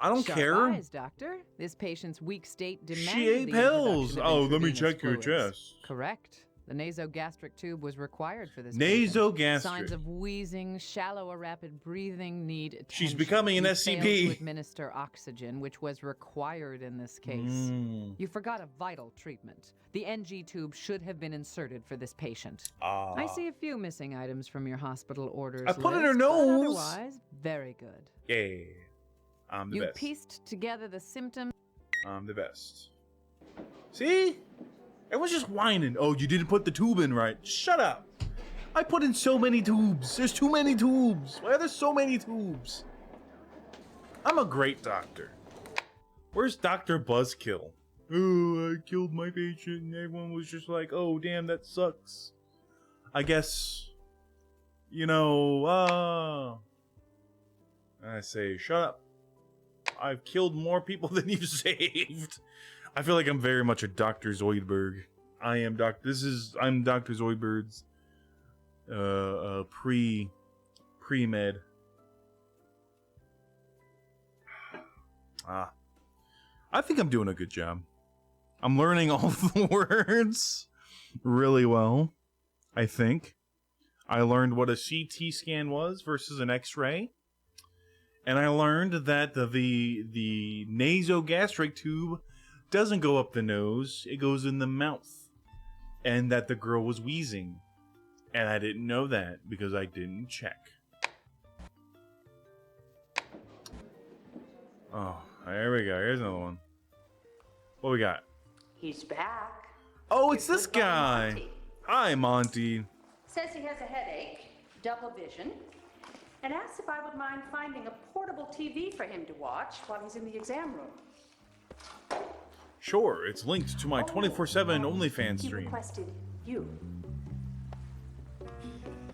I don't Sharp care. eyes, doctor. This patient's weak state demanded She ate the pills. introduction of Oh, let me intravenous check your fluids. chest. Correct. The nasogastric tube was required for this patient. Nasogastric. Signs of wheezing, shallow or rapid breathing need attention. She's becoming an You SCP. failed to administer oxygen, which was required in this case. Mm. You forgot a vital treatment. The NG tube should have been inserted for this patient. Ah. I see a few missing items from your hospital orders I put it in her list, but nose. Otherwise, very good. Yeah. I'm the You best. pieced together the symptoms. I'm the best. See? Everyone's just whining. Oh, you didn't put the tube in right. Shut up. I put in so many tubes. There's too many tubes. Why are there so many tubes? I'm a great doctor. Where's Dr. Buzzkill? Oh, I killed my patient and everyone was just like, oh, damn, that sucks. I guess, I say, shut up. I've killed more people than you've saved. I feel like I'm very much a Dr. Zoidberg. I'm Dr. Zoidberg's pre-med. I think I'm doing a good job. I'm learning all the words really well, I think. I learned what a CT scan was versus an X-ray. And I learned that the nasogastric tube doesn't go up the nose, it goes in the mouth. And that the girl was wheezing. And I didn't know that because I didn't check. Oh, there we go. Here's another one. What we got? He's back. Oh, it's this guy. Hi, Monty. Says he has a headache, double vision, and asks if I would mind finding a portable TV for him to watch while he's in the exam room. Sure, it's linked to my 24/7 OnlyFans He stream. requested you.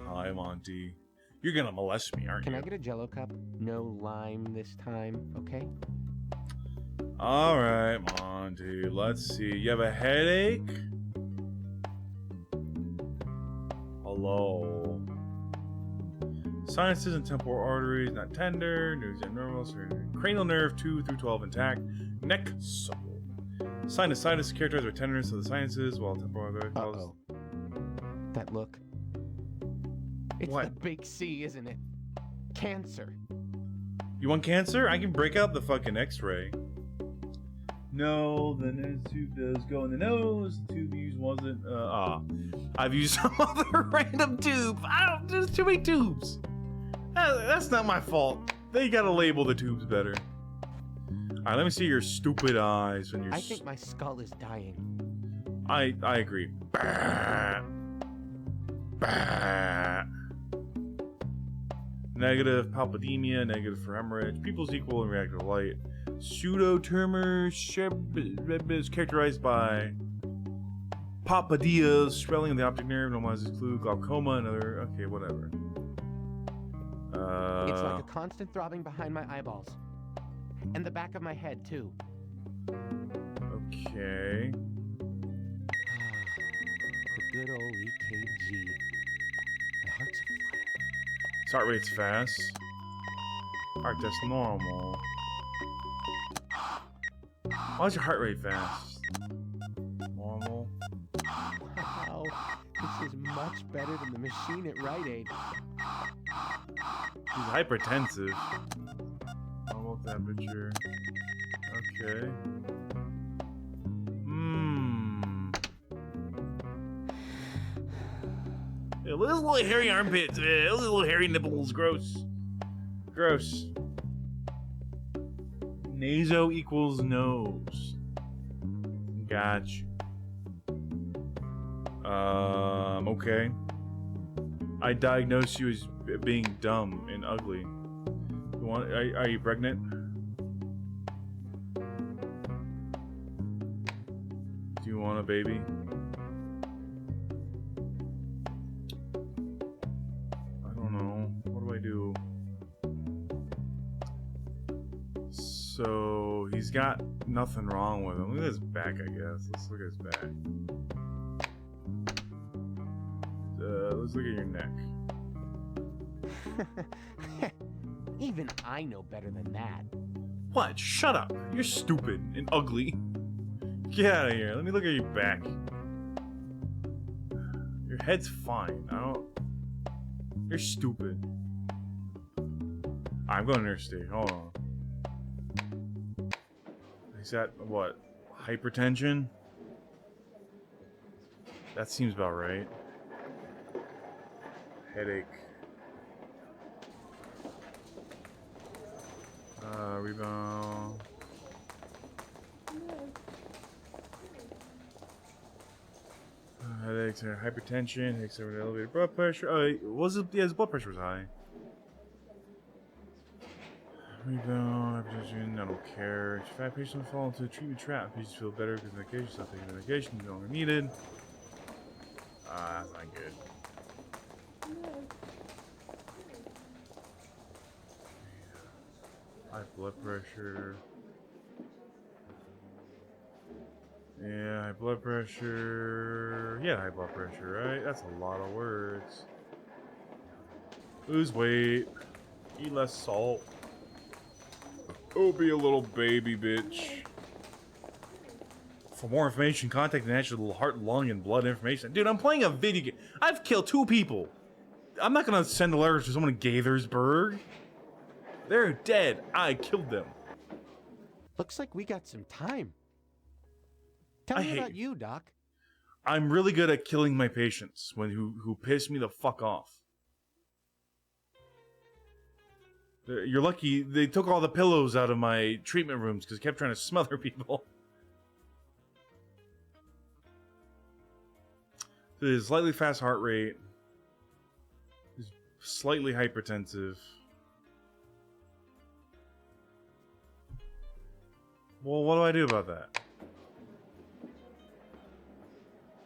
Hi, Monty. You're gonna molest me, aren't Can you? I get a Jello cup? No lime this time, okay? All right, Monty. Let's see. You have a headache? Hello. Sinuses and temporal arteries not tender. Nerves and normal. Cranial nerve 2 through 12 intact. Neck supple. Sinusitis characterized by tenderness of the sinuses, while temporal arteries. Uh-oh. That look. It's What? the big C, isn't it? Cancer. You want cancer? I can break out the fucking X-ray. No, the nose tube does go in the nose. The tube used wasn't. I've used some other random tube. There's too many tubes. That's not my fault. They gotta label the tubes better. Alright, let me see your stupid eyes when you're. I think my skull is dying. I agree. Bah. Bah. Negative palpidemia, negative for hemorrhage. Pupils equal and reactive to light. Pseudotumor is characterized by papadias, swelling of the optic nerve, normalizes clue, glaucoma, and other. Okay, whatever. It's like a constant throbbing behind my eyeballs. And the back of my head, too. Okay. The good old EKG. My heart's aflutter. Heart rate's fast. Heart test normal. Why is your heart rate fast? Normal. Wow, this is much better than the machine at Rite Aid. He's hypertensive. Normal temperature. Okay. Yeah, look at those little hairy armpits. Yeah, those little hairy nipples. Gross. Gross. Naso equals nose. Gotcha. Okay. I diagnosed you as being dumb and ugly. Are you pregnant? Do you want a baby? I don't know. What do I do? So he's got nothing wrong with him. Look at his back, I guess. Let's look at his back. Let's look at your neck. Even I know better than that. What? Shut up. You're stupid and ugly. Get out of here. Let me look at your back. Your head's fine. You're stupid. I'm going to nurse state. Hold on. Is that what? Hypertension? That seems about right. Headache. Rebound. Headaches, hypertension, headaches over elevated blood pressure. Oh, his blood pressure was high. Rebound, hypertension, I don't care. If fat patients fall into a treatment trap, patients feel better because medication, stop taking the medication, no longer needed. That's not good. High blood pressure. Yeah, high blood pressure. Yeah, high blood pressure, right? That's a lot of words. Lose weight. Eat less salt. Oh, be a little baby bitch. For more information, contact the National Heart, Lung, and Blood Information. Dude, I'm playing a video game. I've killed 2 people. I'm not gonna send a letter to someone in Gaithersburg. They're dead. I killed them. Looks like we got some time. Tell me about you, Doc. I'm really good at killing my patients who piss me the fuck off. You're lucky they took all the pillows out of my treatment rooms because I kept trying to smother people. There's slightly fast heart rate. He's slightly hypertensive. Well, what do I do about that?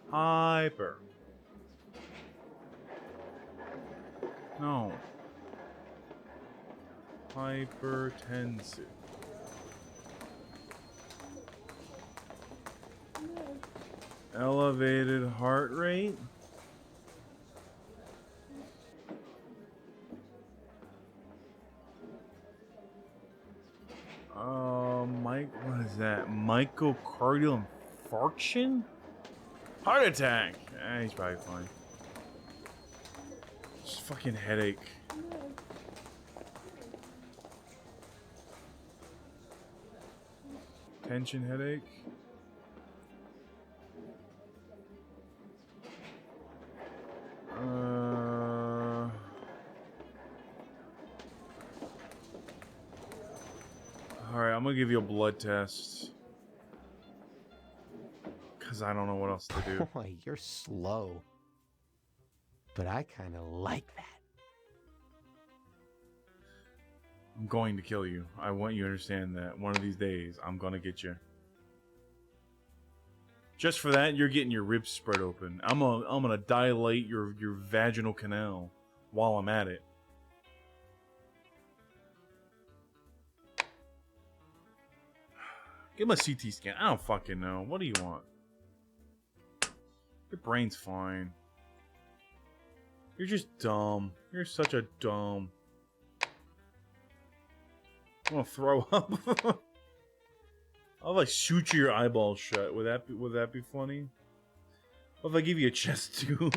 Hyper. No. Hypertensive. Elevated heart rate. What is that? Myocardial infarction? Heart attack. He's probably fine. Just fucking headache. Tension headache. Alright, I'm gonna give you a blood test. Because I don't know what else to do. Boy, you're slow. But I kind of like that. I'm going to kill you. I want you to understand that one of these days, I'm gonna get you. Just for that, you're getting your ribs spread open. I'm gonna dilate your vaginal canal while I'm at it. Give him a CT scan. I don't fucking know. What do you want? Your brain's fine. You're just dumb. You're such a dumb. I'm gonna throw up. I'll like shoot your eyeballs shut. Would that be funny? What if I give you a chest tube?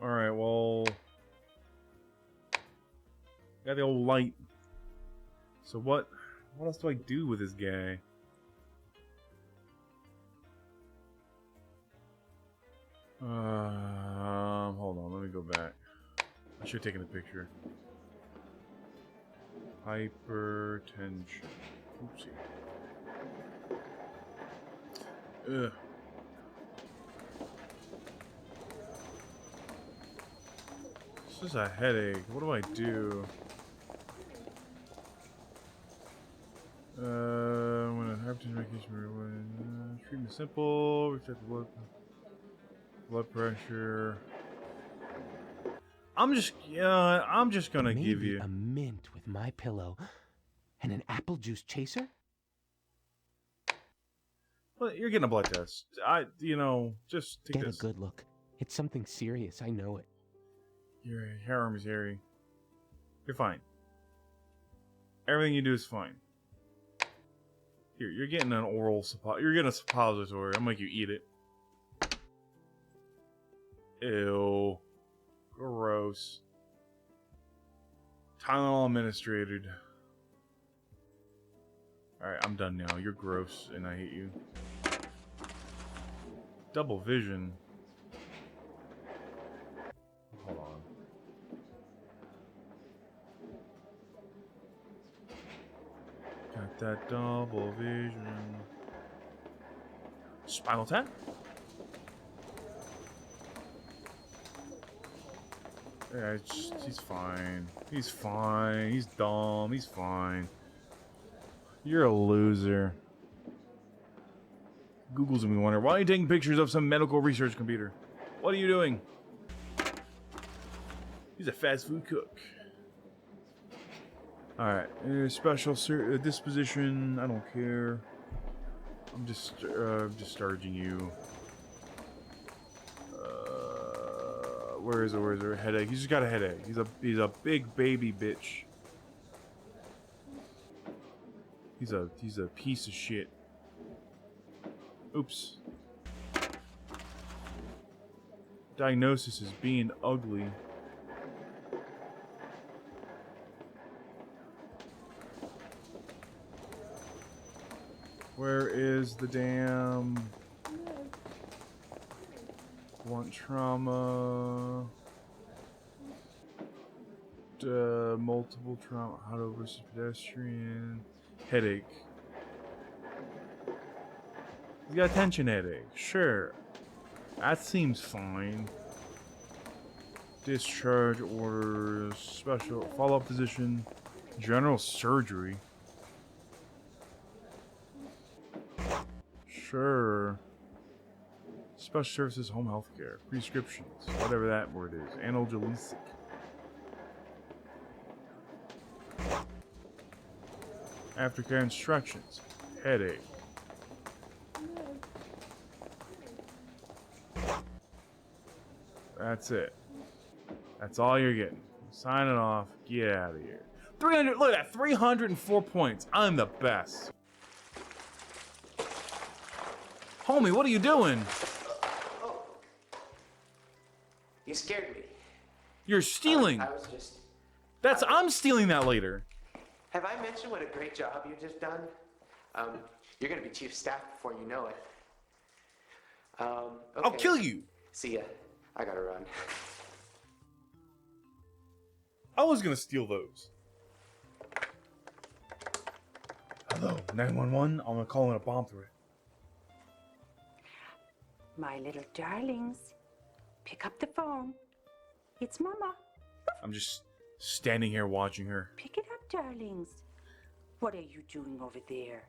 All right, well, got the old light. So what else do I do with this guy? Hold on, let me go back. I should have taken a picture. Hypertension. Oopsie. Ugh. This is a headache. What do I do? When a hypertension medication, treatment simple, recheck the blood pressure. I'm just gonna Maybe give you a mint with my pillow and an apple juice chaser. Well, you're getting a blood test. Just take Get this. a good look. It's something serious. I know it. Your hair arm is hairy. You're fine. Everything you do is fine. Here, you're getting an oral you're getting a suppository. I'll make you eat it. Ew. Gross. Tylenol administered. Alright, I'm done now. You're gross and I hate you. Double vision. Hold on. Got that double vision. Spinal Tap? Yeah, he's fine. He's fine. He's dumb. He's fine. You're a loser. Google's gonna be wondering, why are you taking pictures of some medical research computer? What are you doing? He's a fast food cook. Alright, special disposition, I don't care. I'm just discharging you. Where is it? Headache. He's just got a headache. He's a big baby bitch. He's a piece of shit. Oops. Diagnosis is being ugly. Where is the damn blunt trauma? Multiple trauma. Auto versus pedestrian. Headache. He's got a tension headache. Sure. That seems fine. Discharge orders. Special follow-up physician. General surgery. Sure. Special services, home health care, prescriptions, whatever that word is. Analgesic. Aftercare instructions. Headache. That's it. That's all you're getting. Sign it off. Get out of here. 300. Look at that. 304 points. I'm the best. Homie, what are you doing? Oh. You scared me. You're stealing. I was just... I'm stealing that later. Have I mentioned what a great job you've just done? You're gonna be chief of staff before you know it. Okay. I'll kill you. See ya. I gotta run. I was gonna steal those. Hello, 911. I'm gonna call in a bomb threat. My little darlings, pick up the phone. It's Mama. I'm just standing here watching her. Pick it up, darlings. What are you doing over there?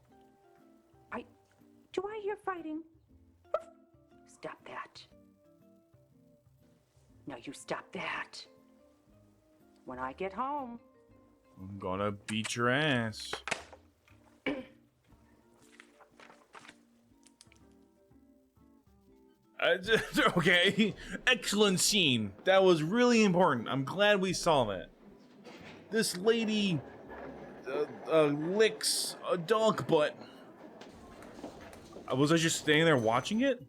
Do I hear fighting? Stop that. Now you stop that. When I get home. I'm gonna beat your ass. Okay, excellent scene. That was really important. I'm glad we saw that. This lady licks a dog butt. Was I just standing there watching it?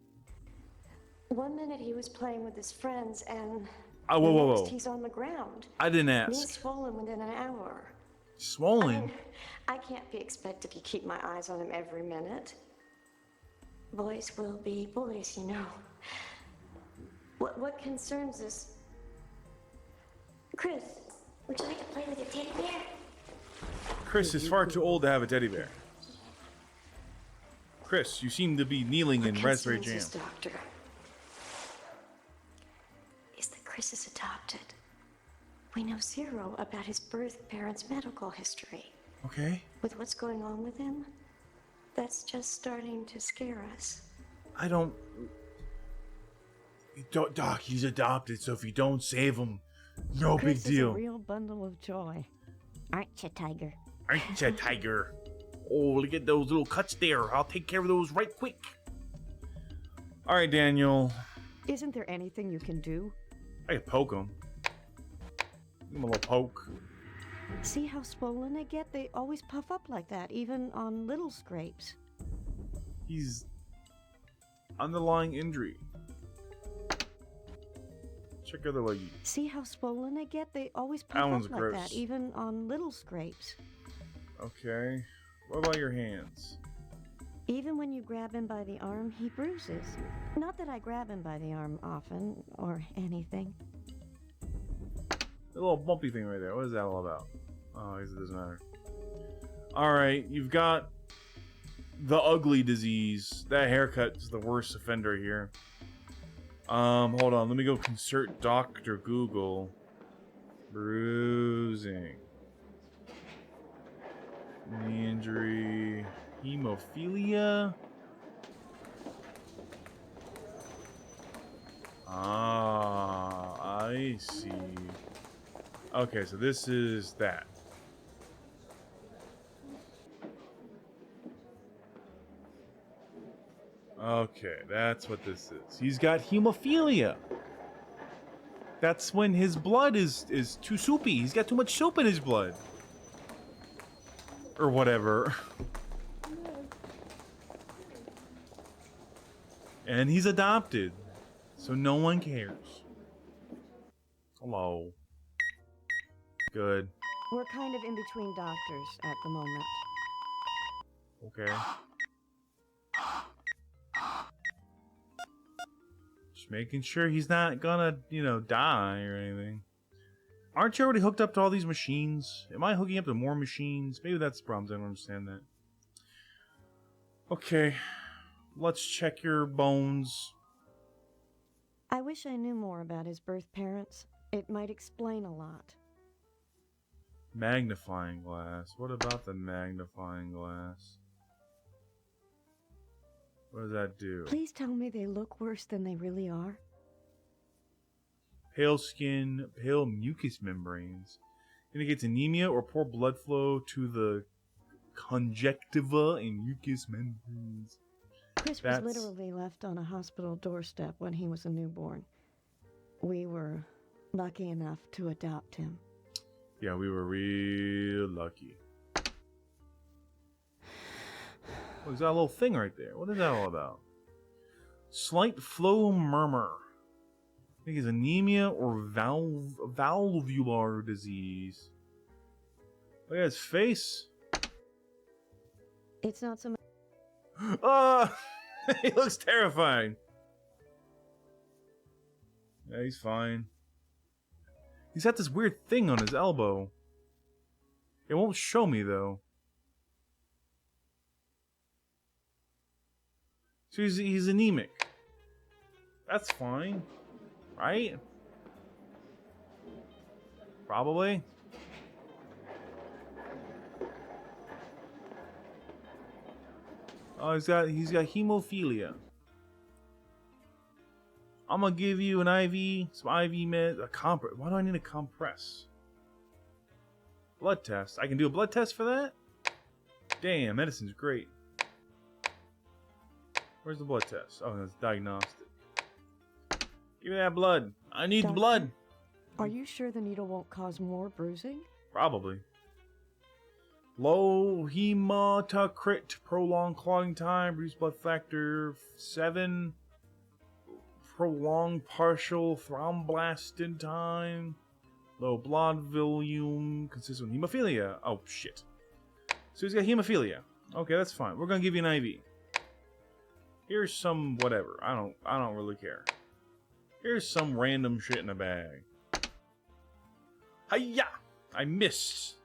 One minute he was playing with his friends, and Oh, the whoa, next whoa. he's on the ground. I didn't Knees ask. swollen within an hour. Swollen? I can't be expected to keep my eyes on him every minute. Boys will be boys, you know. What concerns us? Chris, would you like to play with your teddy bear? Chris is far too old to have a teddy bear. Chris, you seem to be kneeling in raspberry jam. Consensus, Doctor, is that Chris is adopted. We know zero about his birth parents' medical history. Okay. With what's going on with him, that's just starting to scare us. I don't... Doc, he's adopted, so if you don't save him, no Chris big deal. is a real bundle of joy. Aren't you, Tiger? Aren't you, Tiger? Oh, look at those little cuts there. I'll take care of those right quick. All right, Daniel. Isn't there anything you can do? I can poke him. Give him a little poke. See how swollen they get? They always puff up like that, even on little scrapes. He's underlying injury. Check other leggy. See how swollen they get? They always That puff up one's like gross. that, even on little scrapes. Okay. What about your hands? Even when you grab him by the arm, he bruises. Not that I grab him by the arm often, or anything. The little bumpy thing right there. What is that all about? Oh, I guess it doesn't matter. Alright, you've got the ugly disease. That haircut is the worst offender here. Hold on. Let me go consult Dr. Google. Bruising. Knee injury. Hemophilia. Ah, I see. Okay, so this is that. Okay, that's what this is. He's got hemophilia. That's when his blood is too soupy. He's got too much soup in his blood. Or whatever. And he's adopted. So no one cares. Hello. Good. We're kind of in between doctors at the moment. Okay. Just making sure he's not gonna, die or anything. Aren't you already hooked up to all these machines? Am I hooking up to more machines? Maybe that's the problem. I don't understand that. Okay. Let's check your bones. I wish I knew more about his birth parents. It might explain a lot. Magnifying glass. What about the magnifying glass? What does that do? Please tell me they look worse than they really are. Pale skin, pale mucous membranes. Indicates anemia or poor blood flow to the conjunctiva and mucous membranes. Chris was literally left on a hospital doorstep when he was a newborn. We were lucky enough to adopt him. Yeah, we were real lucky. Oh, he's got a little thing right there. What is that all about? Slight flow murmur. I think it's anemia or valvular disease. Look at his face. It's not so much. He looks terrifying. Yeah, he's fine. He's got this weird thing on his elbow. It won't show me, though. So he's anemic. That's fine. Right? Probably. Oh, he's got hemophilia. I'm gonna give you an IV, some IV meds, a compress. Why do I need a compress? Blood test. I can do a blood test for that? Damn, medicine's great. Where's the blood test? Oh, that's diagnostic. Give me that blood. I need the blood. Are you sure the needle won't cause more bruising? Probably. Low hematocrit, prolonged clotting time, reduced blood factor 7, prolonged partial thromblastin time, low blood volume, consistent with hemophilia. Oh shit. So he's got hemophilia. Okay, that's fine. We're gonna give you an IV. Here's some whatever. I don't really care. Here's some random shit in a bag. Hiya! I missed.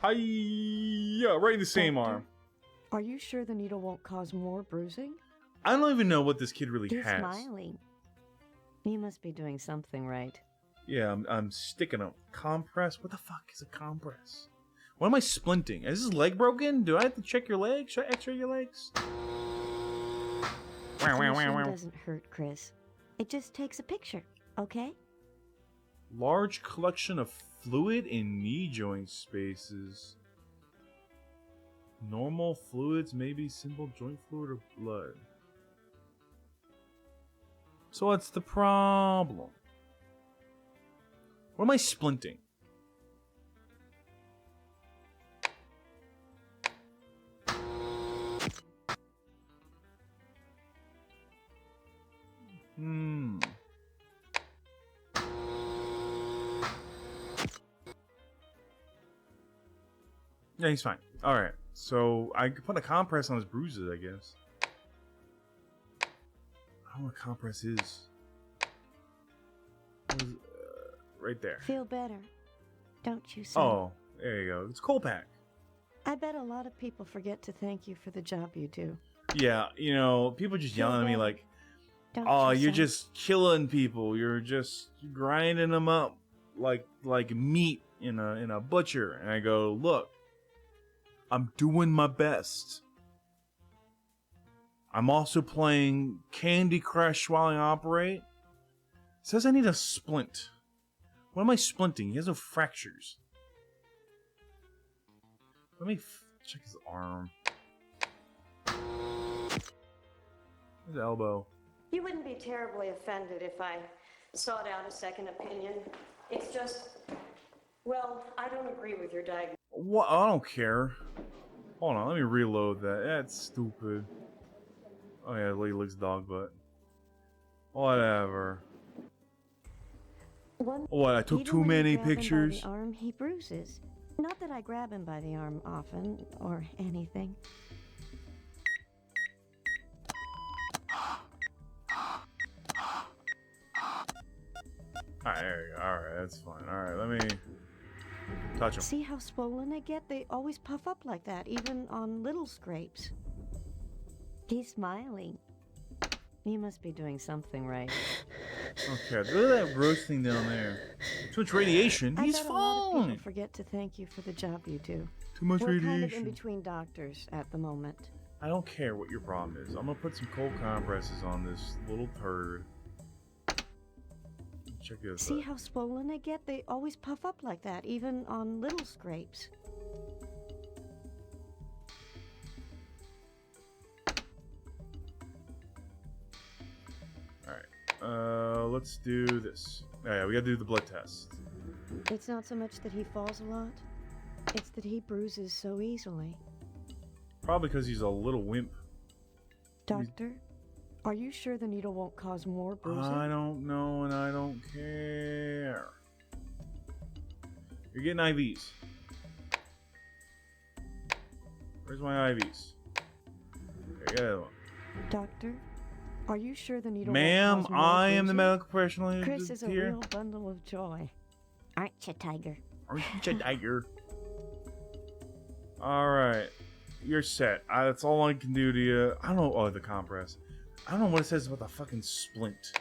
Hiya! Right in the same arm. Are you sure the needle won't cause more bruising? I don't even know what this kid really He's has. smiling. You must be doing something right. Yeah, I'm sticking a compress. What the fuck is a compress? What am I splinting? Is his leg broken? Do I have to check your legs? Should I x-ray your legs? It doesn't hurt, Chris. It just takes a picture, okay? Large collection of fluid in knee joint spaces. Normal fluids, maybe simple joint fluid or blood. So what's the problem? What am I splinting? Yeah, he's fine. Alright, so I could put a compress on his bruises, I guess. I don't know what a compress is. Right there. Feel better, don't you, son? Oh, there you go. It's cold pack. I bet a lot of people forget to thank you for the job you do. Yeah, you know, people just yelling at me like, Don't "Oh, you, you're son? just killing people. You're just grinding them up like meat in a butcher." And I go, "Look, I'm doing my best. I'm also playing Candy Crush while I operate." It says I need a splint. What am I splinting? He has no fractures. Let me check his arm. His elbow. You wouldn't be terribly offended if I sought out a second opinion. It's just, well, I don't agree with your diagnosis. What? I don't care. Hold on, let me reload that. That's stupid. Oh yeah, Lady Licks dog butt. Whatever. What? I took Even too when you many grab him by pictures. the arm, he bruises. Not that I grab him by the arm often or anything. Alright, there you go. Alright, that's fine. Alright, let me touch him. See how swollen they get? They always puff up like that, even on little scrapes. He's smiling. You must be doing something right. Okay, look at that gross thing down there. Too much radiation. I He's bet a lot of fine. people forget to thank you for the job you do. Too much We're kind of in radiation. between doctors at the moment. I don't care what your problem is. I'm gonna put some cold compresses on this little turd. Check this See out. how swollen they get? They always puff up like that, even on little scrapes. Alright. Let's do this. Oh, yeah, we gotta do the blood test. It's not so much that he falls a lot, it's that he bruises so easily. Probably because he's a little wimp. Doctor, are you sure the needle won't cause more bruising? I don't know and I don't care. You're getting IVs. Where's my IVs? There you go. Doctor, are you sure the needle Ma'am, won't cause more I am the bruising? medical professional Chris is a here. real bundle of joy. Aren't you, Tiger? Aren't you, Tiger? Alright. You're set. That's all I can do to you. I don't know. Oh, the compress. I don't know what it says about the fucking splint.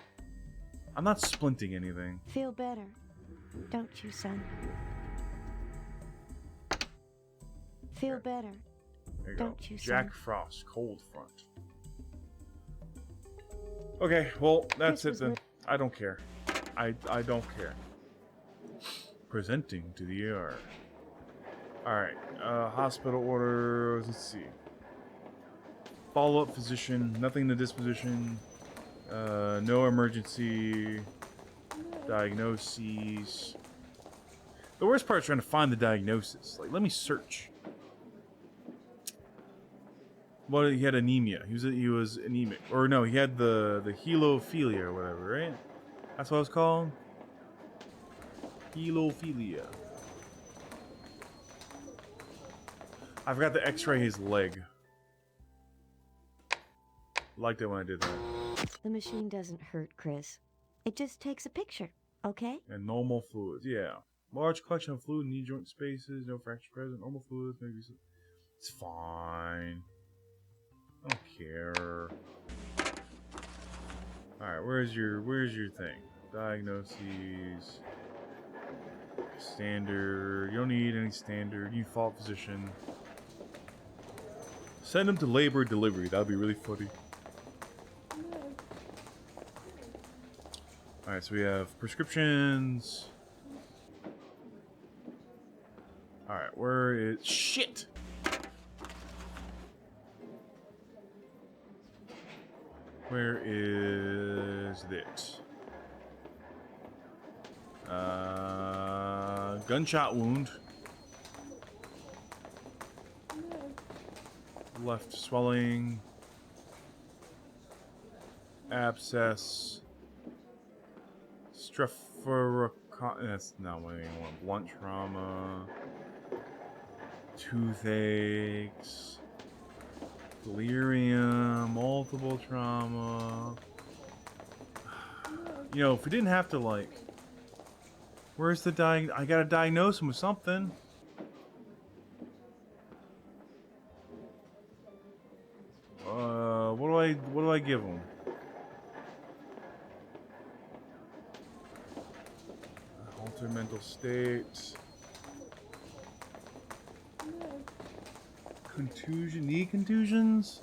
I'm not splinting anything. Feel better, don't you, son? Feel better, There you go. don't you, son? Jack Frost, cold front. Okay, well, that's it then. I don't care. I don't care. Presenting to the ER. Alright, hospital orders, let's see. Follow-up physician, nothing to disposition. No emergency. Diagnoses. The worst part is trying to find the diagnosis. Like, let me search. Well, he had anemia. He was anemic. Or no, he had the helophilia or whatever, right? That's what it was called? Helophilia. I forgot to x-ray his leg. Liked it when I did that. The machine doesn't hurt, Chris. It just takes a picture, okay? And normal fluids, yeah. Large collection of fluid in knee joint spaces, no fracture present, normal fluids, maybe some... It's fine. I don't care. Alright, where's your thing? Diagnoses. Standard. You don't need any standard. You need fault physician. Send him to labor delivery. That'd be really funny. Alright, so we have prescriptions. Alright, where is... Shit! Where is it? Gunshot wound. Left swelling. Abscess. That's not what anyone. Blunt trauma. Toothaches. Delirium. Multiple trauma. You know, if we didn't have to, like... Where's the I gotta diagnose him with something. What do I give him? Altered mental state. Contusion, knee contusions?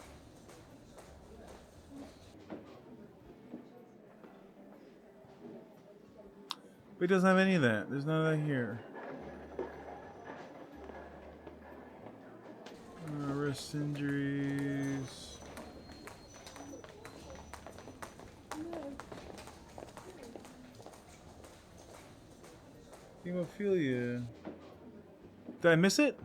But he doesn't have any of that. There's none of that here. Wrist injuries. Hemophilia. Did I miss it?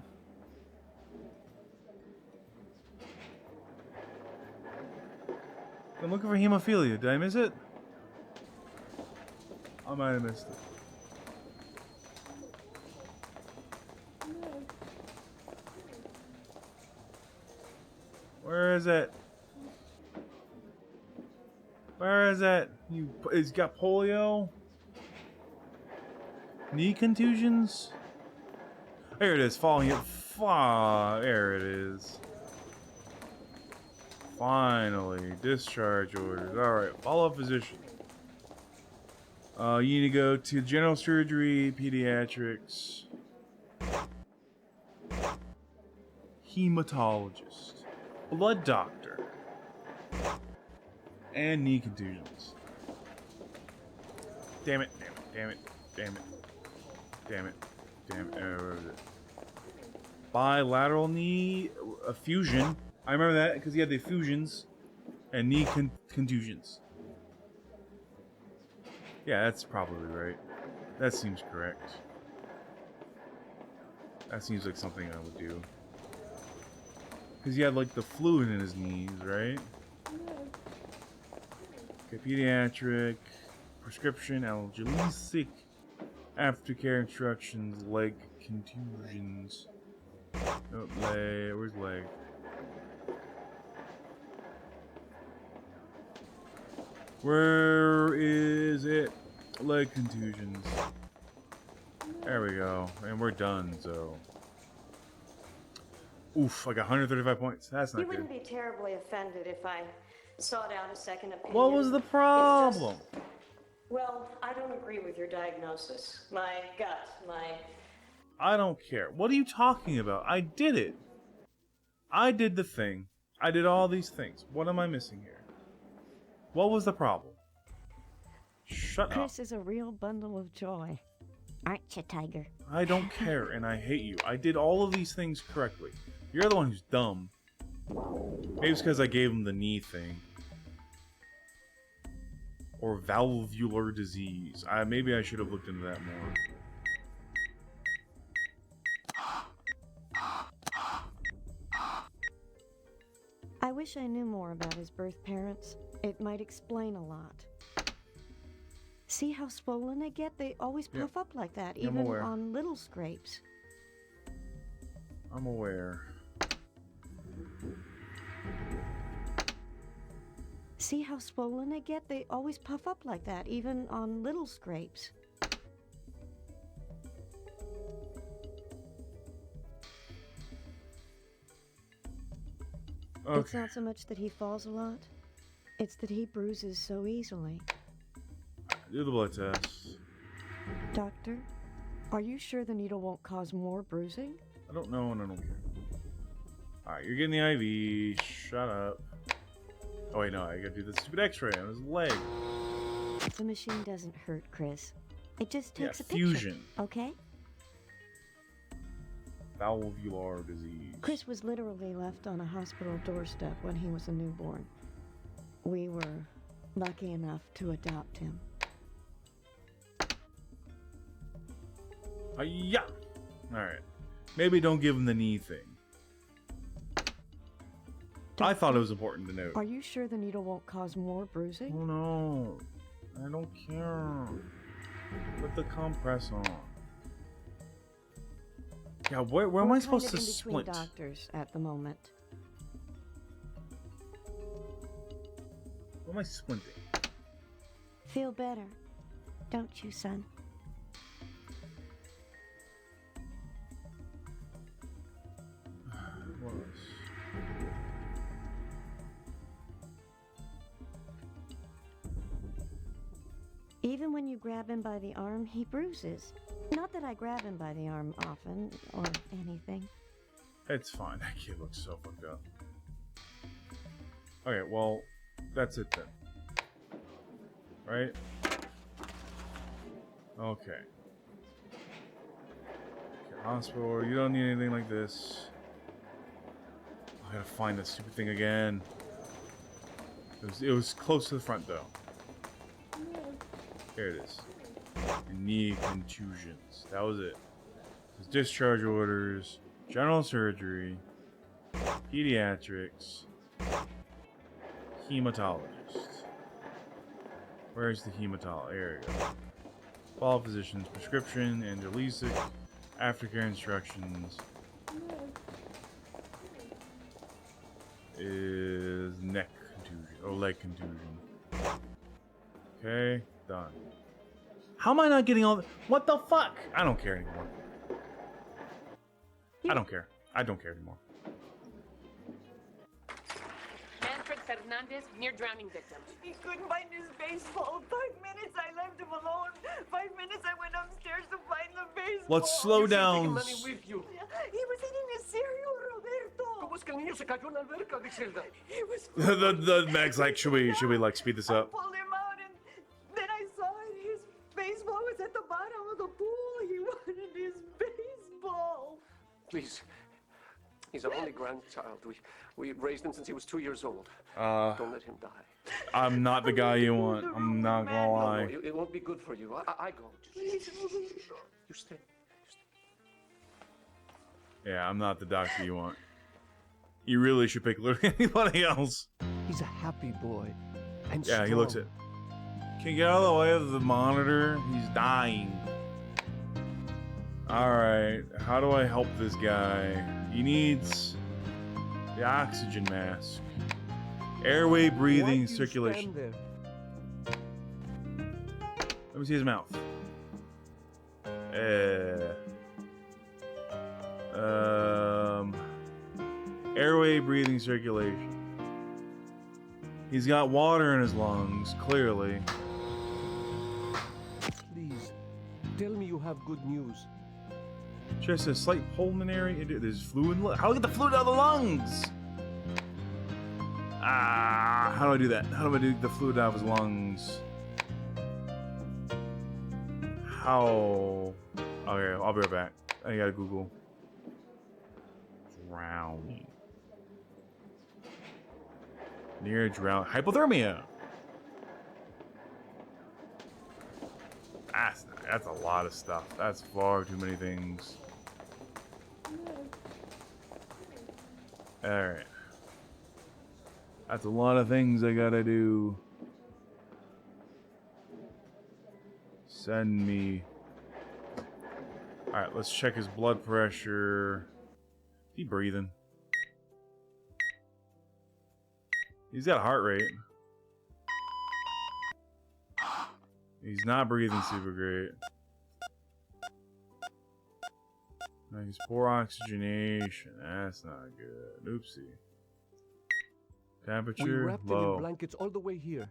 I'm looking for hemophilia. Did I miss it? I might have missed it. Where is it? Where is it? He's got polio? Knee contusions? There it is, falling it. There it is. Finally, discharge orders. Alright, follow up physician. You need to go to general surgery, pediatrics, hematologist, blood doctor, and knee contusions. Damn it, damn it, damn it, damn it, damn it, damn it. Where is it? Bilateral knee fusion. I remember that because he had the fusions and knee contusions. Yeah, that's probably right. That seems correct. That seems like something I would do. Because he had like the fluid in his knees, right? Okay, pediatric, prescription, analgesic, aftercare instructions, leg contusions. Oh, leg, where's leg? Where is it? Leg contusions. There we go. And we're done, so. Oof, I got 135 points. That's not You good. wouldn't be terribly offended if I sought out a second opinion. What was the problem? Well, I don't agree with your diagnosis. My gut, I don't care. What are you talking about? I did it. I did the thing. I did all these things. What am I missing here? What was the problem? Shut up. Chris is a real bundle of joy. Aren't you, Tiger? I don't care, and I hate you. I did all of these things correctly. You're the one who's dumb. Maybe it's because I gave him the knee thing. Or valvular disease. Maybe I should have looked into that more. wish I knew more about his birth parents. It might explain a lot. See how swollen they get? They always puff up like that, I'm even aware. on little scrapes. I'm aware. See how swollen they get? They always puff up like that, even on little scrapes. Okay. It's not so much that he falls a lot. It's that he bruises so easily. Do the blood test. Doctor, are you sure the needle won't cause more bruising? I don't know and I don't care. Alright, you're getting the IV. Shut up. Oh wait, no, I gotta do the stupid x-ray on his leg. The machine doesn't hurt, Chris. It just takes a picture. Fusion. Okay? Valvular disease. Chris was literally left on a hospital doorstep when he was a newborn. We were lucky enough to adopt him. Yeah. Alright. Maybe don't give him the knee thing. I thought it was important to know. Are you sure the needle won't cause more bruising? Oh no. I don't care. Put the compress on. Yeah, where am I supposed to splint? We're kind of in between doctors at the moment. Where am I splinting? Feel better, don't you, son? Even when you grab him by the arm, he bruises. Not that I grab him by the arm often, or anything. It's fine. That kid looks so fucked up. Okay, well, that's it then. Right? Okay. Okay, hospital. You don't need anything like this. I gotta find that stupid thing again. It was close to the front though. There it is. Knee contusions. That was it. There's discharge orders, general surgery, pediatrics, hematologist. Where's the hematologist? There we go. Follow physician's prescription, analgesic, aftercare instructions. Is neck contusion or leg contusion. Okay, done. How am I not getting all the... What the fuck? I don't care anymore. I don't care. I don't care anymore. Manfred Fernandez, near drowning victim. He couldn't find his baseball. 5 minutes I left him alone. 5 minutes I went upstairs to find the baseball. Let's slow down. Money with you. He was eating his cereal, Roberto. ¿Cómo es que el niño se cayó en la alberca, Griselda? He was... the Meg's like, should we like speed this up? I pulled him out and then I saw it. His baseball was at the bottom of the pool. He wanted his baseball. Please. He's our only grandchild. We raised him since he was 2 years old. Don't let him die. I'm not the guy you want. I'm not gonna lie. No, it won't be good for you. I go. You stay. Yeah, I'm not the doctor you want. You really should pick literally anybody else. He's a happy boy. And yeah, he looks it. Can you get out of the way of the monitor? He's dying. Alright, how do I help this guy? He needs the oxygen mask. Airway, breathing, circulation. Let me see his mouth. Airway, breathing, circulation. He's got water in his lungs, clearly. Please, tell me you have good news. Just a slight pulmonary. There's fluid. How do I get the fluid out of the lungs? How do I do that? How do I do the fluid out of his lungs? How? Okay, I'll be right back. I gotta Google. Drowning. Near drown. Hypothermia. That's a lot of stuff. That's far too many things. Alright. That's a lot of things I gotta do. Send me. Alright, let's check his blood pressure. Is he breathing? He's got a heart rate. He's not breathing super great. He's poor oxygenation. That's not good. Oopsie. We Temperature wrapped him in low. blankets all the way here.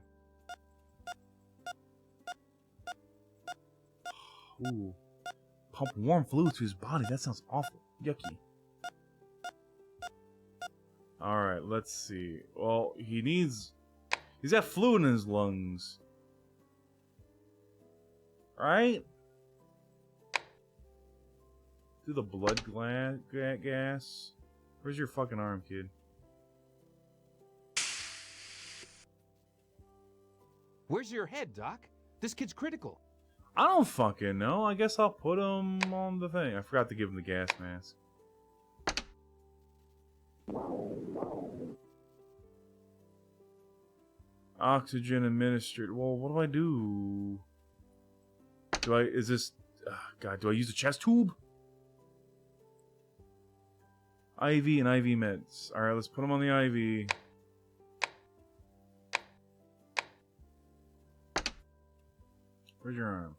Ooh. Pump warm fluid to his body. That sounds awful. Yucky. Alright, let's see. Well, he's got fluid in his lungs. Right? Do the blood gas. Where's your fucking arm, kid? Where's your head, Doc? This kid's critical. I don't fucking know. I guess I'll put him on the thing. I forgot to give him the gas mask. Oxygen administered. Well, what do I do? Is this... God, do I use a chest tube? IV and IV meds. Alright, let's put him on the IV. Where's your arm?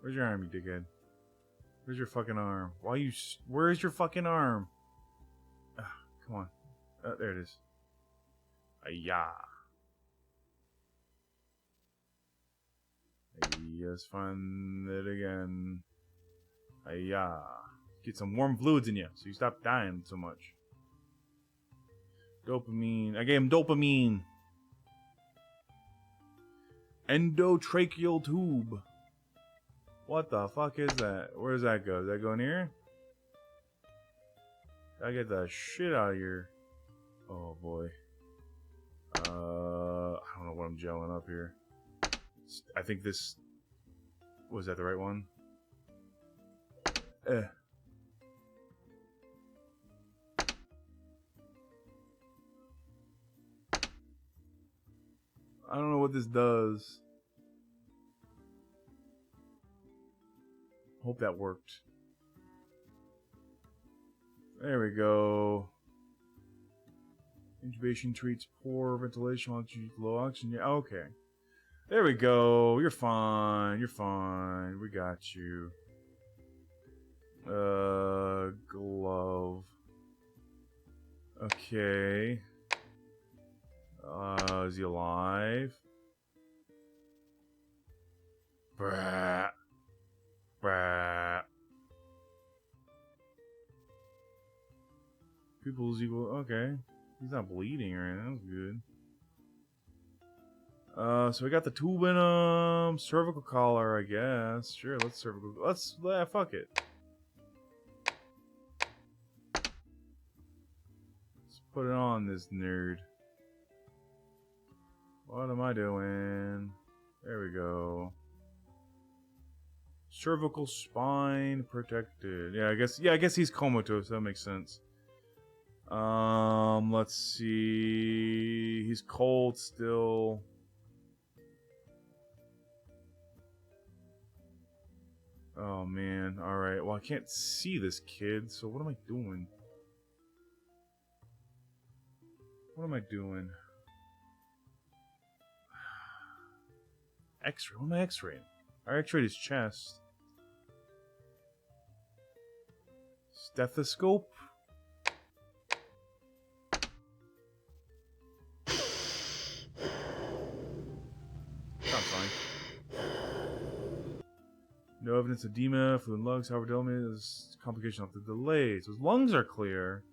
Where's your arm, you dickhead? Where's your fucking arm? Where's your fucking arm? Come on. There it is. Ayah. Let's find it again. Ayah. Get some warm fluids in you so you stop dying so much. Dopamine. I gave him dopamine. Endotracheal tube. What the fuck is that? Where does that go? Does that go in here? I get the shit out of here. Oh boy. I don't know what I'm gelling up here. I think this... Was that the right one? I don't know what this does. Hope that worked. There we go. Intubation treats poor ventilation while low oxygen. Yeah, okay. There we go. You're fine. You're fine. We got you. Glove. Okay. Is he alive? Brat. Brat. People's equal. Okay. He's not bleeding or anything. That's good. So we got the tube in him. Cervical collar, I guess. Sure, let's cervical. Fuck it. Let's put it on this nerd. What am I doing? There we go. Cervical spine protected. Yeah, I guess he's comatose. That makes sense. Let's see. He's cold still. Oh man. Alright. Well, I can't see this kid, so what am I doing? What am I doing? X-ray? What am I X-raying? I X-rayed his chest. Stethoscope? Sounds fine. No evidence of edema, fluid in lungs, however, delay is complication of the delay. So his lungs are clear.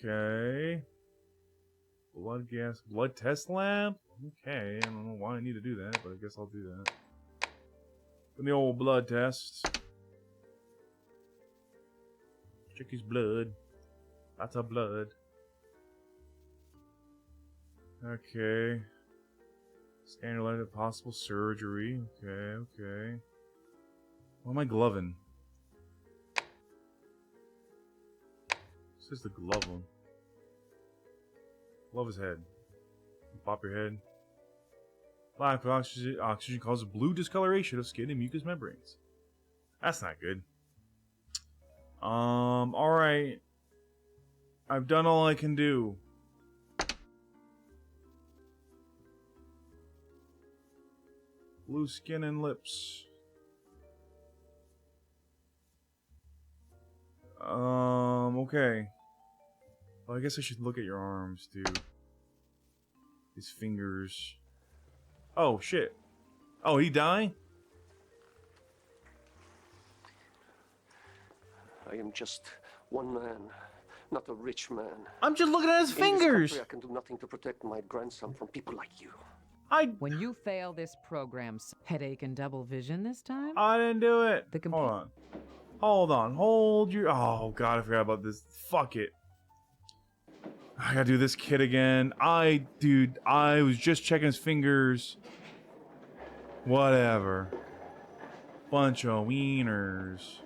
Okay. Blood gas, blood test lab? Okay, I don't know why I need to do that, but I guess I'll do that. Give me the old blood test. Check his blood. Lots of blood. Okay. Standard possible surgery. Okay, okay. What am I gloving? This is the glove one. Love his head. Pop your head. Lack of oxygen causes blue discoloration of skin and mucous membranes. That's not good. Alright. I've done all I can do. Blue skin and lips. Okay. Well, I guess I should look at your arms, too. His fingers. Oh, shit. Oh, he died? I am just one man, not a rich man. I'm just looking at his fingers! In this country, I can do nothing to protect my grandson from people like you. When you fail this program's headache and double vision this time? I didn't do it. Hold on. Hold on. Hold your... Oh, God, I forgot about this. Fuck it. I gotta do this kid again. Dude, I was just checking his fingers. Whatever. Bunch of wieners.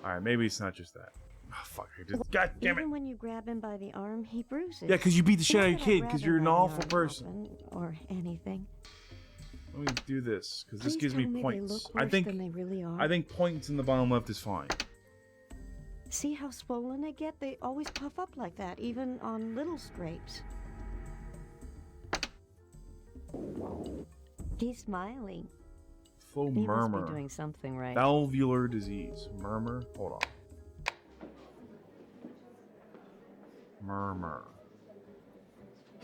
Alright, maybe it's not just that. Oh, fuck. God damn it. Even when you grab him by the arm, he bruises. Yeah, because you beat the shit out of your Not that I kid, grab because him you're an by the awful arm person. often, or anything. Let me do this, because this Please gives me tell me they points. look I worse think than they really are. I think points in the bottom left is fine. See how swollen they get? They always puff up like that, even on little scrapes. He's smiling. Full He murmur. must be doing something right. Valvular disease. Murmur. Hold on. Murmur.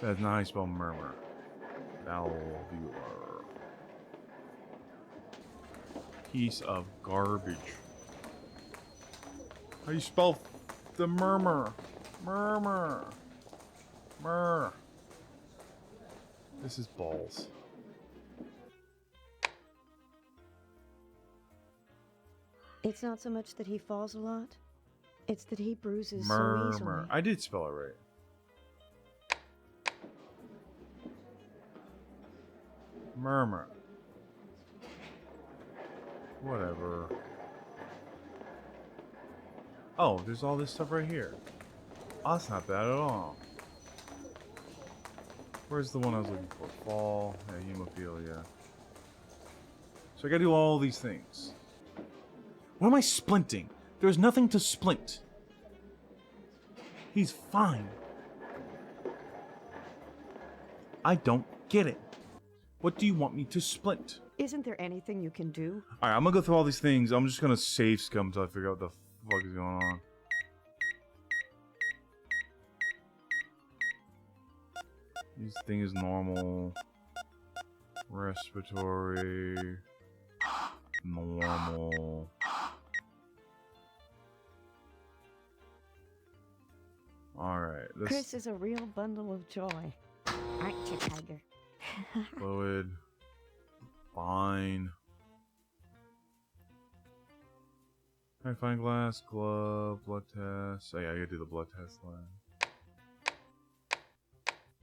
That's not how you spell murmur. Valvular. Piece of garbage. How do you spell the murmur? Murmur. Murr. This is balls. It's not so much that he falls a lot. It's that he bruises so Murmur. easily. I did spell it right. Murmur. Whatever. Oh, there's all this stuff right here. Oh, that's not bad at all. Where's the one I was looking for? Fall, yeah, hemophilia. So I gotta do all these things. What am I splinting? There's nothing to splint. He's fine. I don't get it. What do you want me to splint? Isn't there anything you can do? Alright, I'm gonna go through all these things. I'm just gonna save scum until I figure out what the fuck is going on. This thing is normal. Respiratory. Normal. Alright, Chris is a real bundle of joy. Aren't you, Tiger? fluid. Fine. Magnifying glass, glove, blood test. Oh yeah, I gotta do the blood test line.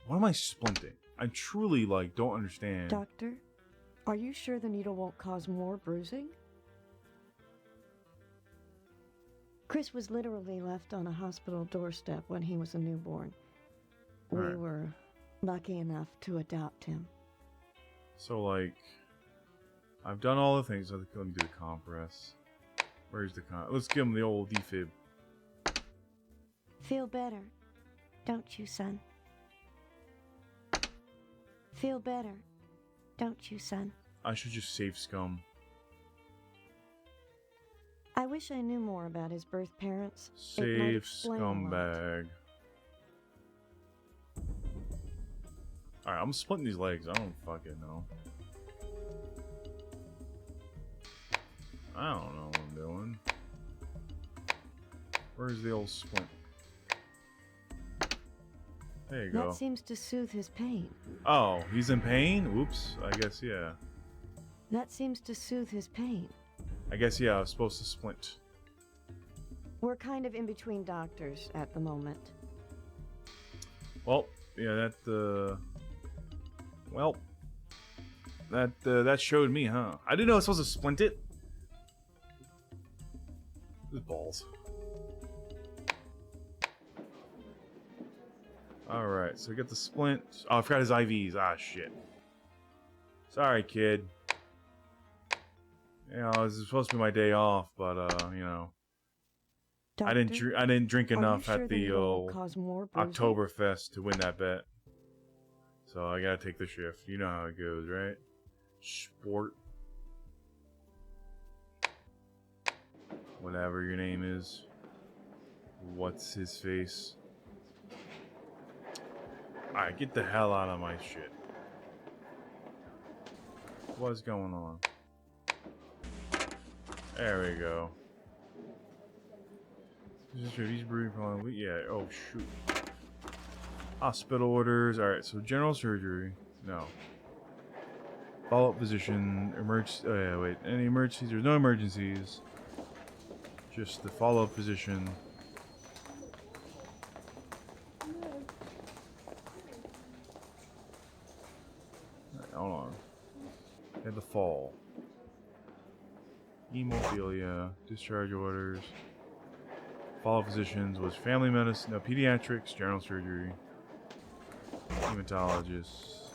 What am I splinting? I truly, don't understand. Doctor, are you sure the needle won't cause more bruising? Chris was literally left on a hospital doorstep when he was a newborn. We Right. were lucky enough to adopt him. So, I've done all the things. Let me do the compress. Where's the let's give him the old defib. Feel better, don't you, son? Feel better, don't you, son? I should just save scum. I wish I knew more about his birth parents. It might Save explain a lot. scumbag. Alright, I'm splitting these legs. I don't fucking know. I don't know what I'm doing. Where's the old splint? There you go. That seems to soothe his pain. Oh, he's in pain? Oops. I guess, yeah. That seems to soothe his pain. I guess, yeah, I was supposed to splint. We're kind of in between doctors at the moment. Well, yeah, well, that showed me, huh? I didn't know I was supposed to splint it. This balls. Alright, so get the splint. Oh, I forgot his IVs. Ah, shit. Sorry, kid. You know, this is supposed to be my day off, but, you know. I didn't drink enough at the Oktoberfest to win that bet. So I gotta take the shift. You know how it goes, right? Sport. Whatever your name is. What's his face? Alright, get the hell out of my shit. What's going on? There we go. He's breathing. Yeah, oh shoot. Hospital orders. Alright, so general surgery. No. Follow-up physician. Emergency. Oh yeah, wait. Any emergencies? There's no emergencies. Just the follow-up physician. Alright, hold on. And the fall. Hemophilia. Discharge orders. Follow-up physicians was family medicine, no, pediatrics, general surgery, hematologists,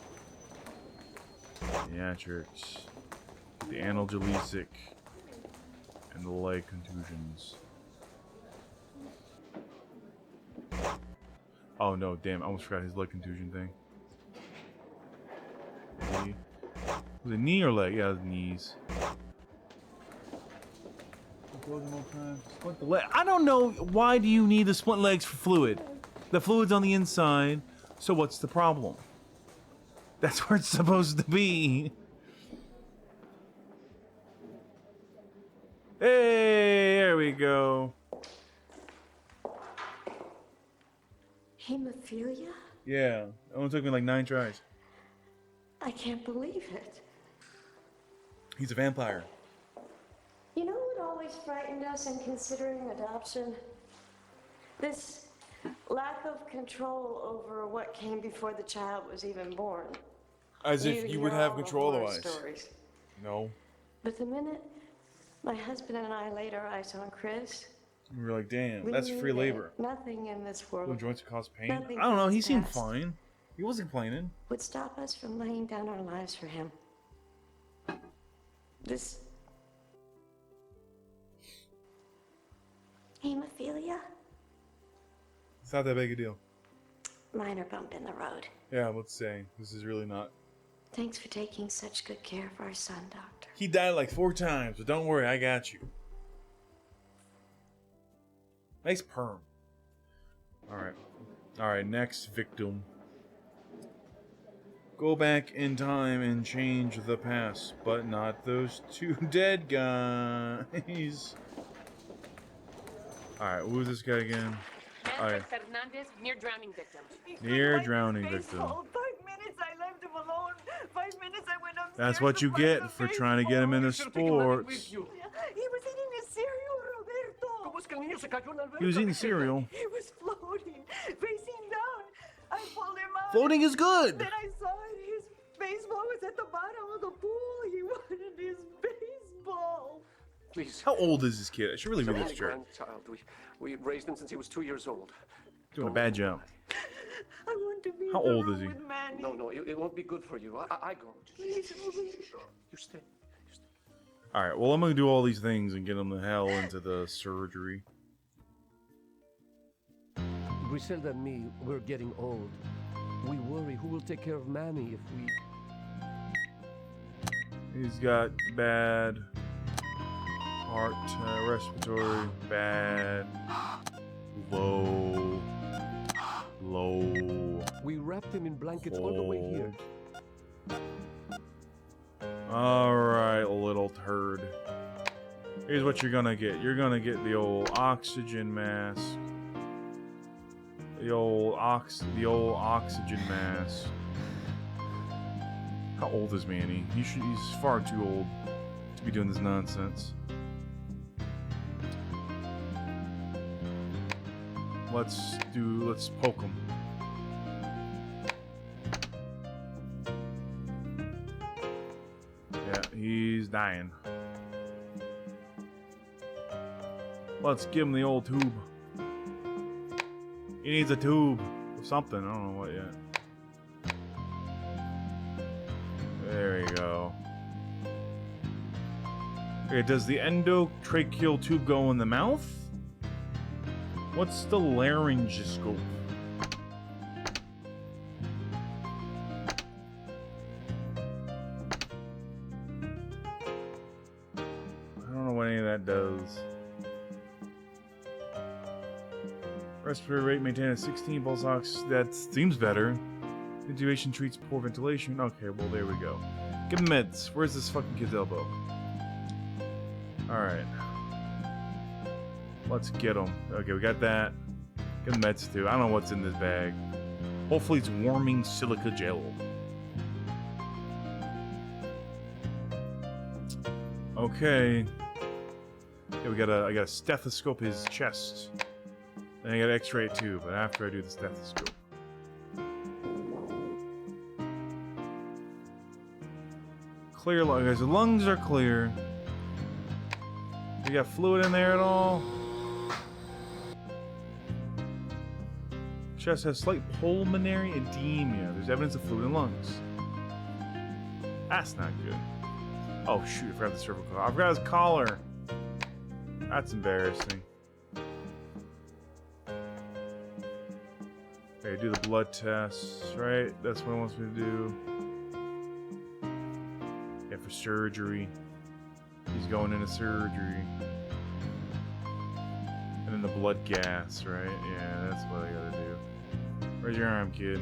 pediatrics, the analgesic, and the leg contusions. Oh no, damn, I almost forgot his leg contusion thing. Knee. Was it knee or leg? Yeah, it was knees. Splint the leg. I don't know, why do you need the splint legs for fluid? The fluid's on the inside, so what's the problem? That's where it's supposed to be. Hey, there we go. Hemophilia? Yeah, it only took me like 9 tries. I can't believe it. He's a vampire. You know what always frightened us in considering adoption? This lack of control over what came before the child was even born. As if you would have control otherwise. Stories. No. But the minute my husband and I laid our eyes on Chris, We were like, damn, we that's knew free that labor. nothing in this world No joints cause pain. nothing I don't know, from he his seemed past fine. He wasn't complaining. would stop us from laying down our lives for him. This hemophilia? It's not that big a deal. Minor bump in the road. Yeah, let's say. This is really not. Thanks for taking such good care of our son, Doctor. He died like 4 times, but don't worry, I got you. Nice perm. Alright. Alright, next victim. Go back in time and change the past, but not those 2 dead guys. Alright, who's this guy again? Alright. Hernandez, near drowning victim. Near drowning victim. 5 minutes I left him alone. 5 minutes I went upstairs. That's what you get for trying to get him into sports. He was eating his cereal, Roberto. He was eating cereal. He was floating, facing down. I pulled him out. Floating is good. Then I saw it. His baseball was at the bottom of the pool. He wanted his baseball. Please. How old is this kid? I should really He's read our this only chart. grandchild. We raised him since he was 2 years old. Doing a bad job. I want to be How in the old room is he? with Manny. No, it won't be good for you. I go. Please. You stay. Alright, well, I'm going to do all these things and get him the hell into the surgery. Griselda and me, we're getting old. We worry who will take care of Mammy if we... He's got bad heart, respiratory, bad, low. We wrapped him in blankets all the way here. Alright, little turd. Here's what you're gonna get. You're gonna get the old oxygen mask. The old oxygen mask. How old is Manny? He's far too old to be doing this nonsense. Let's poke him. Yeah, he's dying. Let's give him the old tube. He needs a tube of something. I don't know what yet. There you go. Okay, does the endotracheal tube go in the mouth? What's the laryngoscope? I don't know what any of that does. Respiratory rate maintained at 16 pulse ox. That seems better. Intubation treats poor ventilation. Okay, well there we go. Give him meds. Where's this fucking kid's elbow? Alright. Let's get him. Okay, we got that. Give him meds too. I don't know what's in this bag. Hopefully it's warming silica gel. Okay. Okay, I gotta stethoscope his chest. Then I gotta x-ray it too, but after I do the stethoscope. Clear lungs. Okay, so lungs are clear. You got fluid in there at all? Chest has slight pulmonary edema. There's evidence of fluid in lungs. That's not good. Oh shoot, I forgot the cervical collar. I forgot his collar. That's embarrassing. Okay, do the blood tests, right? That's what it wants me to do. Yeah, for surgery. He's going into surgery. And then the blood gas, right? Yeah, that's what I gotta do. Where's your arm, kid?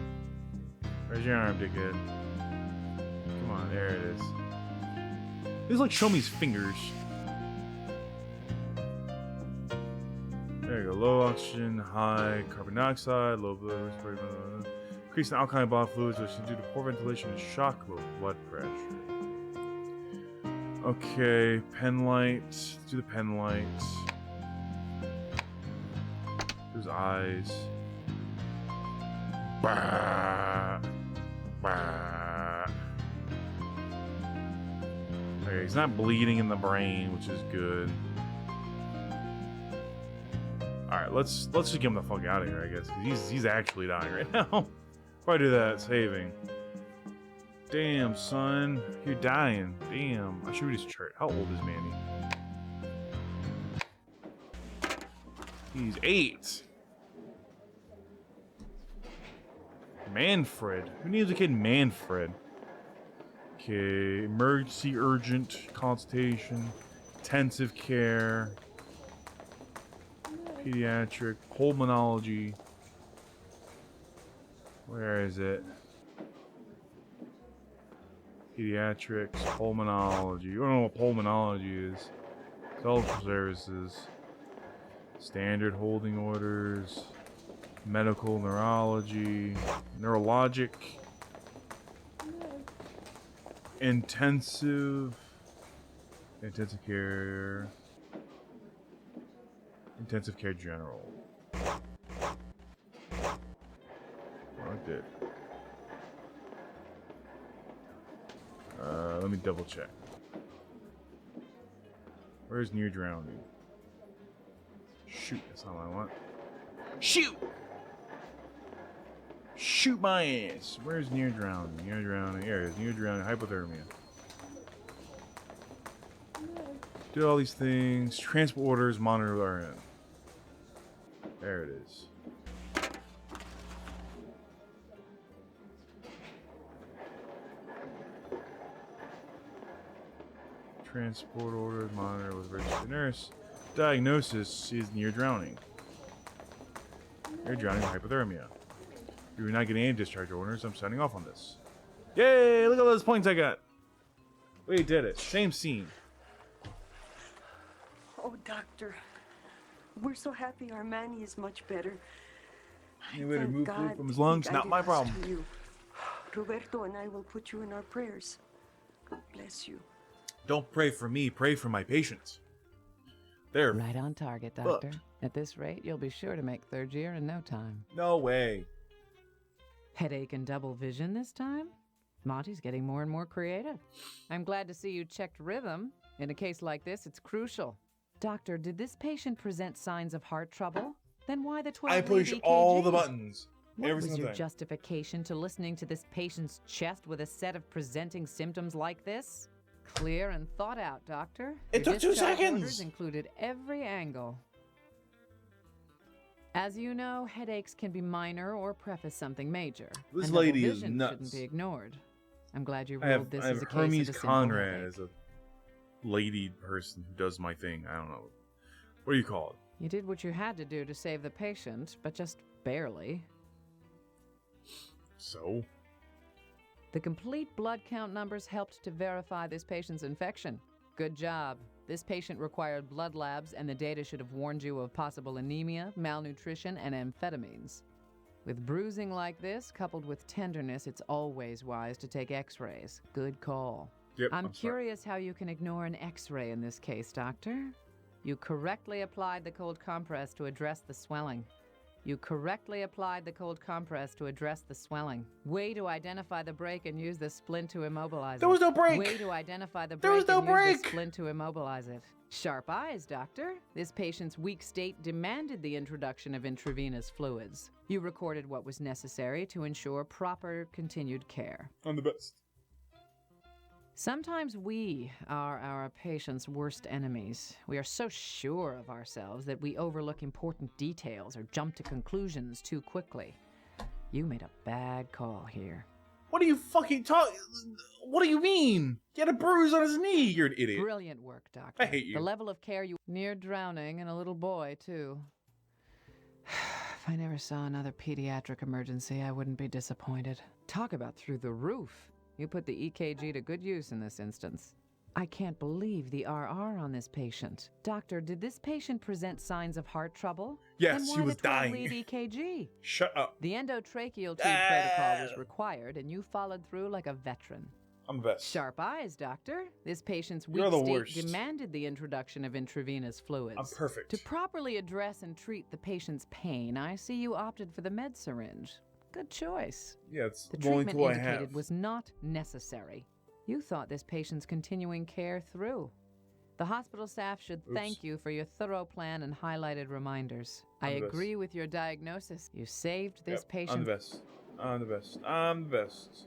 Where's your arm, dickhead? Come on, there it is. He's like, show me his fingers. There you go. Low oxygen, high carbon dioxide, low blood respiratory, increase in alkaline body fluids, which is due to poor ventilation and shock low blood pressure. Okay, pen light. Let's do the pen light. His eyes. Bah, bah. Okay, he's not bleeding in the brain, which is good. Alright, let's just get him the fuck out of here, I guess, because he's actually dying right now. Probably do that, saving. Damn, son. You're dying. Damn. I should read his chart. How old is Manny? He's 8. Manfred. Who names a kid Manfred? Okay. Emergency, urgent, consultation, intensive care, pediatric, pulmonology. Where is it? Pediatrics, pulmonology. You don't know what pulmonology is. Social services. Standard holding orders. Medical neurology. Neurologic. Intensive care. Intensive care general. Like that. Let me double check. Where's near drowning? Shoot, that's not what I want. Shoot! Shoot my ass! Where's near drowning? Near drowning. Here it is. Near drowning. Hypothermia. Do all these things. Transport orders. Monitor RN. There it is. Transport orders. Monitor with registered nurse. Diagnosis is near drowning. Near drowning hypothermia. You're not getting any discharge orders. I'm signing off on this. Yay! Look at all those points I got. We did it. Same scene. Oh, doctor. We're so happy our Manny is much better. Any way to remove fluid from his lungs? Not my problem. You. Roberto and I will put you in our prayers. God bless you. Don't pray for me. Pray for my patients. They're right on target, doctor. At this rate, you'll be sure to make third year in no time. No way. Headache and double vision this time? Monty's getting more and more creative. I'm glad to see you checked rhythm. In a case like this, it's crucial. Doctor, did this patient present signs of heart trouble? Then why the 12 I push all the buttons. What Every was single your time. justification to listening to this patient's chest with a set of presenting symptoms like this? Clear and thought out, doctor. It Your took 2 discharge seconds. orders included every angle. As you know, headaches can be minor or preface something major. This and double lady is vision nuts. shouldn't be ignored. I'm glad you I ruled have, this I have as a case Hermes of a simple Conrad headache. as a lady person who does my thing. I don't know. What do you call it? You did what you had to do to save the patient, but just barely. So? The complete blood count numbers helped to verify this patient's infection. Good job. This patient required blood labs, and the data should have warned you of possible anemia, malnutrition, and amphetamines. With bruising like this, coupled with tenderness, it's always wise to take x-rays. Good call. Yep, I'm I'm sorry. curious how you can ignore an x-ray in this case, doctor. You correctly applied the cold compress to address the swelling. You correctly applied the cold compress to address the swelling. Way to identify the break and use the splint to immobilize it. There was no break! Way to identify the There break was no and use break! the splint to immobilize it. Sharp eyes, doctor. This patient's weak state demanded the introduction of intravenous fluids. You recorded what was necessary to ensure proper continued care. I'm the best. Sometimes we are our patient's worst enemies. We are so sure of ourselves that we overlook important details or jump to conclusions too quickly. You made a bad call here. What are you fucking talking? What do you mean? He had a bruise on his knee. You're an idiot. Brilliant work, doctor. I hate you. The level of care you near drowning and a little boy, too. If I never saw another pediatric emergency, I wouldn't be disappointed. Talk about through the roof. You put the EKG to good use in this instance. I can't believe the RR on this patient. Doctor, did this patient present signs of heart trouble? Yes, Then he why was the 12 dying. lead EKG? Shut up. The endotracheal tube protocol was required, and you followed through like a veteran. I'm the best. Sharp eyes, doctor. This patient's You're weak the state worst. demanded the introduction of intravenous fluids. I'm perfect. To properly address and treat the patient's pain, I see you opted for the med syringe. Good choice. Yeah, it's The the only treatment tool I indicated have. was not necessary. You thought this patient's continuing care through. The hospital staff should thank you for your thorough plan and highlighted reminders. I I'm the best. agree with your diagnosis. You saved this Yep, patient. I'm the best. I'm the best. I'm the best.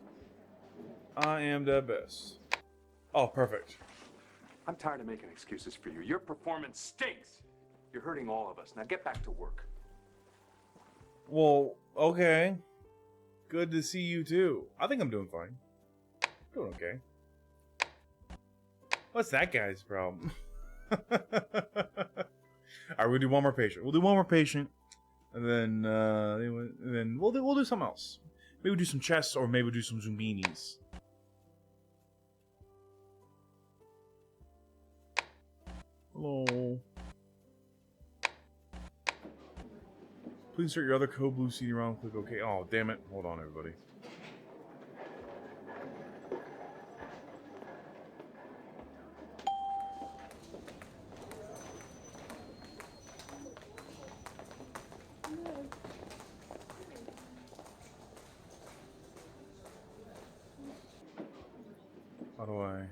I am the best. Oh, perfect. I'm tired of making excuses for you. Your performance stinks. You're hurting all of us. Now get back to work. Well, okay. Good to see you too. I think I'm doing fine. Doing okay. What's that guy's problem? Alright, we'll do one more patient. We'll do one more patient, and then we'll do something else. Maybe we'll do some chests, or maybe we'll do some zumbinis. Hello. Please insert your other code blue CD-ROM. Click OK. Oh, damn it. Hold on, everybody. How do I...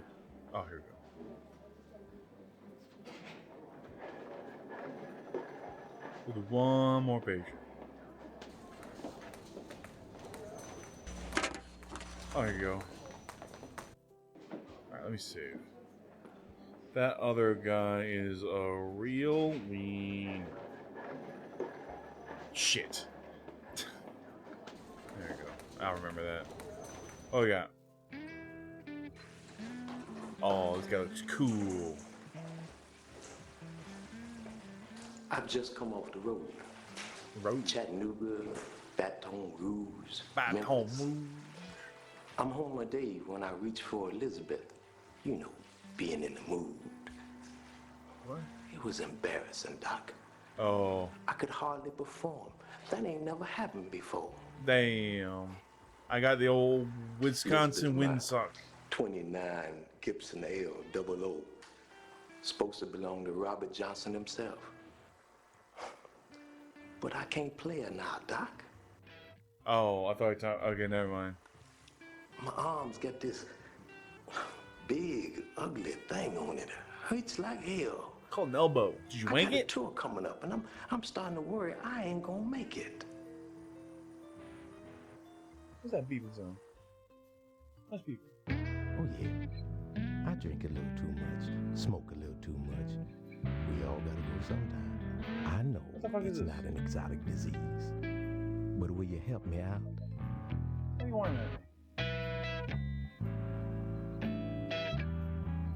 Oh, here we go. We'll do one more page. Oh, here you go. Alright, let me save. That other guy is a real wiener. Shit. There you go. I'll remember that. Oh, yeah. Oh, this guy looks cool. I've just come off the road. Chattanooga, Baton Rouge. Baton Memphis. Rouge. I'm home a day when I reach for Elizabeth. You know, being in the mood. What? It was embarrassing, Doc. Oh, I could hardly perform. That ain't never happened before. damn. I got the old Wisconsin windsock. 29 Gibson L00. Supposed to belong to Robert Johnson himself. But I can't play her now, Doc. Oh, I thought I talked. Okay, never mind. My arms got this big, ugly thing on it. Hurts like hell. Called an elbow. Did you I wing got a it? tour coming up, and I'm starting to worry I ain't gonna make it. What's that beeping sound? That's beeping. Oh, yeah. I drink a little too much, smoke a little too much. We all gotta go sometime. I know it's not an exotic disease. But will you help me out? What are you wanting at me?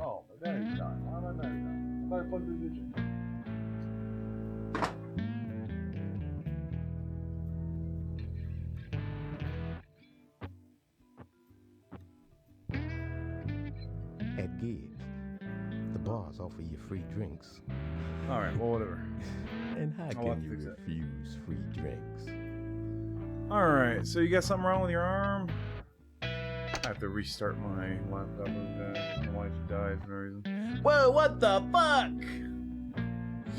Oh, my battery's dying. Why am my battery dying? I thought I plugged the digit. At Gibbs, the bars offer you free drinks. Alright, well, whatever. And how can you refuse free drinks? Alright, so you got something wrong with your arm? I have to restart my laptop really bad. I don't know why it died for no reason. Whoa, what the fuck?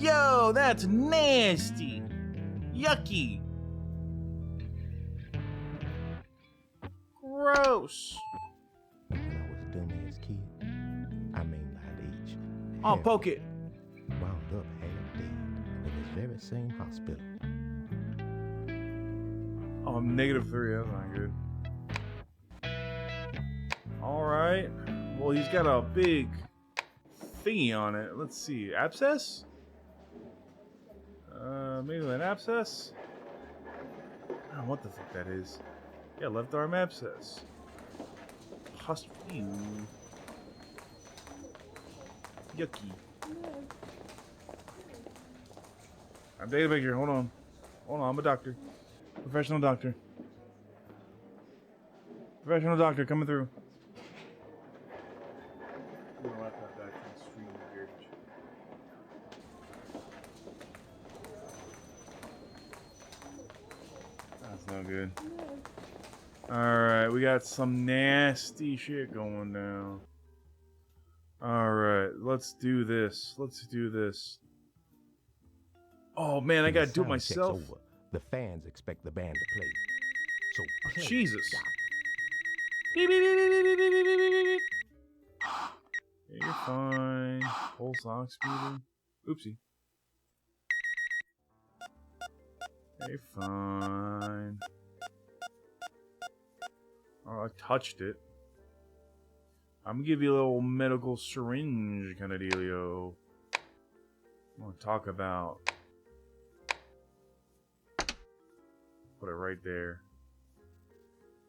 Yo, that's nasty. Yucky. Gross. When I was a dumbass kid, I mainlined age. I'll poke it. Wound up half dead in this very same hospital. Oh, I'm -3. That's not good. Alright. Well, he's got a big thingy on it. Let's see. Abscess? Maybe an abscess? I don't know what the fuck that is. Yeah, left arm abscess. Pustule. Yucky. I'm taking a picture. Hold on. Hold on. I'm a doctor. Professional doctor. Professional doctor coming through. That's no good. Alright, we got some nasty shit going down. Alright, let's do this. Let's do this. Oh man, I gotta do it myself. Over, the fans expect the band to play. So play, Jesus. Doc. Beep, beep, beep, beep, beep, beep, beep, beep, beep, beep. Yeah, you're fine. Whole song speeding. Oopsie. Yeah, you're fine. Oh, I touched it. I'm gonna give you a little medical syringe kind of dealio. I want to talk about. Put it right there.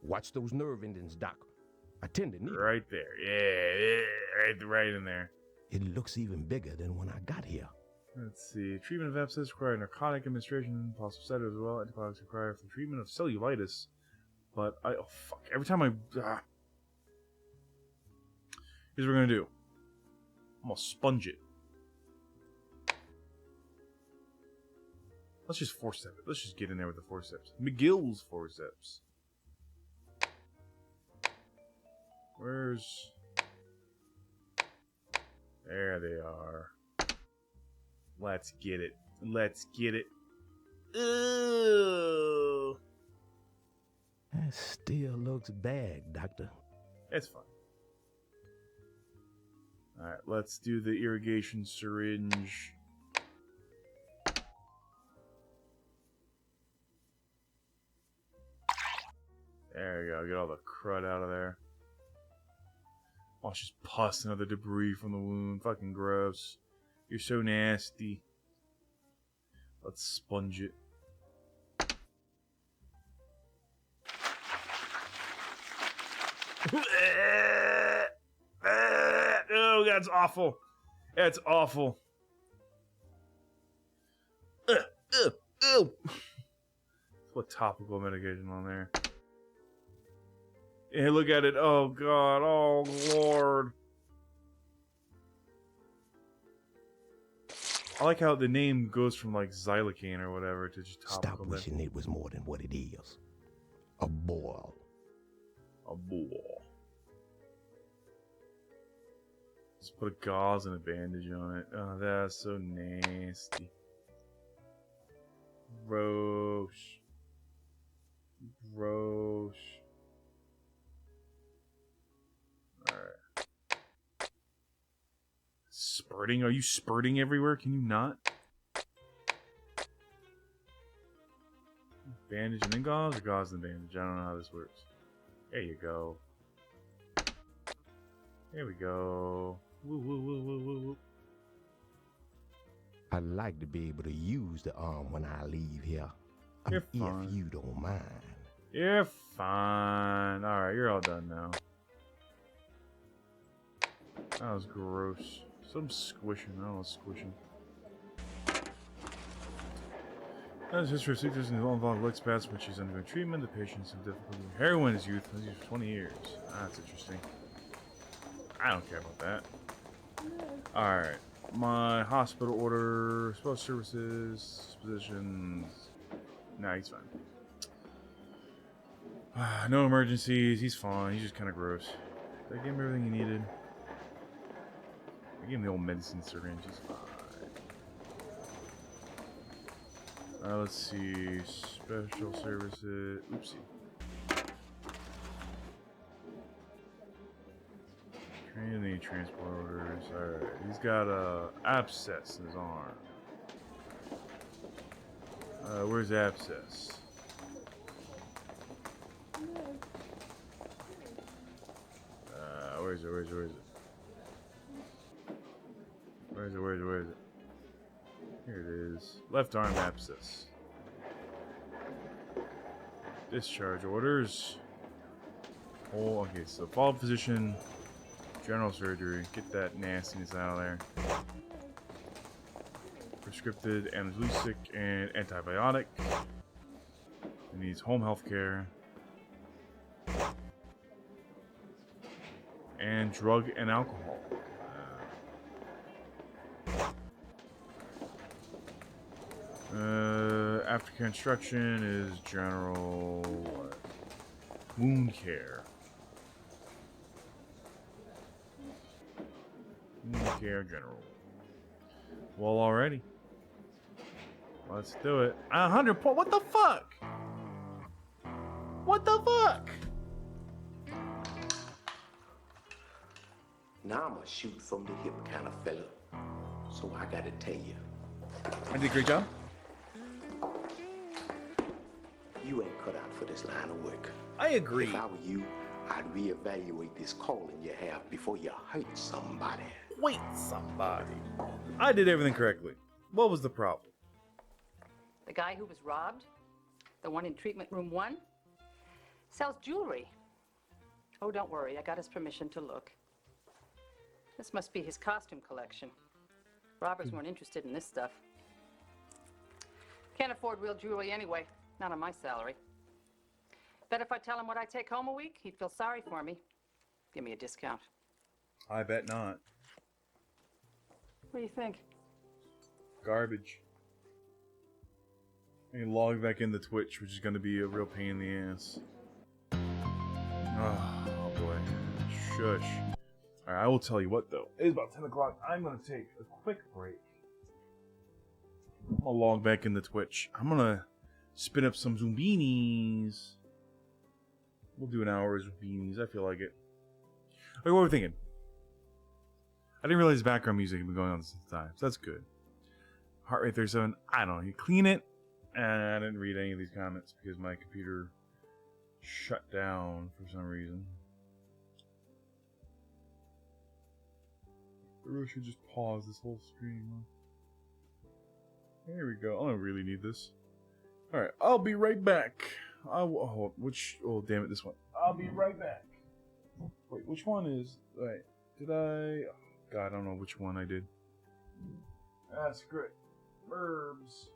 Watch those nerve endings, Doc. Attend to right there. Yeah, right in there. It looks even bigger than when I got here. Let's see. Treatment of abscess require narcotic administration, possible sedative as well. Antibiotics required for treatment of cellulitis. But oh fuck! Every time here's what we're gonna do. I'm gonna sponge it. Let's just forceps it. Let's just get in there with the forceps. McGill's forceps. Where's... There they are. Let's get it. Let's get it. Ooh. That still looks bad, Doctor. It's fine. Alright, let's do the irrigation syringe. There you go. Get all the crud out of there. Oh, it's just pus and other debris from the wound. Fucking gross. You're so nasty. Let's sponge it. Oh, that's awful. That's awful. Put topical medication on there. Hey, look at it. Oh, God. Oh, Lord. I like how the name goes from, like, xylocaine or whatever to just topical. Stop wishing it was more than what it is. A boil. A boil. Just put a gauze and a bandage on it. Oh, that's so nasty. Gross. Gross. Alright. Spurting? Are you spurting everywhere? Can you not? Bandage and then gauze, or gauze and bandage? I don't know how this works. There you go. There we go. Woo, woo, woo, woo, woo, woo. I'd like to be able to use the arm when I leave here. You're fine. If you don't mind. You're fine. Alright, you're all done now. That was gross. Some squishing. I don't know, squishing. That is history of seizures and involved leg spasms when she's undergoing treatment. The patient's in difficulty with heroin in his youth. He's used for 20 years. That's interesting. I don't care about that. Alright. My hospital order, special services, positions. Nah, he's fine. No emergencies. He's fine. He's just kind of gross. Did I give him everything he needed? I gave him the old medicine syringe. He's fine. Let's see. Special services. Oopsie. Training transport orders. Alright. He's got a abscess in his arm. Where's abscess? Where is it? Where is it? Where is it? Where is it? Where is it? Where is it? Here it is. Left arm abscess. Discharge orders. Oh, okay, so follow physician, general surgery. Get that nastiness out of there. Prescripted analgesic and antibiotic. He needs home health care. And drug and alcohol. Aftercare instruction is general wound care. Wound care general. Well, already. Let's do it. 100 points. What the fuck? What the fuck? Now I'm a shoot from the hip kind of fella. So I gotta tell you. I did a great job. You ain't cut out for this line of work. I agree. If I were you, I'd reevaluate this calling you have before you hurt somebody. Wait, somebody. I did everything correctly. What was the problem? The guy who was robbed, the one in treatment room 1, sells jewelry. Oh, don't worry, I got his permission to look. This must be his costume collection. Robbers weren't interested in this stuff. Can't afford real jewelry anyway, not on my salary. Bet if I tell him what I take home a week, he'd feel sorry for me. Give me a discount. I bet not. What do you think? Garbage. I can log back into Twitch, which is going to be a real pain in the ass. Oh boy. Shush. Alright, I will tell you what though. It is about 10 o'clock. I'm going to take a quick break. I'll log back into Twitch. I'm going to spin up some Zumbinis. We'll do an hour of Zumbinis. I feel like it. Okay, what were we thinking? I didn't realize background music had been going on this time, so that's good. Heart rate 37. I don't know. You clean it. And I didn't read any of these comments because my computer shut down for some reason. I really should just pause this whole stream. There we go. I don't really need this. Alright, I'll be right back. Oh, damn it, this one. I'll be right back. Wait, which one is... Wait, did I... Oh, God, I don't know which one I did. That's great. Verbs.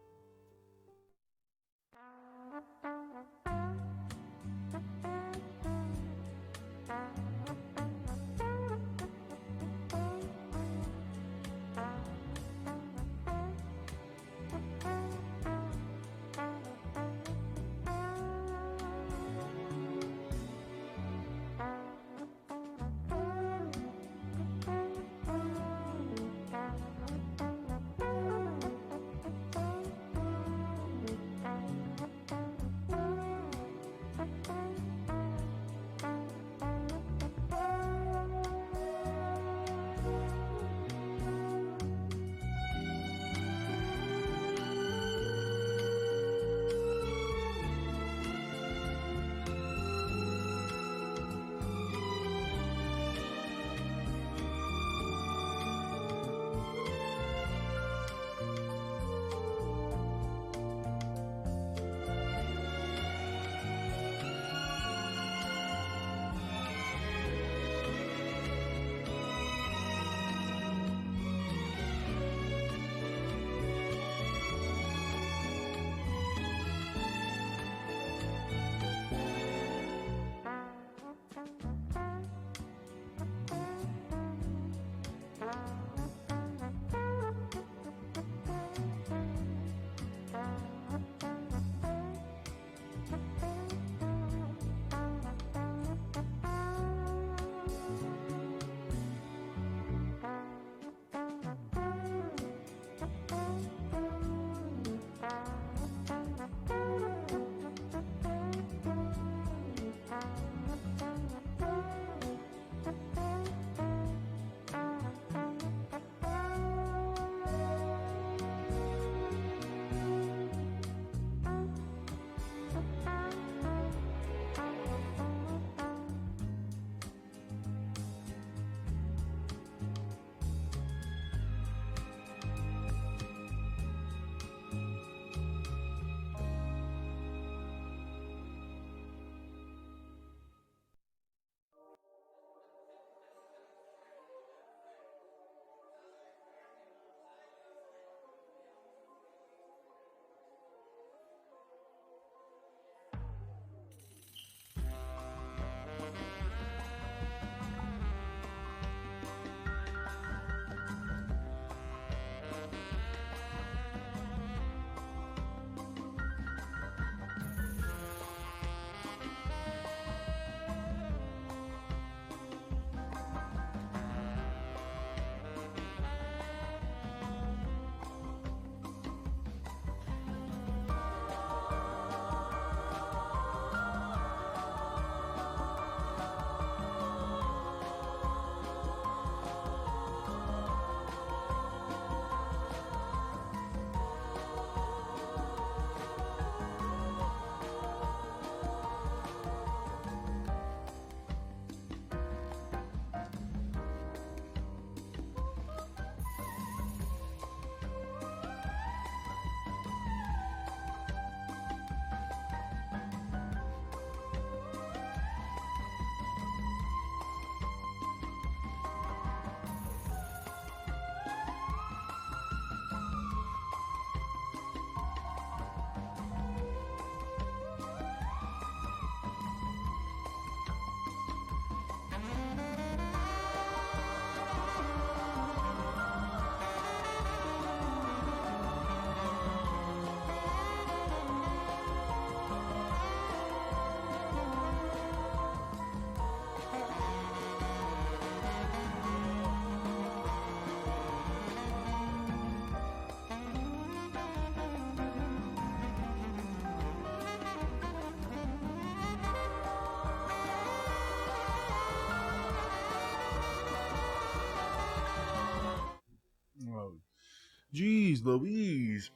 Jeez Louise.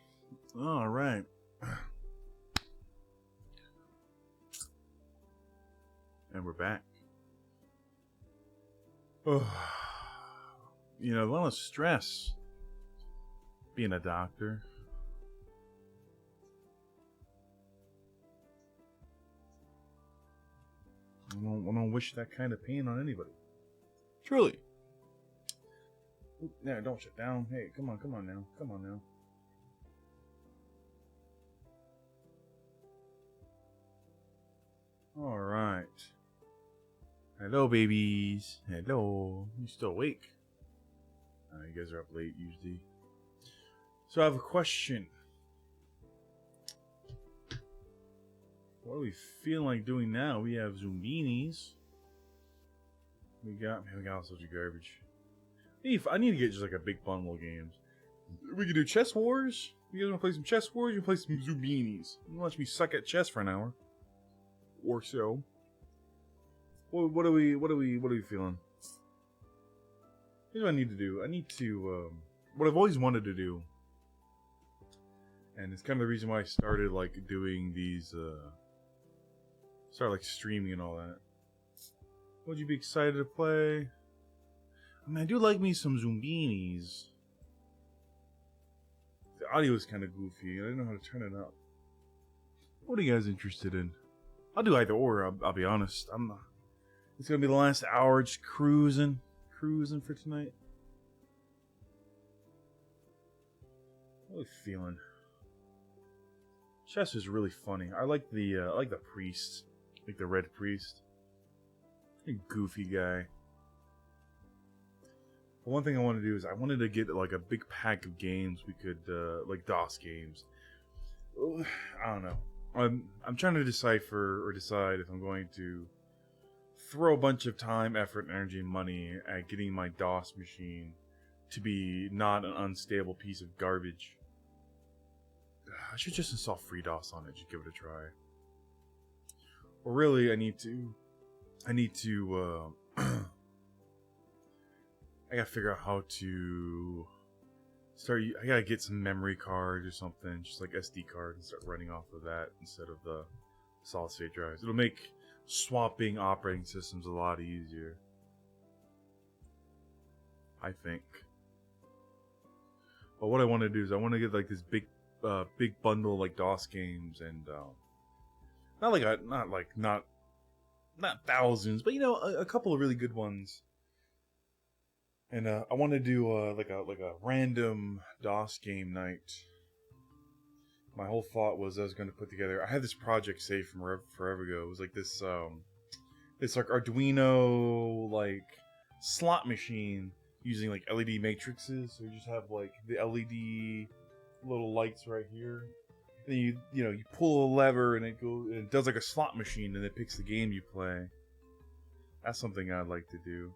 All right. And we're back. Oh, you know, a lot of stress being a doctor. I don't wish that kind of pain on anybody. Truly. No, don't shut down. Hey, come on now. Come on now. All right. Hello, babies. Hello. You still awake? You guys are up late usually. So I have a question. What are we feeling like doing now? We have Zumbinis. We got all sorts of garbage. I need to get just like a big bundle of games. We can do chess wars. You guys want to play some chess wars? You can play some Zumbinis. You watch me suck at chess for an hour or so. What are we feeling? Here's what I need to do. I need to what I've always wanted to do, and it's kind of the reason why I started like doing these like streaming and all that. Would you be excited to play? I mean, I do like me some Zumbinis. The audio is kind of goofy, and I don't know how to turn it up. What are you guys interested in? I'll do either or. I'll be honest. It's gonna be the last hour, just cruising for tonight. What are we feeling? Chess is really funny. I like the priest, like the red priest. A goofy guy. But one thing I want to do is I wanted to get like a big pack of games we could like DOS games. I don't know. I'm trying to decide if I'm going to throw a bunch of time, effort, energy, and money at getting my DOS machine to be not an unstable piece of garbage. I should just install FreeDOS on it, just give it a try. Or really, I need to I gotta figure out how to start. I gotta get some memory card or something, just like SD card, and start running off of that instead of the solid state drives. It'll make swapping operating systems a lot easier, I think. But what I want to do is I want to get like this big bundle of like DOS games, and not thousands, but you know, a couple of really good ones. And I want to do like a random DOS game night. My whole thought was I was going to put together. I had this project saved from forever ago. It was like this like Arduino like slot machine using like LED matrices. So you just have like the LED little lights right here. And you pull a lever and it does like a slot machine, and it picks the game you play. That's something I'd like to do.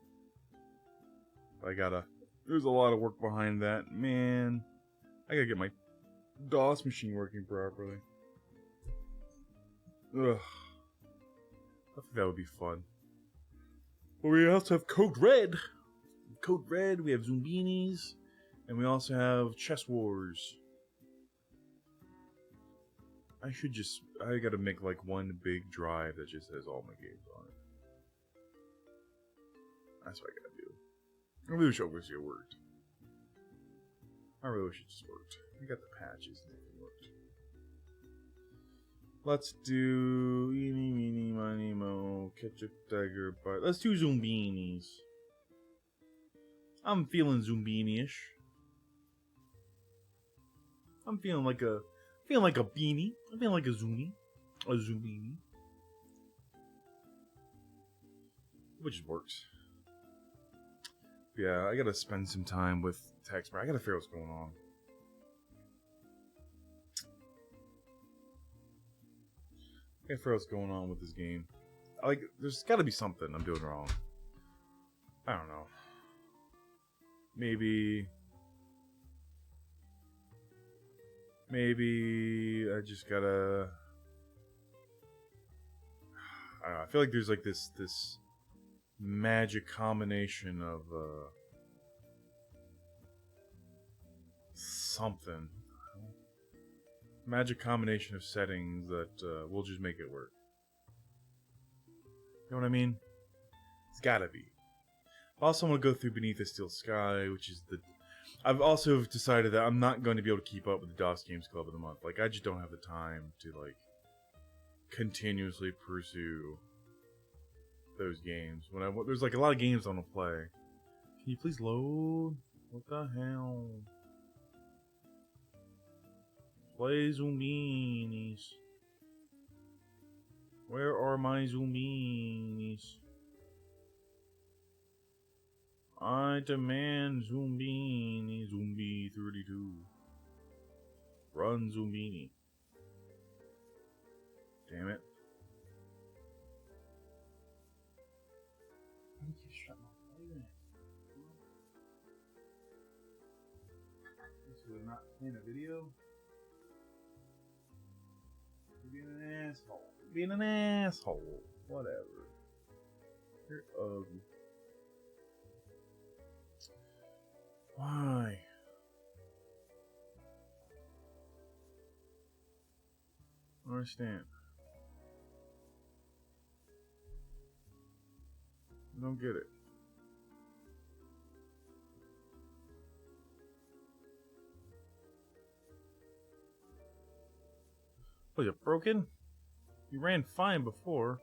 There's a lot of work behind that. Man, I gotta get my DOS machine working properly. Ugh. I think that would be fun. But we also have Code Red. We have Zumbinis. And we also have Chess Wars. I gotta make like one big drive that just has all my games on it. That's what I gotta do. I really wish it worked. I really wish it just worked. I got the patches and it worked. Let's do eeny, meeny, miny, mo, ketchup, dagger, bite. Let's do Zumbinis. I'm feeling Zumbini-ish. I'm feeling like a beanie. I'm feeling like a Zumbini. Which works. Yeah, I gotta spend some time with Tex Murphy. I gotta figure out what's going on. I gotta figure out what's going on with this game. There's gotta be something I'm doing wrong. I don't know. Maybe I just gotta... I don't know, I feel like there's like this magic combination of something. Magic combination of settings that will just make it work. You know what I mean? It's gotta be. I also want to go through Beneath a Steel Sky, which is the... I've also decided that I'm not going to be able to keep up with the DOS Games Club of the Month. Like, I just don't have the time to, like, continuously pursue those games. There's, like, a lot of games I want to play. Can you please load? What the hell? Play Zoominis. Where are my Zoominis? I demand Zoomini, Zombie 32. Run Zoomini. Damn it. We're not playing a video? You're being an asshole. You're being an asshole. Whatever. You're ugly. Why? I don't understand. I don't get it. Was it broken? You ran fine before.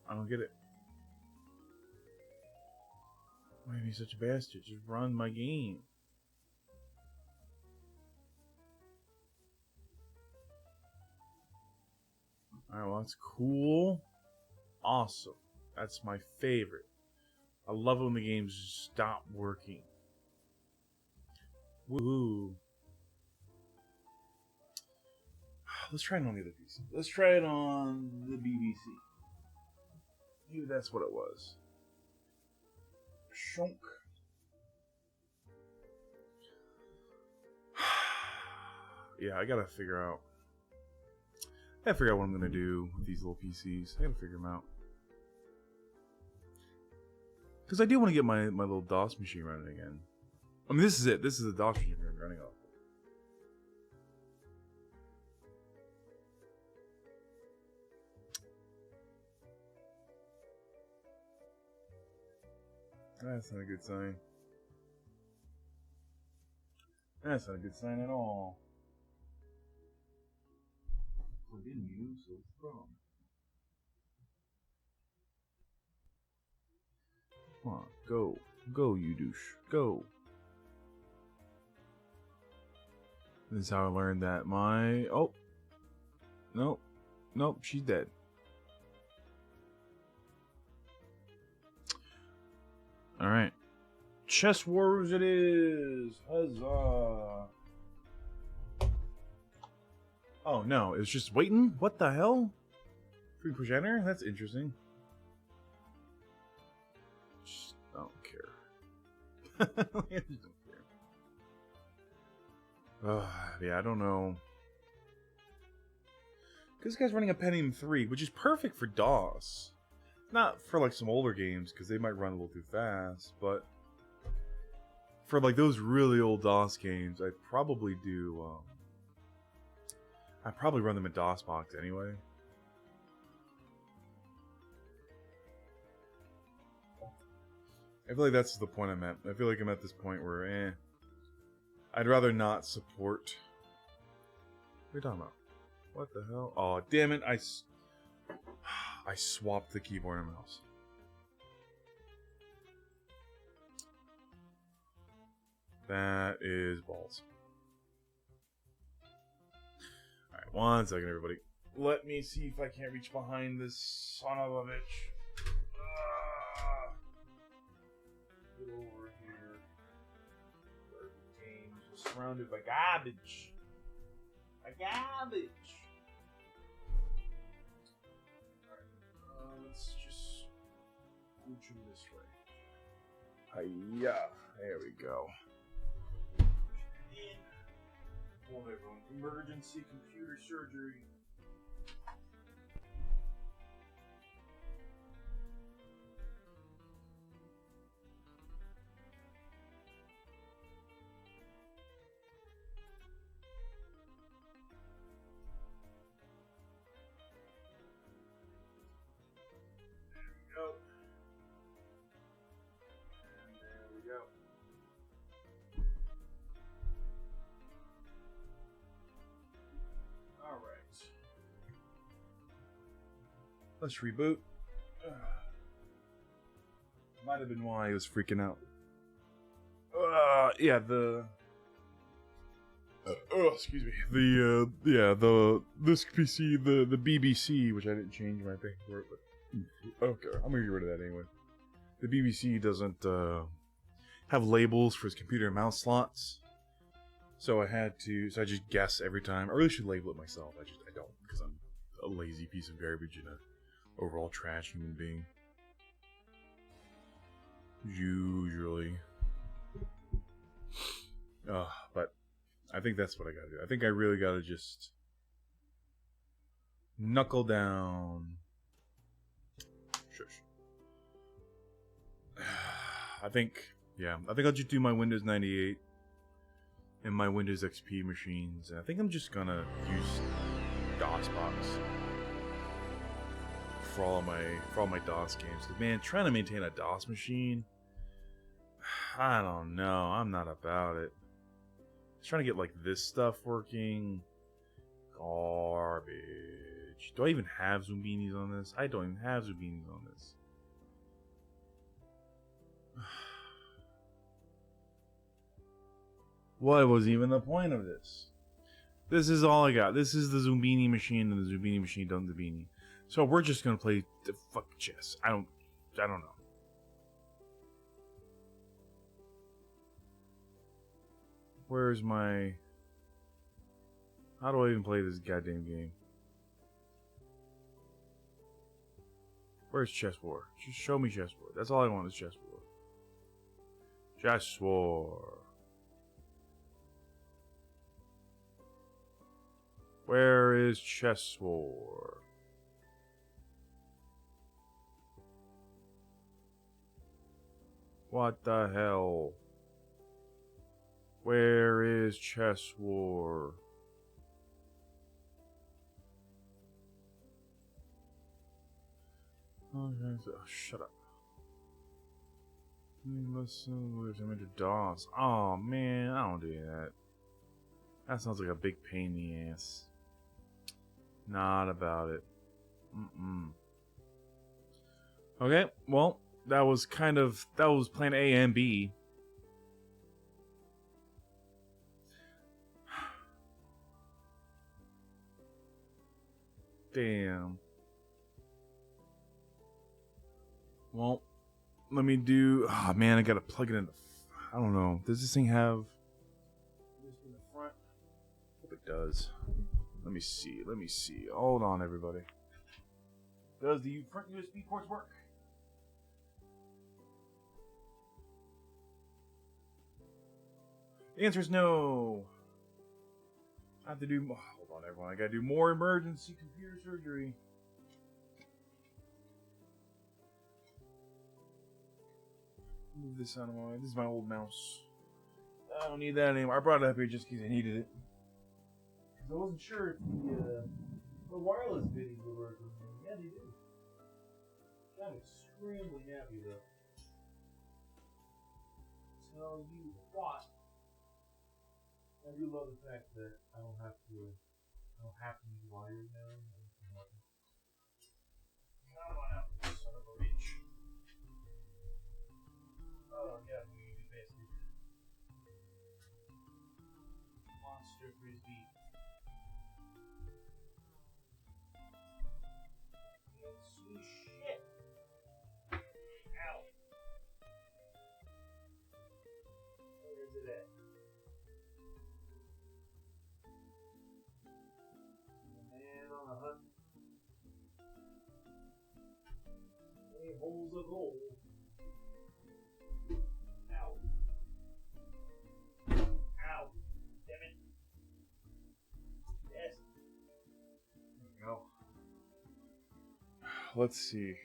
I don't get it. Why are you such a bastard? Just run my game. Alright, well that's cool. Awesome. That's my favorite. I love it when the games just stop working. Woohoo. Let's try it on the other PC. Let's try it on the BBC. Maybe that's what it was. Shunk. Yeah, I gotta figure out. I gotta figure out what I'm gonna do with these little PCs. I gotta figure them out. Because I do want to get my little DOS machine running again. I mean, this is it. This is the DOS machine running off. That's not a good sign. That's not a good sign at all. Plug in you, so it's wrong. Come on, go. Go, you douche. Go. This is how I learned that my... Oh. Nope. Nope, she's dead. Alright. Chess Wars it is! Huzzah! Oh no, it's just waiting? What the hell? Free push enter? That's interesting. Just don't care. I just don't care. Yeah, I don't know. Because this guy's running a Pentium 3, which is perfect for DOS. Not for like some older games, because they might run a little too fast, but for like those really old DOS games, I'd probably do, I'd probably run them in DOSBox anyway. I feel like that's the point I'm at. I feel like I'm at this point where, I'd rather not support. What are you talking about? What the hell? Oh, damn it. I swapped the keyboard and mouse. That is balls. Alright, one second, everybody. Let me see if I can't reach behind this son of a bitch. Get over here. Games surrounded by garbage. By garbage. Alright, let's just move this way. Hiya. There we go. Hold everyone. Emergency computer surgery. Go. And there we go. All right. Let's reboot. Might have been why he was freaking out. Yeah, excuse me. This PC, the BBC, which I didn't change my thing for it, but okay, I'm gonna get rid of that anyway. The BBC doesn't have labels for its computer and mouse slots, so I just guess every time. I really should label it myself. I don't, because I'm a lazy piece of garbage and a overall trash human being. Usually. But I think that's what I gotta do. I think I really gotta just knuckle down. Shush. I think I'll just do my Windows 98 and my Windows XP machines. And I think I'm just gonna use DOSBox for all my DOS games. Man, trying to maintain a DOS machine, I don't know. I'm not about it. Just trying to get like this stuff working. Garbage. Do I even have Zumbinis on this? I don't even have Zumbinis on this. What was even the point of this? This is all I got. This is the Zumbini machine, and the Zumbini machine done Zumbini. So we're just gonna play the fuck chess. I don't know. Where's my... How do I even play this goddamn game? Where's Chess War? Just show me Chess War. That's all I want is Chess War. Chess War. Where is Chess War? What the hell? Where is Chess War? Oh, shut up. Listen, where's I'm into DOS. Oh man, I don't do that. That sounds like a big pain in the ass. Not about it. Okay, well, that was plan A and B. Damn. Well, let me do... Oh, man, I gotta plug it in. I don't know. Does this thing have... this in the front? Hope it does. Let me see. Hold on, everybody. Does the front USB ports work? The answer is no. I have to do... Hold on, everyone. I gotta do more emergency computer surgery. Move this out of my way. This is my old mouse. I don't need that anymore. I brought it up here just because I needed it. Because I wasn't sure if the wireless videos would work with me. Yeah, they do. I'm extremely happy though. Tell you what. I do love the fact that I don't have to use wires now. Come on out, son of a bitch. Oh yeah, we do basically. Monster frisbee. Sweet shit. Ow. Where is it at? Man on a hunt. Hey, holes of gold. let's see.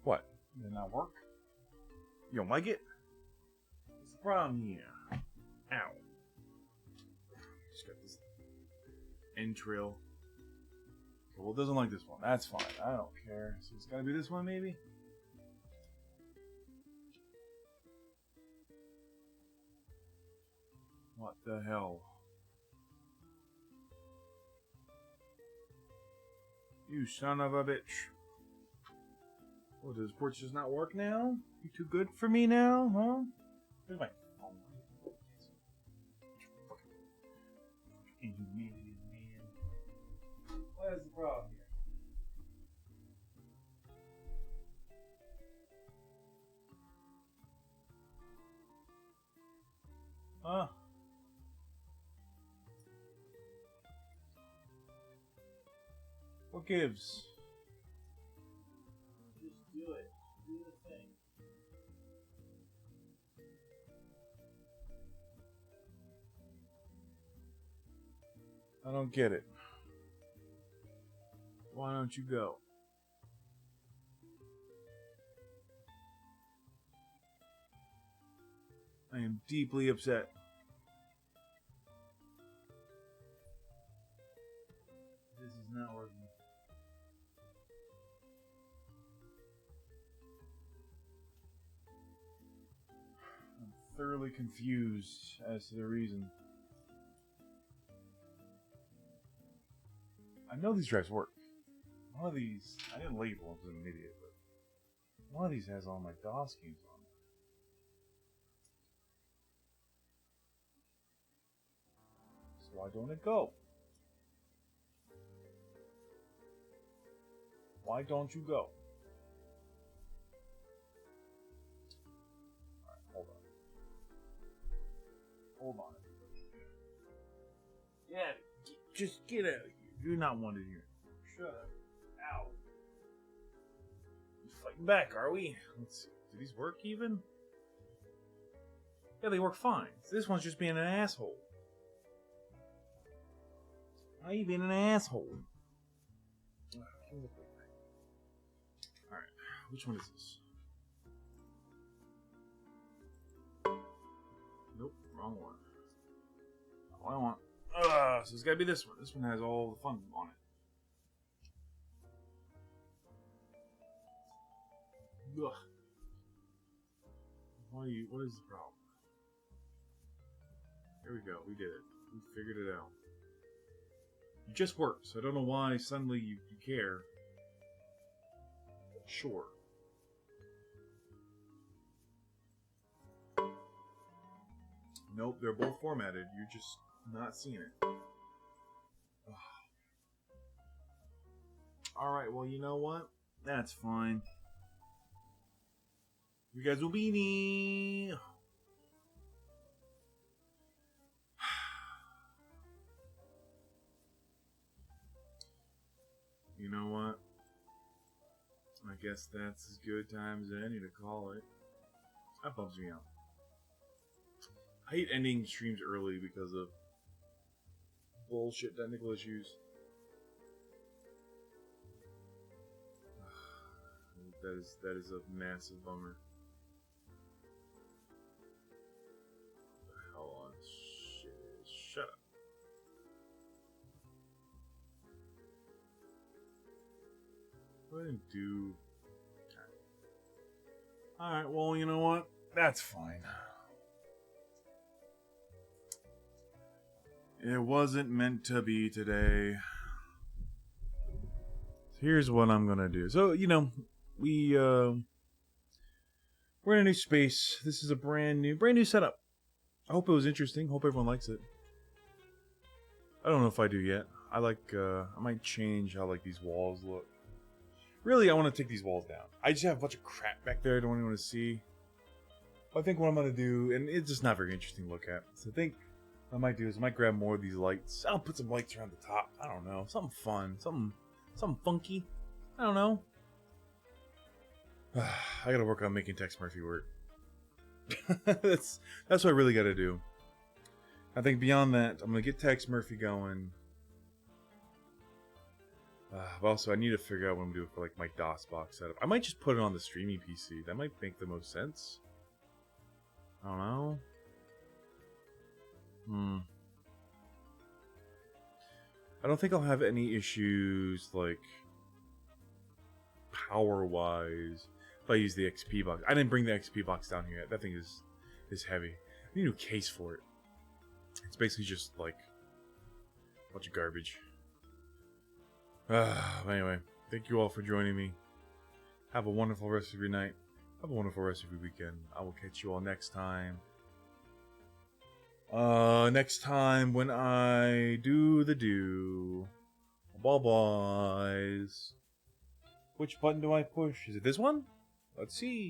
What? Did it not work? You don't like it? What's the problem here? Ow. Just got this entrail. Okay, well, it doesn't like this one. That's fine. I don't care. So it's gotta be this one, maybe? What the hell? You son of a bitch. Oh, does porch just not work now? You too good for me now, huh? Where's my phone? What is the problem here? Huh? What gives? Just do it. Do the thing. I don't get it. Why don't you go? I am deeply upset. This is not working. I'm thoroughly confused as to the reason. I know these drives work. One of these, I didn't label them because I'm an idiot, but one of these has all my DOS games on it. So why don't it go? Why don't you go? Alright, hold on. Hold on. Yeah, just get out of here. You're not wanted here. Shut up. Ow. We're fighting back, are we? Let's see. Do these work even? Yeah, they work fine. This one's just being an asshole. Why are you being an asshole? Alright, which one is this? Nope, wrong one. Not what I want. So it's gotta be this one. This one has all the fun on it. Ugh. What is the problem? Here we go. We did it. We figured it out. It just worked, so I don't know why suddenly you care. Sure. Nope, they're both formatted. You're just not seeing it. Alright, well, you know what? That's fine. You guys will be me. You know what? I guess that's as good time as any to call it. That bums me out. I hate ending streams early because of bullshit technical issues. That is a massive bummer. What the hell on shit? Shut up. Go ahead and do. Alright, well, you know what? That's fine. It wasn't meant to be today. Here's what I'm gonna do. So, you know, we're in a new space. This is a brand new setup. I hope it was interesting. Hope everyone likes it. I don't know if I do yet. I might change how like these walls look. Really, I want to take these walls down. I just have a bunch of crap back there I don't want to see. I think what I'm gonna do, and it's just not very interesting to look at. So I think what I might do is I might grab more of these lights. I'll put some lights around the top. I don't know, something fun, something funky. I don't know. I gotta work on making Tex Murphy work. That's what I really gotta do. I think beyond that, I'm gonna get Tex Murphy going. But also, I need to figure out what I'm doing for like my DOS box setup. I might just put it on the streaming PC. That might make the most sense. I don't know. I don't think I'll have any issues like power-wise if I use the XP box. I didn't bring the XP box down here yet. That thing is heavy. I need a new case for it. It's basically just like a bunch of garbage. Anyway, thank you all for joining me. Have a wonderful rest of your night. Have a wonderful rest of your weekend. I will catch you all next time. Next time when I do the do. Bye-byes. Which button do I push? Is it this one? Let's see.